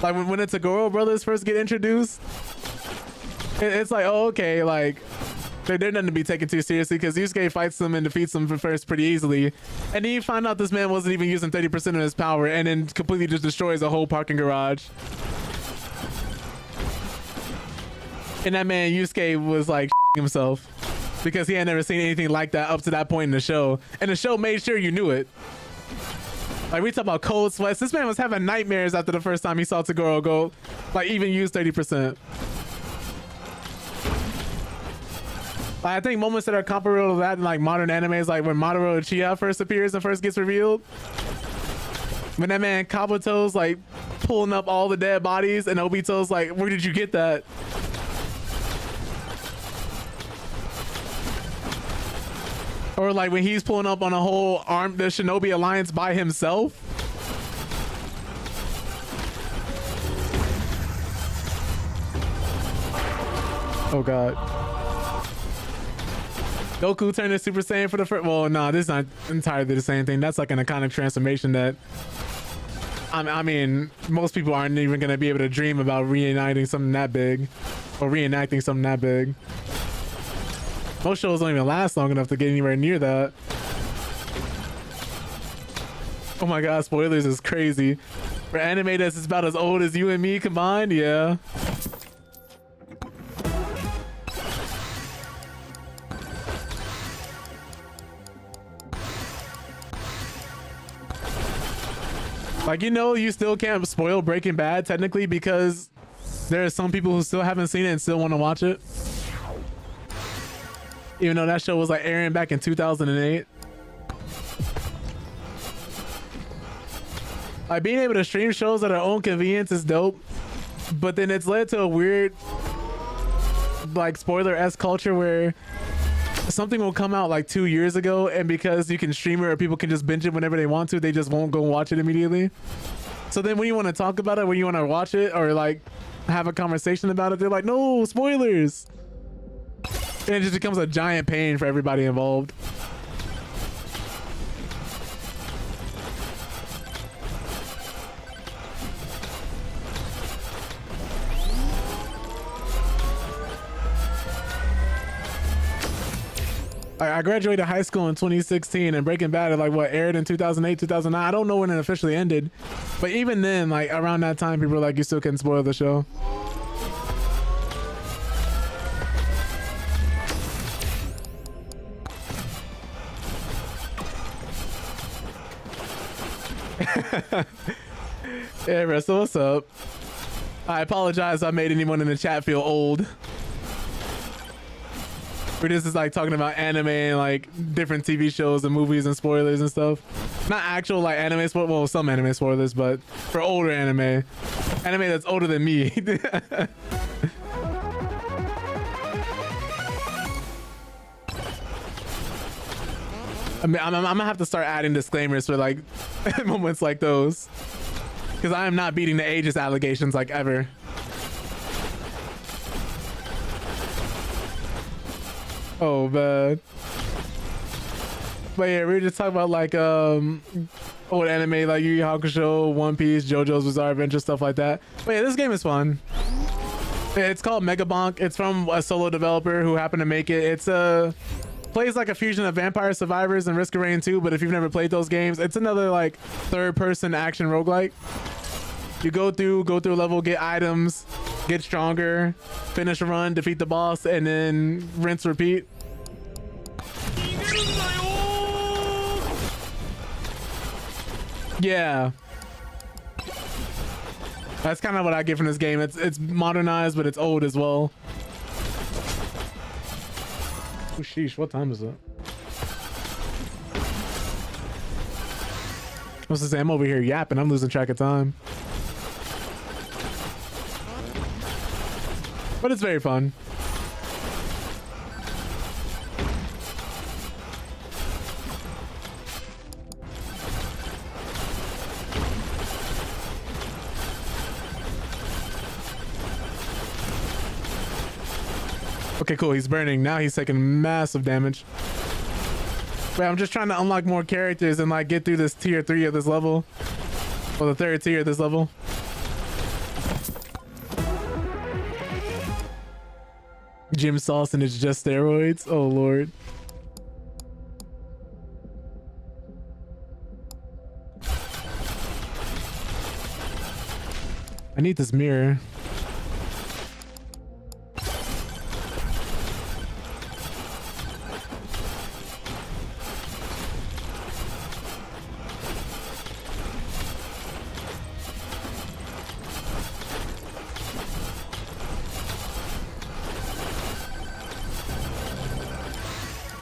Like when the Tagoro brothers first get introduced, it's like, oh okay, like they're nothing to be taken too seriously because Yusuke fights them and defeats them first pretty easily, and then you find out this man wasn't even using 30% of his power and then completely just destroys a whole parking garage. And that man Yusuke was like himself because he had never seen anything like that up to that point in the show, and the show made sure you knew it. Like we talk about cold sweats, this man was having nightmares after the first time he saw Tagoro go like even use 30%. I think moments that are comparable to that in like modern animes, like when Mamoru Uchiha first appears and first gets revealed, when that man Kabuto's like pulling up all the dead bodies and Obito's like, where did you get that? Or like when he's pulling up on a whole the Shinobi Alliance by himself. Oh god. Goku turned to Super Saiyan for the first. Well, no, this is not entirely the same thing. That's like an iconic transformation that I mean, most people aren't even gonna be able to dream about reuniting something that big or reenacting something that big. Most shows don't even last long enough to get anywhere near that. Oh my god, spoilers is crazy. For anime that's about as old as you and me combined, yeah. Like, you know, you still can't spoil Breaking Bad technically because there are some people who still haven't seen it and still want to watch it. Even though that show was like airing back in 2008. Like being able to stream shows at our own convenience is dope, but then it's led to a weird like spoiler-esque culture where something will come out like 2 years ago, and because you can stream it or people can just binge it whenever they want to, they just won't go watch it immediately. So then when you want to talk about it, when you want to watch it or like have a conversation about it, they're like, no, spoilers. And it just becomes a giant pain for everybody involved. I graduated high school in 2016, and Breaking Bad, like what, aired in 2008, 2009. I don't know when it officially ended, but even then, like around that time, people were like, you still can spoil the show. Yeah, Russell, what's up? I apologize if I made anyone in the chat feel old. We're just like talking about anime and like different TV shows and movies and spoilers and stuff. Not actual like anime spoilers, well, some anime spoilers, but for older anime that's older than me. I mean, I'm gonna have to start adding disclaimers for like moments like those, because I am not beating the ageist allegations like ever. Oh man. But yeah, we were just talking about like old anime like Yu Yu Hakusho, One Piece, JoJo's Bizarre Adventure, stuff like that. But yeah, this game is fun. It's called MegaBonk. It's from a solo developer who happened to make it. It's plays like a fusion of Vampire Survivors and Risk of Rain 2, but if you've never played those games, it's another like third-person action roguelike. You go through a level, get items, get stronger, finish a run, defeat the boss, and then rinse, repeat. Yeah. That's kind of what I get from this game. It's modernized, but it's old as well. Oh, sheesh, what time is it? What's to say? I'm over here yapping. I'm losing track of time. But it's very fun. Okay, cool. He's burning. Now he's taking massive damage. Wait, I'm just trying to unlock more characters and like get through this tier 3 of this level. Or the third tier of this level. Jim Sauce and it's just steroids. Oh lord. I need this mirror.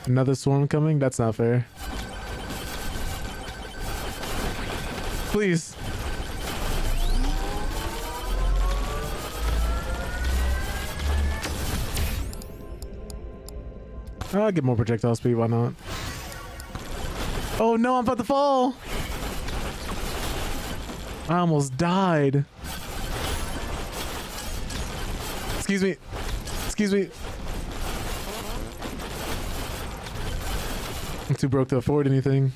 Another swarm coming? That's not fair. Please. I'll get more projectile speed, why not? Oh no, I'm about to fall! I almost died. Excuse me. Excuse me. I'm too broke to afford anything.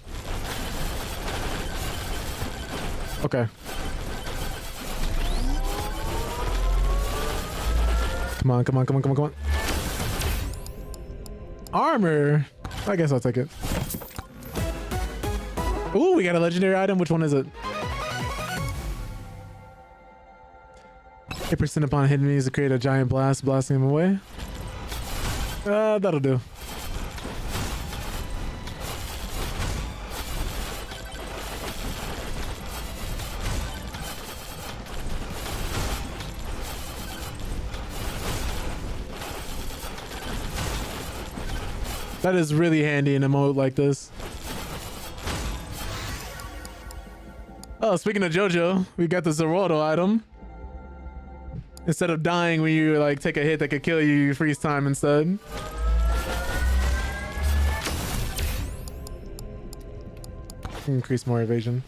Okay. Come on, come on, come on, come on, come on. Armor. I guess I'll take it. Ooh, we got a legendary item. Which one is it? 8% upon hitting enemies to create a giant blast, blasting them away. That'll do. That is really handy in a mode like this. Oh, speaking of JoJo, we got the Zoroto item. Instead of dying when you like take a hit that could kill you, you freeze time instead. Increase more evasion.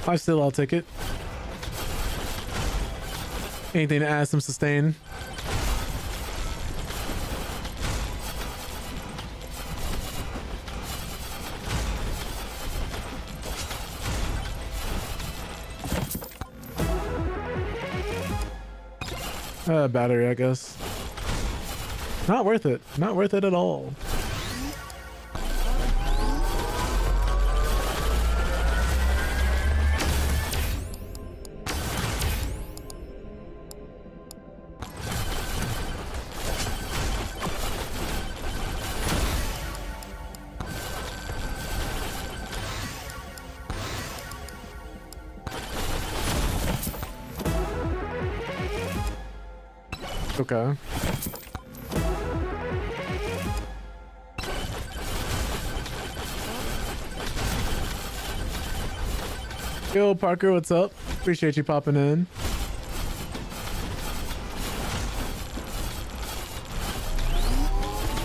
I'll take it. Anything to add some sustain. Battery, I guess. Not worth it. Not worth it at all. Okay. Yo, Parker, what's up? Appreciate you popping in.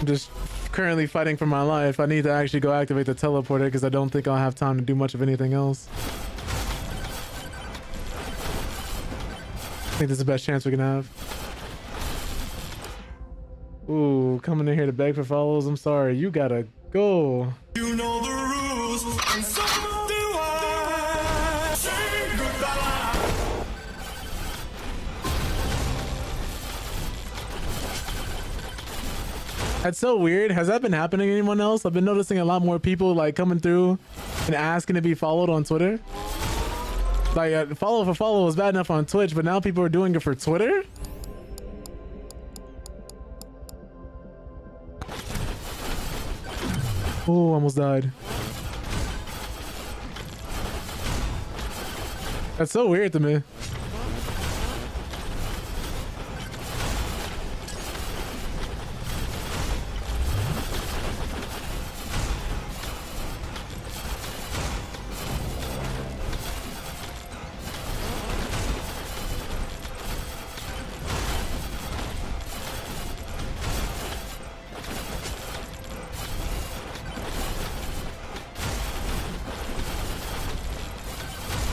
I'm just currently fighting for my life. I need to actually go activate the teleporter because I don't think I'll have time to do much of anything else. I think this is the best chance we can have. Ooh, coming in here to beg for follows. I'm sorry, you gotta go. You know the rules, and so do I. Say goodbye. That's so weird. Has that been happening to anyone else? I've been noticing a lot more people like coming through and asking to be followed on Twitter. Like follow for follow was bad enough on Twitch, but now people are doing it for Twitter. Oh, almost died. That's so weird to me.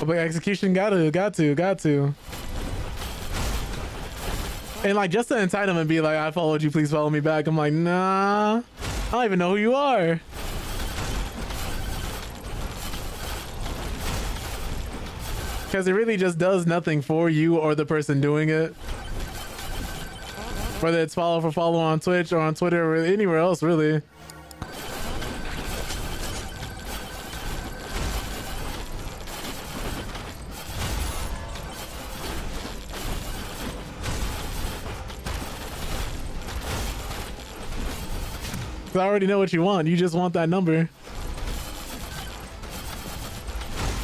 But execution got to. And like just to entitle him and be like, I followed you, please follow me back. I'm like, nah, I don't even know who you are. Because it really just does nothing for you or the person doing it. Whether it's follow for follow on Twitch or on Twitter or anywhere else, really. I already know what you want. You just want that number.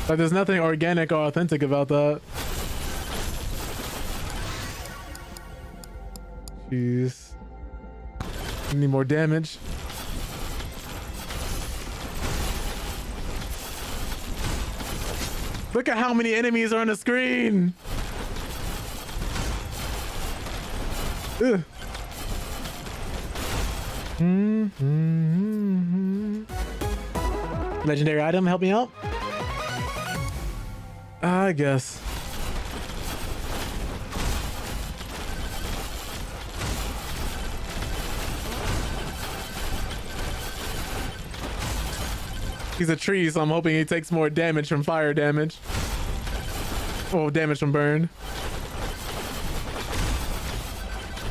Like there's nothing organic or authentic about that. Jeez. Need more damage. Look at how many enemies are on the screen. Ugh. Legendary item, help me out. I guess. He's a tree, so I'm hoping he takes more damage from fire damage. Oh, damage from burn.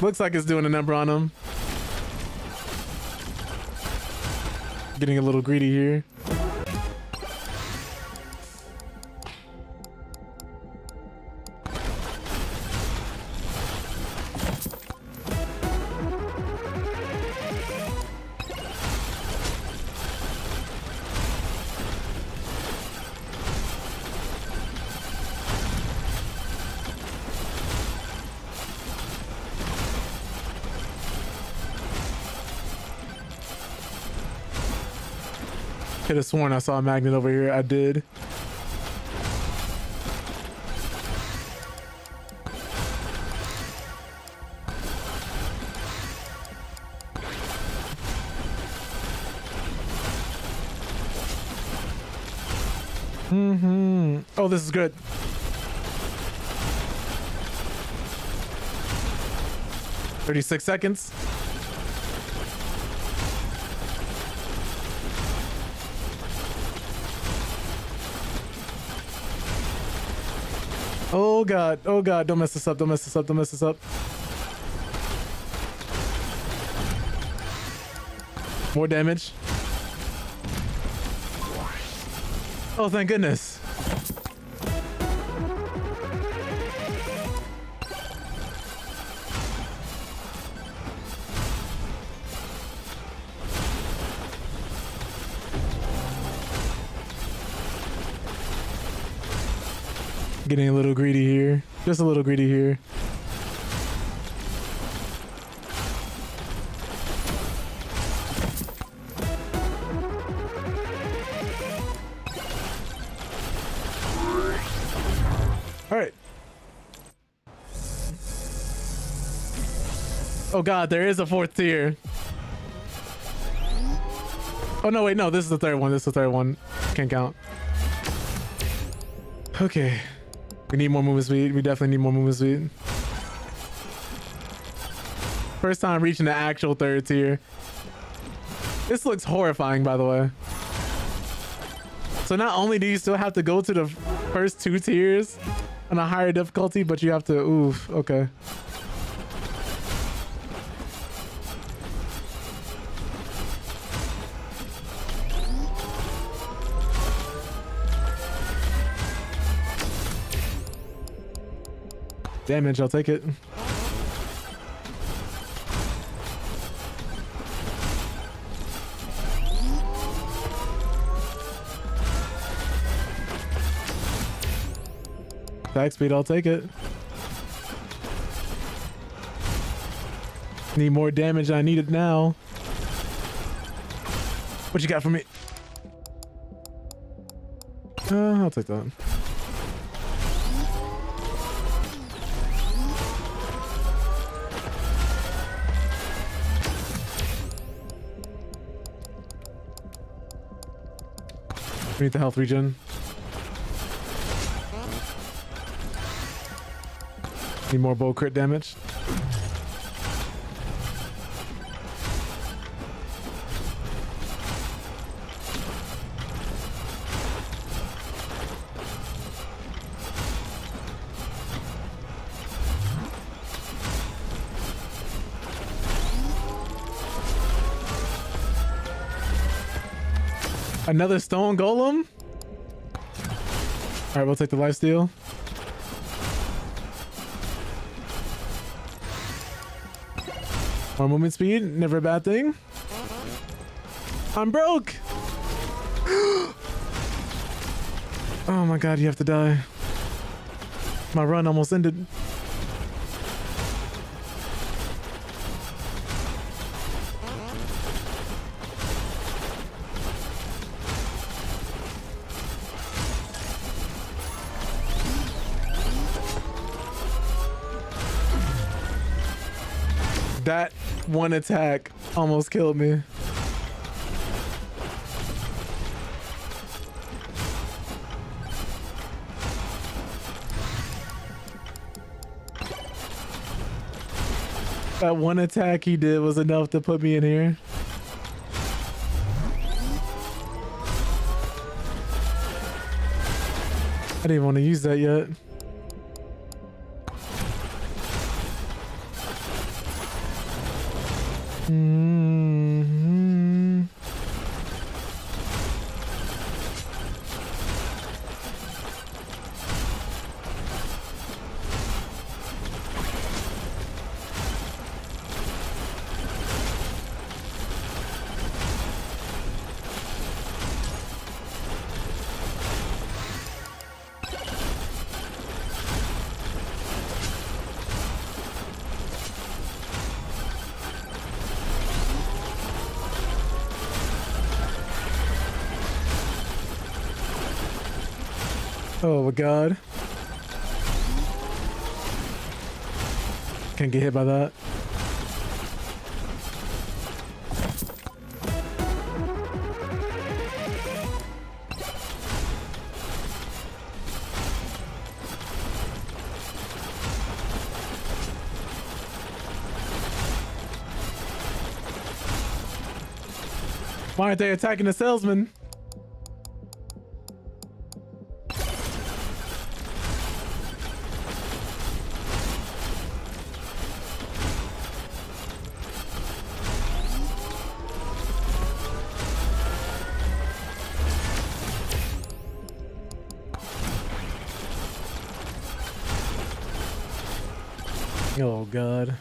Looks like it's doing a number on him. Getting a little greedy here. Could have sworn I saw a magnet over here. I did. Oh, this is good. "36 seconds. Oh god, oh god, don't mess this up, don't mess this up, don't mess this up. More damage. Oh, thank goodness. Getting a little greedy here. Just a little greedy here. All right. Oh god, there is a fourth tier. Oh no, wait, no, this is the third one. This is the third one. Can't count. Okay. We need more movement speed. We definitely need more movement speed. First time reaching the actual third tier. This looks horrifying, by the way. So not only do you still have to go to the first 2 tiers on a higher difficulty, but you have to, oof, okay. Damage, I'll take it. Attack speed, I'll take it. Need more damage, I need it now. What you got for me? I'll take that. We need the health regen. Need more bow crit damage. Another stone golem? All right, we'll take the lifesteal. More movement speed, never a bad thing. I'm broke. Oh my god, you have to die. My run almost ended. That one attack almost killed me. That one attack he did was enough to put me in here. I didn't want to use that yet. Oh my god. Can't get hit by that. Why aren't they attacking the salesman? Oh god.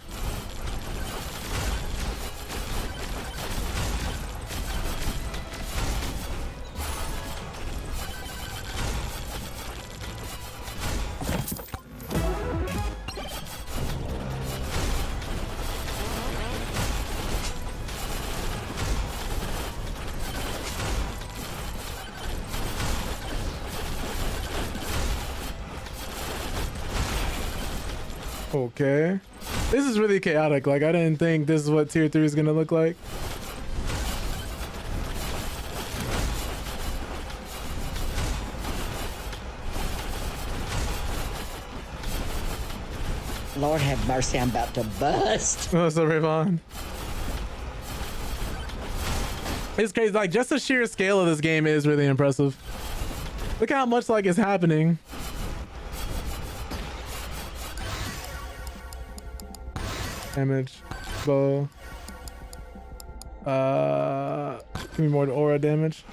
Okay. This is really chaotic. Like, I didn't think this is what tier 3 is gonna look like. Lord have mercy, I'm about to bust. What's up, Rayvon? It's crazy. Like, just the sheer scale of this game is really impressive. Look how much, like, is happening. Damage, bow. Give me more aura damage.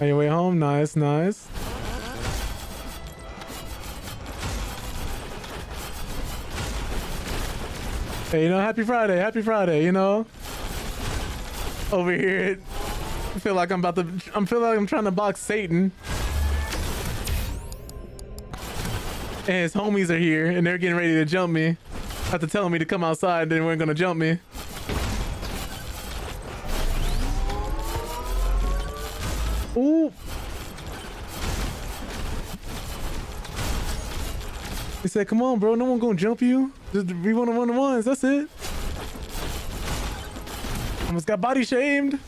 On your way home, nice, nice. Hey, you know, happy Friday, you know. Over here, I feel like I'm trying to box Satan. And his homies are here, and they're getting ready to jump me. After telling me to come outside, they weren't gonna jump me. Ooh. He said, come on, bro, no one gonna jump you. Just be one of the ones, that's it. Almost got body shamed.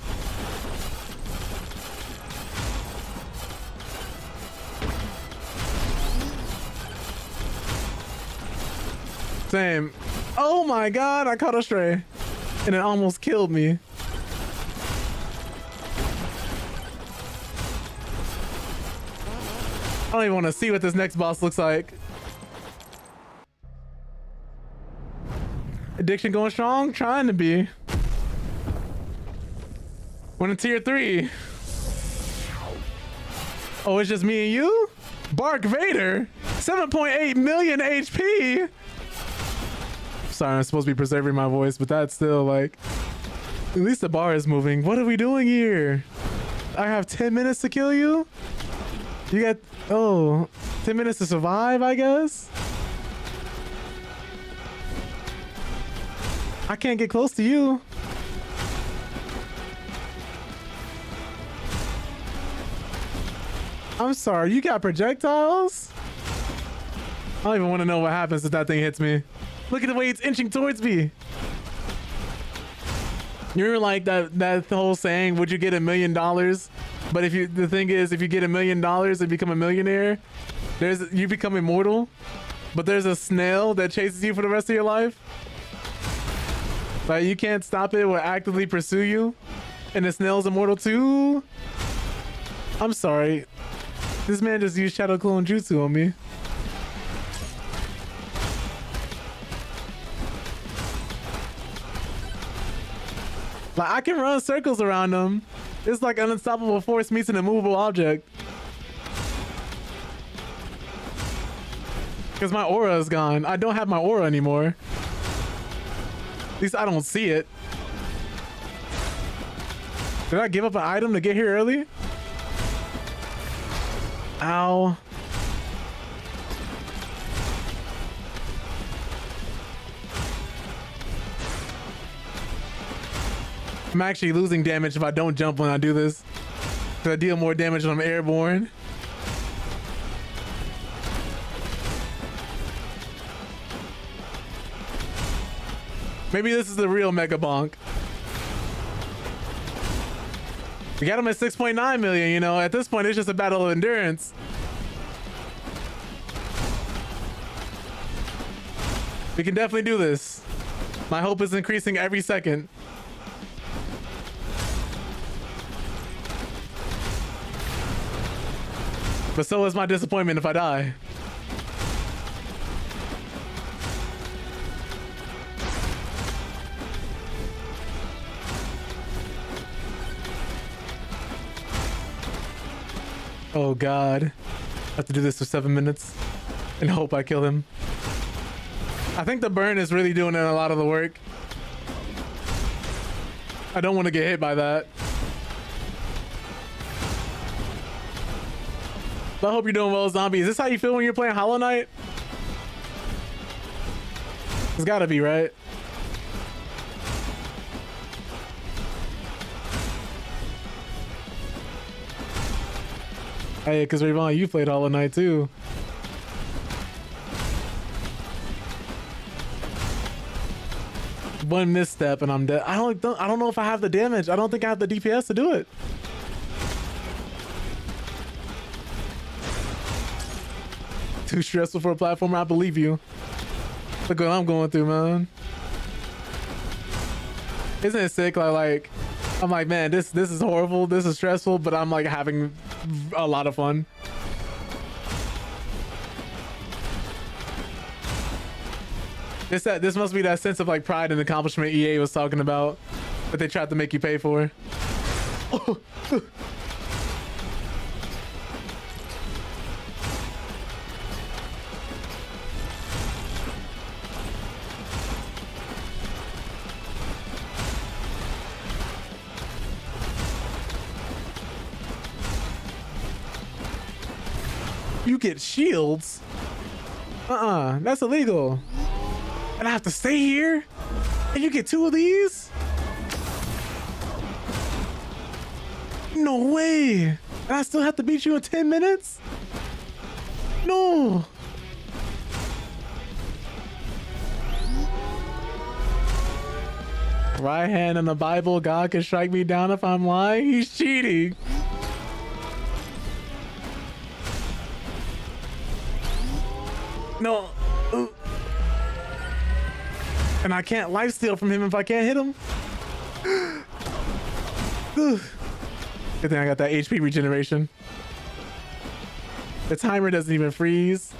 Same. Oh my god, I caught a stray. And it almost killed me. I don't even want to see what this next boss looks like. Addiction going strong? Trying to be. We're in tier 3. Oh, it's just me and you? Bark Vader? 7.8 million HP? Sorry, I'm supposed to be preserving my voice, but that's still like... At least the bar is moving. What are we doing here? I have 10 minutes to kill you? You got... Oh, 10 minutes to survive, I guess? I can't get close to you. I'm sorry, you got projectiles? I don't even want to know what happens if that thing hits me. Look at the way it's inching towards me. You remember like that whole saying, would you get $1 million? But the thing is, if you get $1 million and become a millionaire, you become immortal. But there's a snail that chases you for the rest of your life. Like, you can't stop it or actively pursue you. And the snail's immortal too. I'm sorry. This man just used Shadow Clone Jutsu on me. Like, I can run circles around them. It's like an unstoppable force meets an immovable object. Because my aura is gone. I don't have my aura anymore. At least I don't see it. Did I give up an item to get here early? Ow. I'm actually losing damage if I don't jump when I do this. Because I deal more damage when I'm airborne. Maybe this is the real MegaBonk. We got him at 6.9 million, you know. At this point, it's just a battle of endurance. We can definitely do this. My hope is increasing every second. But so is my disappointment if I die. Oh God. I have to do this for 7 minutes and hope I kill him. I think the burn is really doing a lot of the work. I don't want to get hit by that. But I hope you're doing well, Zombie. Is this how you feel when you're playing Hollow Knight? It's gotta be, right? Hey, because Ravon, you played Hollow Knight too. One misstep and I'm dead. I don't know if I have the damage. I don't think I have the DPS to do it. Too stressful for a platformer. I believe you. Look what I'm going through, man. Isn't it sick? Like I'm like, man, this is horrible. This is stressful, but I'm like having a lot of fun. This must be that sense of like pride and accomplishment EA was talking about that they tried to make you pay for. You get shields? That's illegal. And I have to stay here? And you get 2 of these? No way. And I still have to beat you in 10 minutes? No. Right hand in the Bible, God can strike me down if I'm lying? He's cheating. No. And I can't lifesteal from him if I can't hit him. Good thing I got that HP regeneration. The timer doesn't even freeze.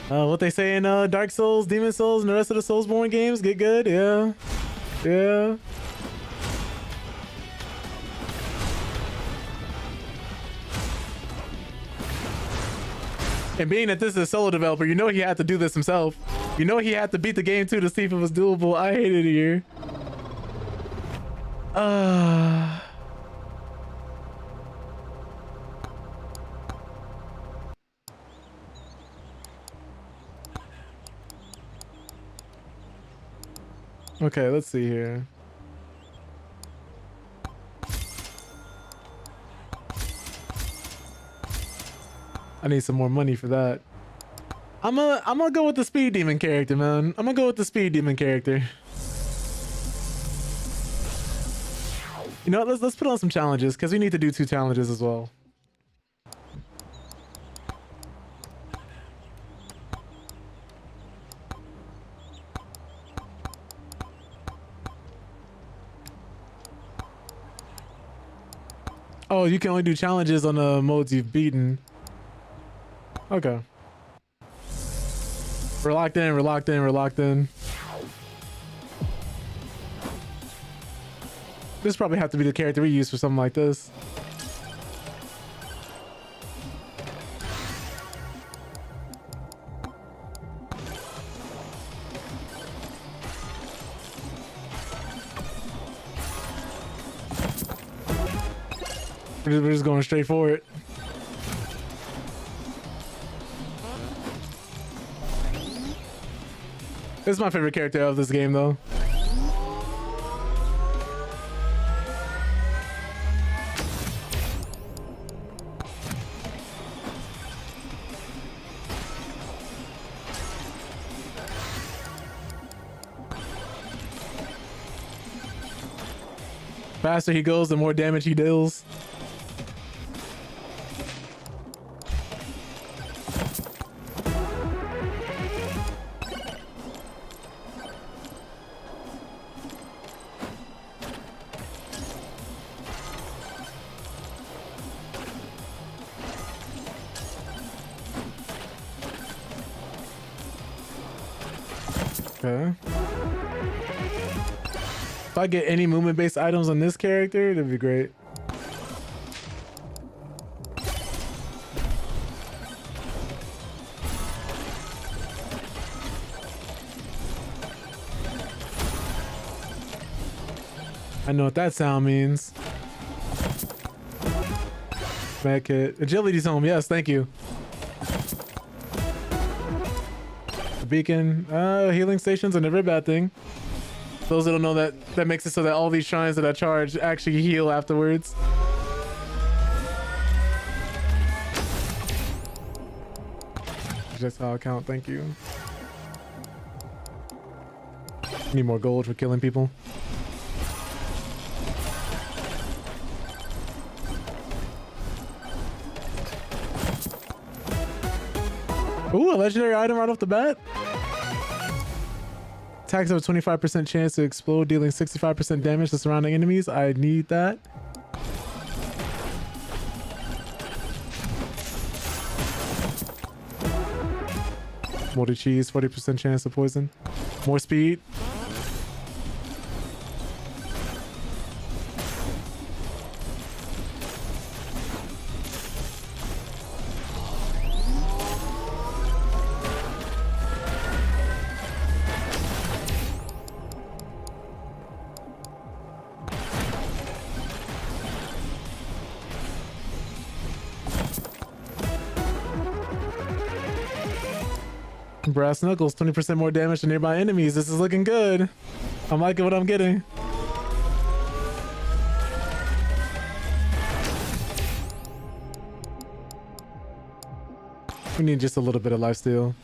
What they say in Dark Souls, Demon Souls, and the rest of the Soulsborne games, get good. Yeah. Yeah. And being that this is a solo developer, you know he had to do this himself. You know he had to beat the game too to see if it was doable. I hate it here. Okay, let's see here. I need some more money for that. I'm gonna go with the speed demon character, man. I'm gonna go with the speed demon character. You know what? Let's put on some challenges because we need to do 2 challenges as well. Oh, you can only do challenges on the modes you've beaten. Okay. We're locked in, we're locked in, we're locked in. This probably have to be the character we use for something like this. We're just going straight for it. This is my favorite character of this game, though. Faster he goes, the more damage he deals. Okay. If I get any movement-based items on this character, that'd be great. I know what that sound means. Back hit. Agility's home. Yes, thank you. Beacon. Healing stations are never a bad thing. Those that don't know, that makes it so that all these shrines that I charge actually heal afterwards. Just how I count, thank you. Need more gold for killing people. Ooh, a legendary item right off the bat. Attacks have a 25% chance to explode, dealing 65% damage to surrounding enemies. I need that. Moldy cheese, 40% chance to poison. More speed. Brass knuckles, 20% more damage to nearby enemies. This is looking good. I'm liking what I'm getting. We need just a little bit of lifesteal.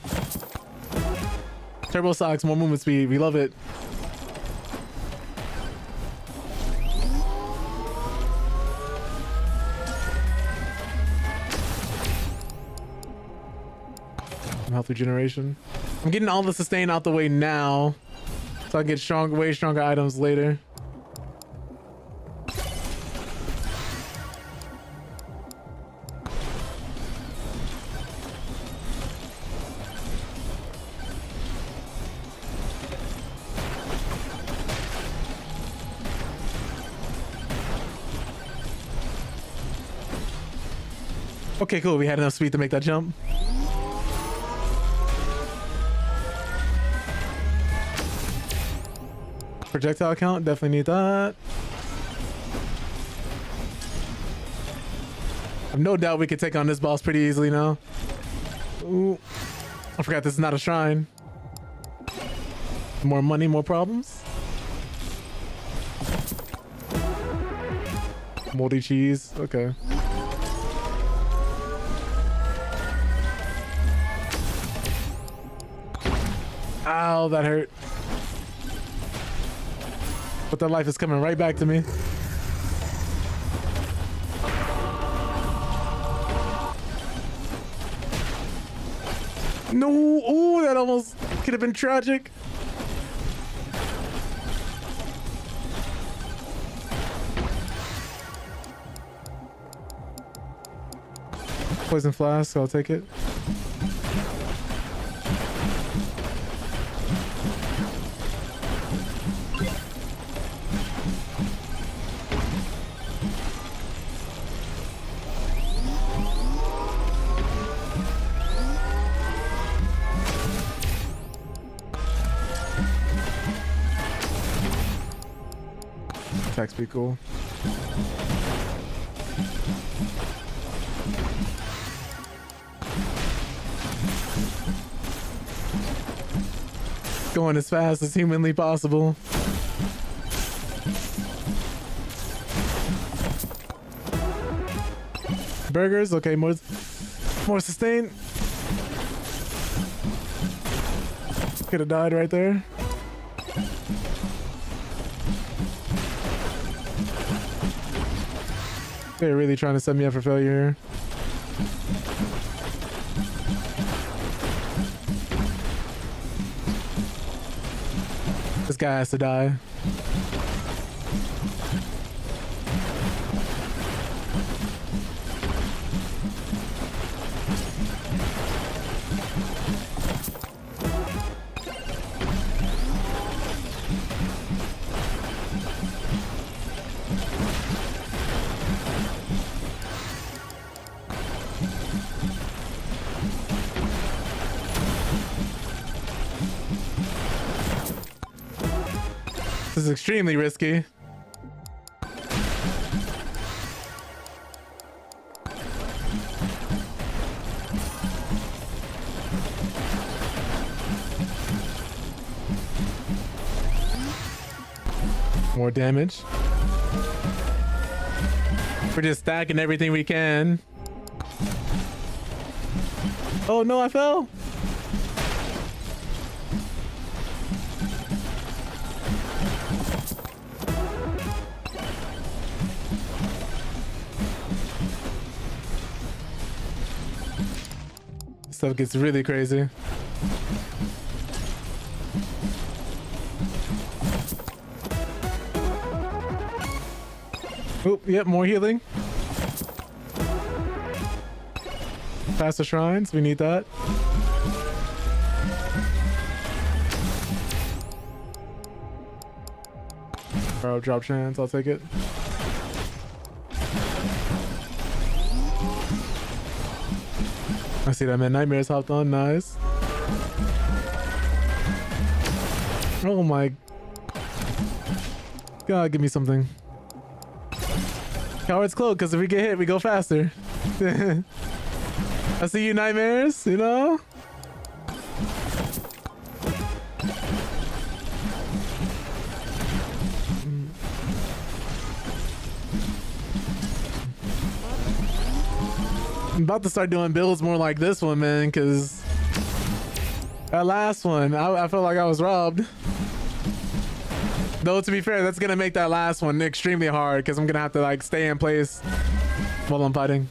Turbo socks, more movement speed. We love it. Health regeneration. I'm getting all the sustain out the way now, so I can get way stronger items later. Okay, cool. We had enough speed to make that jump. Projectile count, definitely need that. I've no doubt we could take on this boss pretty easily now. Ooh, I forgot this is not a shrine. More money, more problems. Moldy cheese, okay. Ow, that hurt. But that life is coming right back to me. No, ooh, that almost could have been tragic. Poison flask, I'll take it. Attacks be cool. Going as fast as humanly possible. Burgers, okay, more sustain. Could have died right there. They're really trying to set me up for failure here. This guy has to die. This is extremely risky. More damage. We're just stacking everything we can. Oh no, I fell. Stuff gets really crazy. Oh, yep, more healing. Faster shrines, we need that. Oh, drop chance, I'll take it. I see that man. Nightmares hopped on. Nice. Oh my God, give me something. Coward's cloak, because if we get hit, we go faster. I see you, Nightmares, you know? I'm about to start doing builds more like this one, man, because that last one, I felt like I was robbed. Though, to be fair, that's going to make that last one extremely hard because I'm going to have to, like, stay in place while I'm fighting.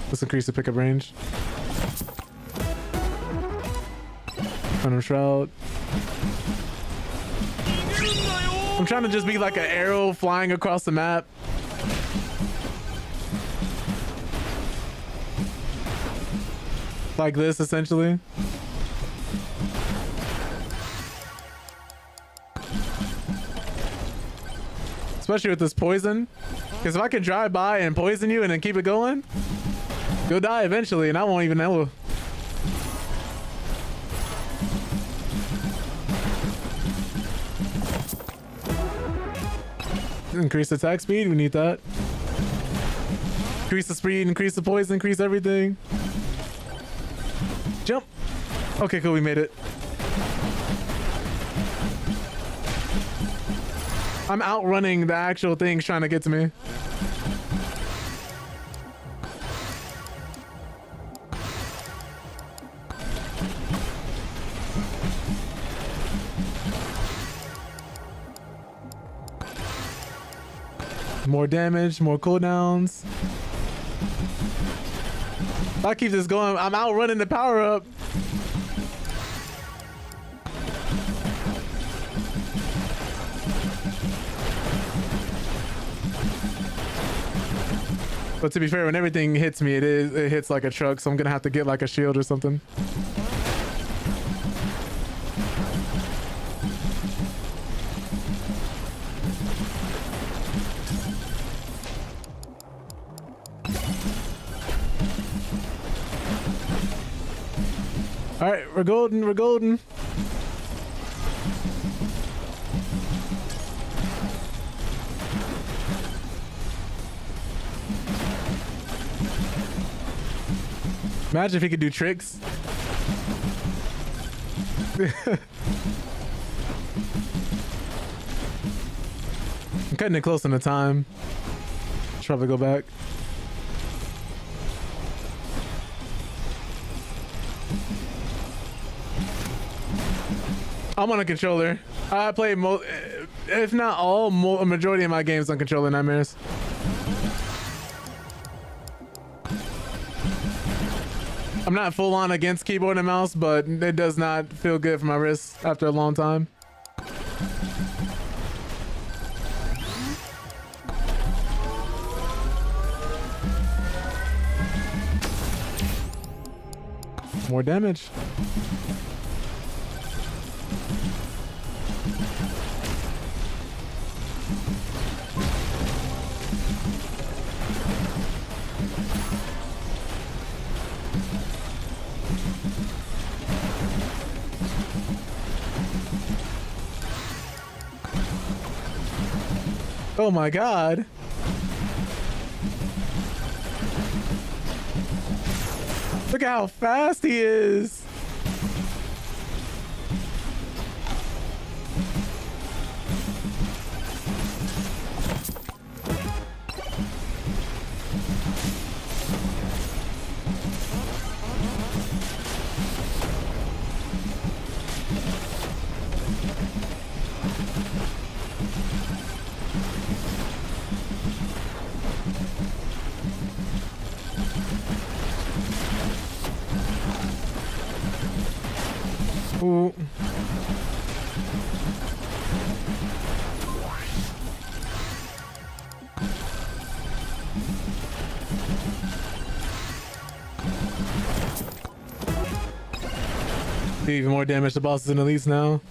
Let's increase the pickup range. Phantom Shroud. I'm trying to just be like an arrow flying across the map. Like this, essentially. Especially with this poison. Because if I can drive by and poison you and then keep it going, you'll die eventually and I won't even know. Increase attack speed, we need that. Increase the speed, increase the poison, increase everything. Jump. Okay, cool, we made it. I'm outrunning the actual things trying to get to me. More damage, more cooldowns. If I keep this going, I'm outrunning the power up. But to be fair, when everything hits me, it hits like a truck, so I'm gonna have to get like a shield or something. All right, we're golden, we're golden. Imagine if he could do tricks. I'm cutting it close on the time. Should probably go back. I'm on a controller. I play if not all, a majority of my games on controller, Nightmares. I'm not full on against keyboard and mouse, but it does not feel good for my wrists after a long time. More damage. Oh my god. Look at how fast he is. Ooh. Do even more damage to bosses and elites now.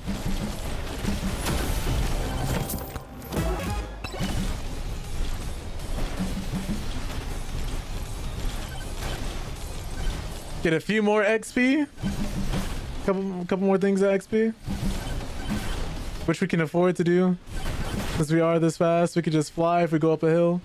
Get a few more XP. Couple more things at XP, which we can afford to do. Since we are this fast, we could just fly if we go up a hill.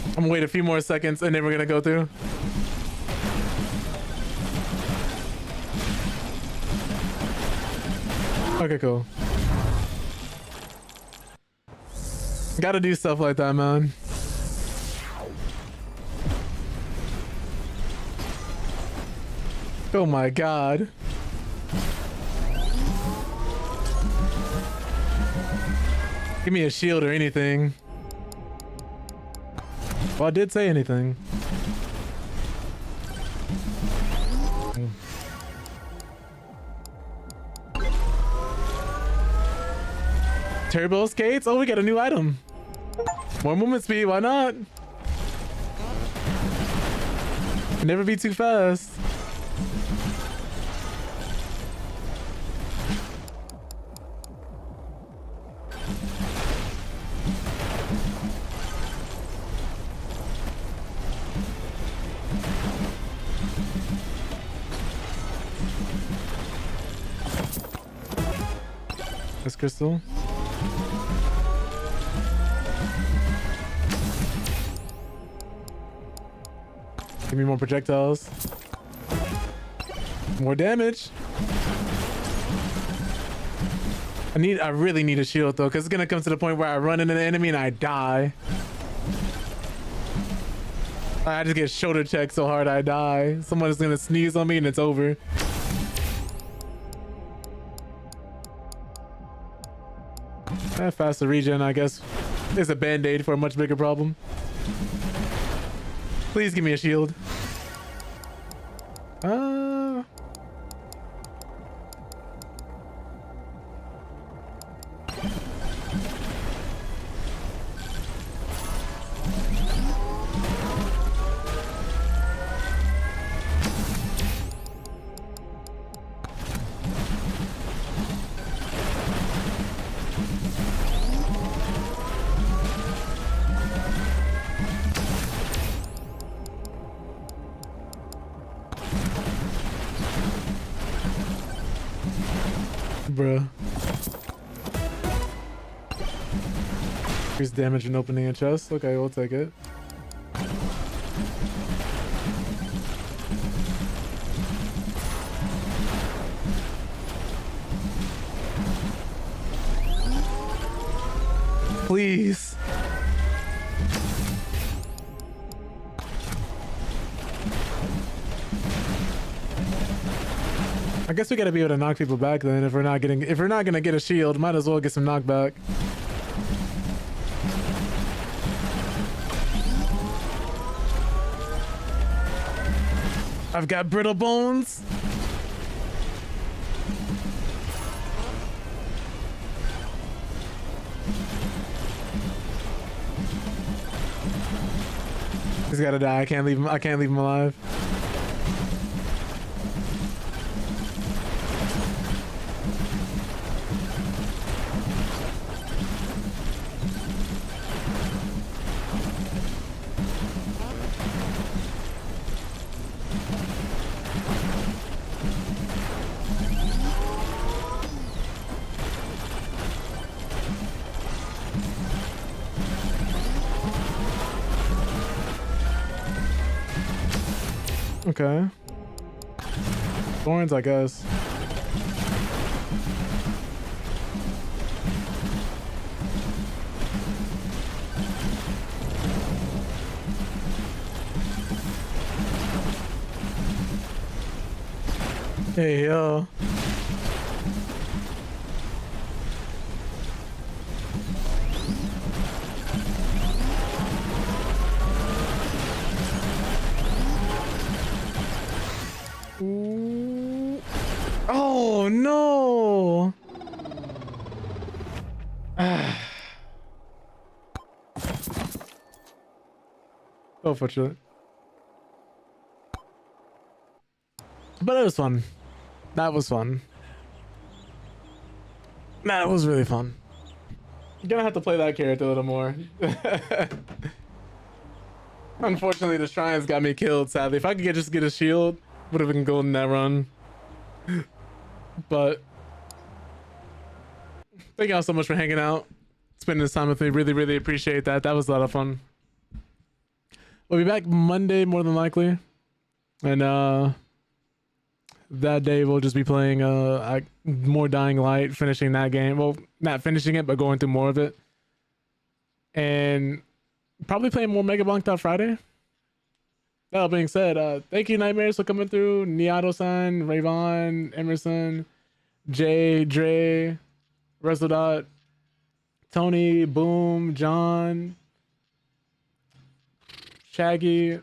I'm gonna wait a few more seconds and then we're gonna go through. Okay, cool. Gotta do stuff like that, man. Oh my god. Give me a shield or anything. Well, I did say anything. Turbo skates? Oh, we got a new item. More movement speed, why not? Never be too fast. This crystal. Give me more projectiles. More damage. I really need a shield though, because it's gonna come to the point where I run into the enemy and I die. I just get shoulder checked so hard I die. Someone is gonna sneeze on me and it's over. Faster regen, I guess, is a band-aid for a much bigger problem. Please give me a shield. Bruh. Increase damage in opening a chest. Okay, we'll take it. Please. guess we gotta be able to knock people back then. If we're not gonna get a shield, might as well get some knockback. I've got brittle bones. He's gotta die. I can't leave him. I can't leave him alive. Okay. Thorns, I guess. Hey, yo. Ooh. Oh no! So fortunate. But it was fun. That was fun. That was really fun. You're gonna have to play that character a little more. Unfortunately, the shrines got me killed, sadly. If I could just get a shield, would have been golden that run. But thank y'all so much for hanging out, spending this time with me. Really, really appreciate that. That was a lot of fun. We'll be back Monday, more than likely. And that day we'll just be playing more Dying Light, finishing that game. Well, not finishing it, but going through more of it. And probably playing more MegaBonk that Friday. That being said, thank you Nightmares for coming through. Niato-san, Rayvon, Emerson, Jay, Dre, Resodot, Tony, Boom, John, Shaggy.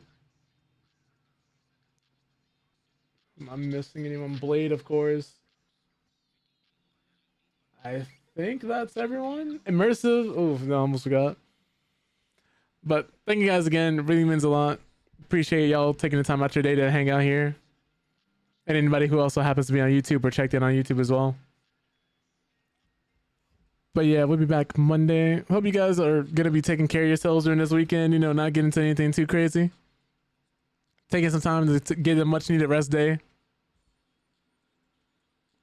I'm missing anyone? Blade, of course. I think that's everyone. Immersive. Oh, no, I almost forgot. But thank you guys again. It really means a lot. Appreciate y'all taking the time out your day to hang out here. And anybody who also happens to be on YouTube or checked in on YouTube as well. But yeah, we'll be back Monday. Hope you guys are going to be taking care of yourselves during this weekend. You know, not getting into anything too crazy. Taking some time to get a much needed rest day.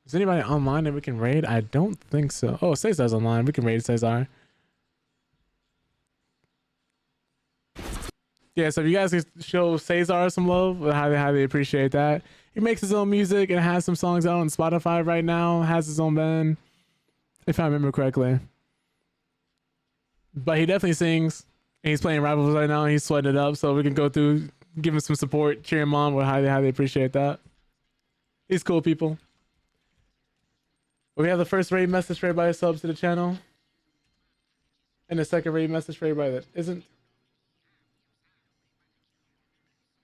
Is anybody online that we can raid? I don't think so. Oh, Cesar's online. We can raid Cesar. Yeah, so if you guys can show Cesar some love, I highly appreciate that. He makes his own music and has some songs out on Spotify right now. Has his own band, if I remember correctly. But he definitely sings. And he's playing Rivals right now. And he's sweating it up. So we can go through, give him some support, cheer him on. We highly appreciate that. He's cool, people. We have the first raid message for everybody subs to the channel. And the second raid message for everybody that isn't.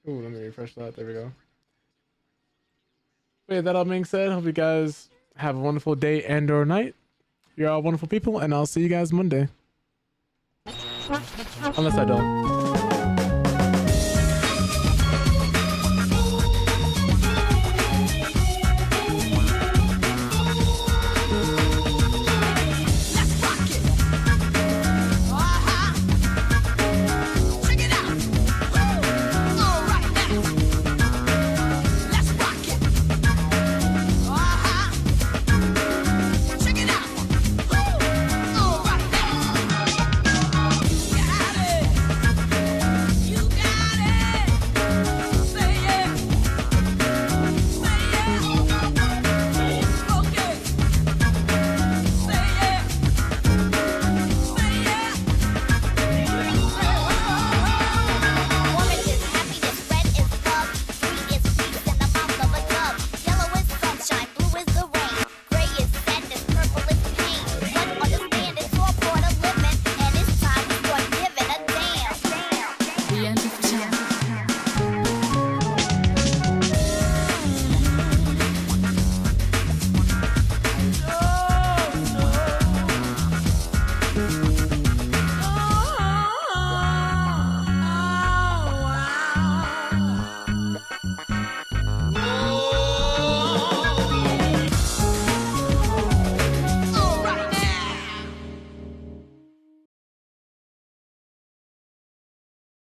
Ooh, let me refresh that. There we go. But yeah, that all being said, hope you guys have a wonderful day and or night. You're all wonderful people, and I'll see you guys Monday. Unless I don't.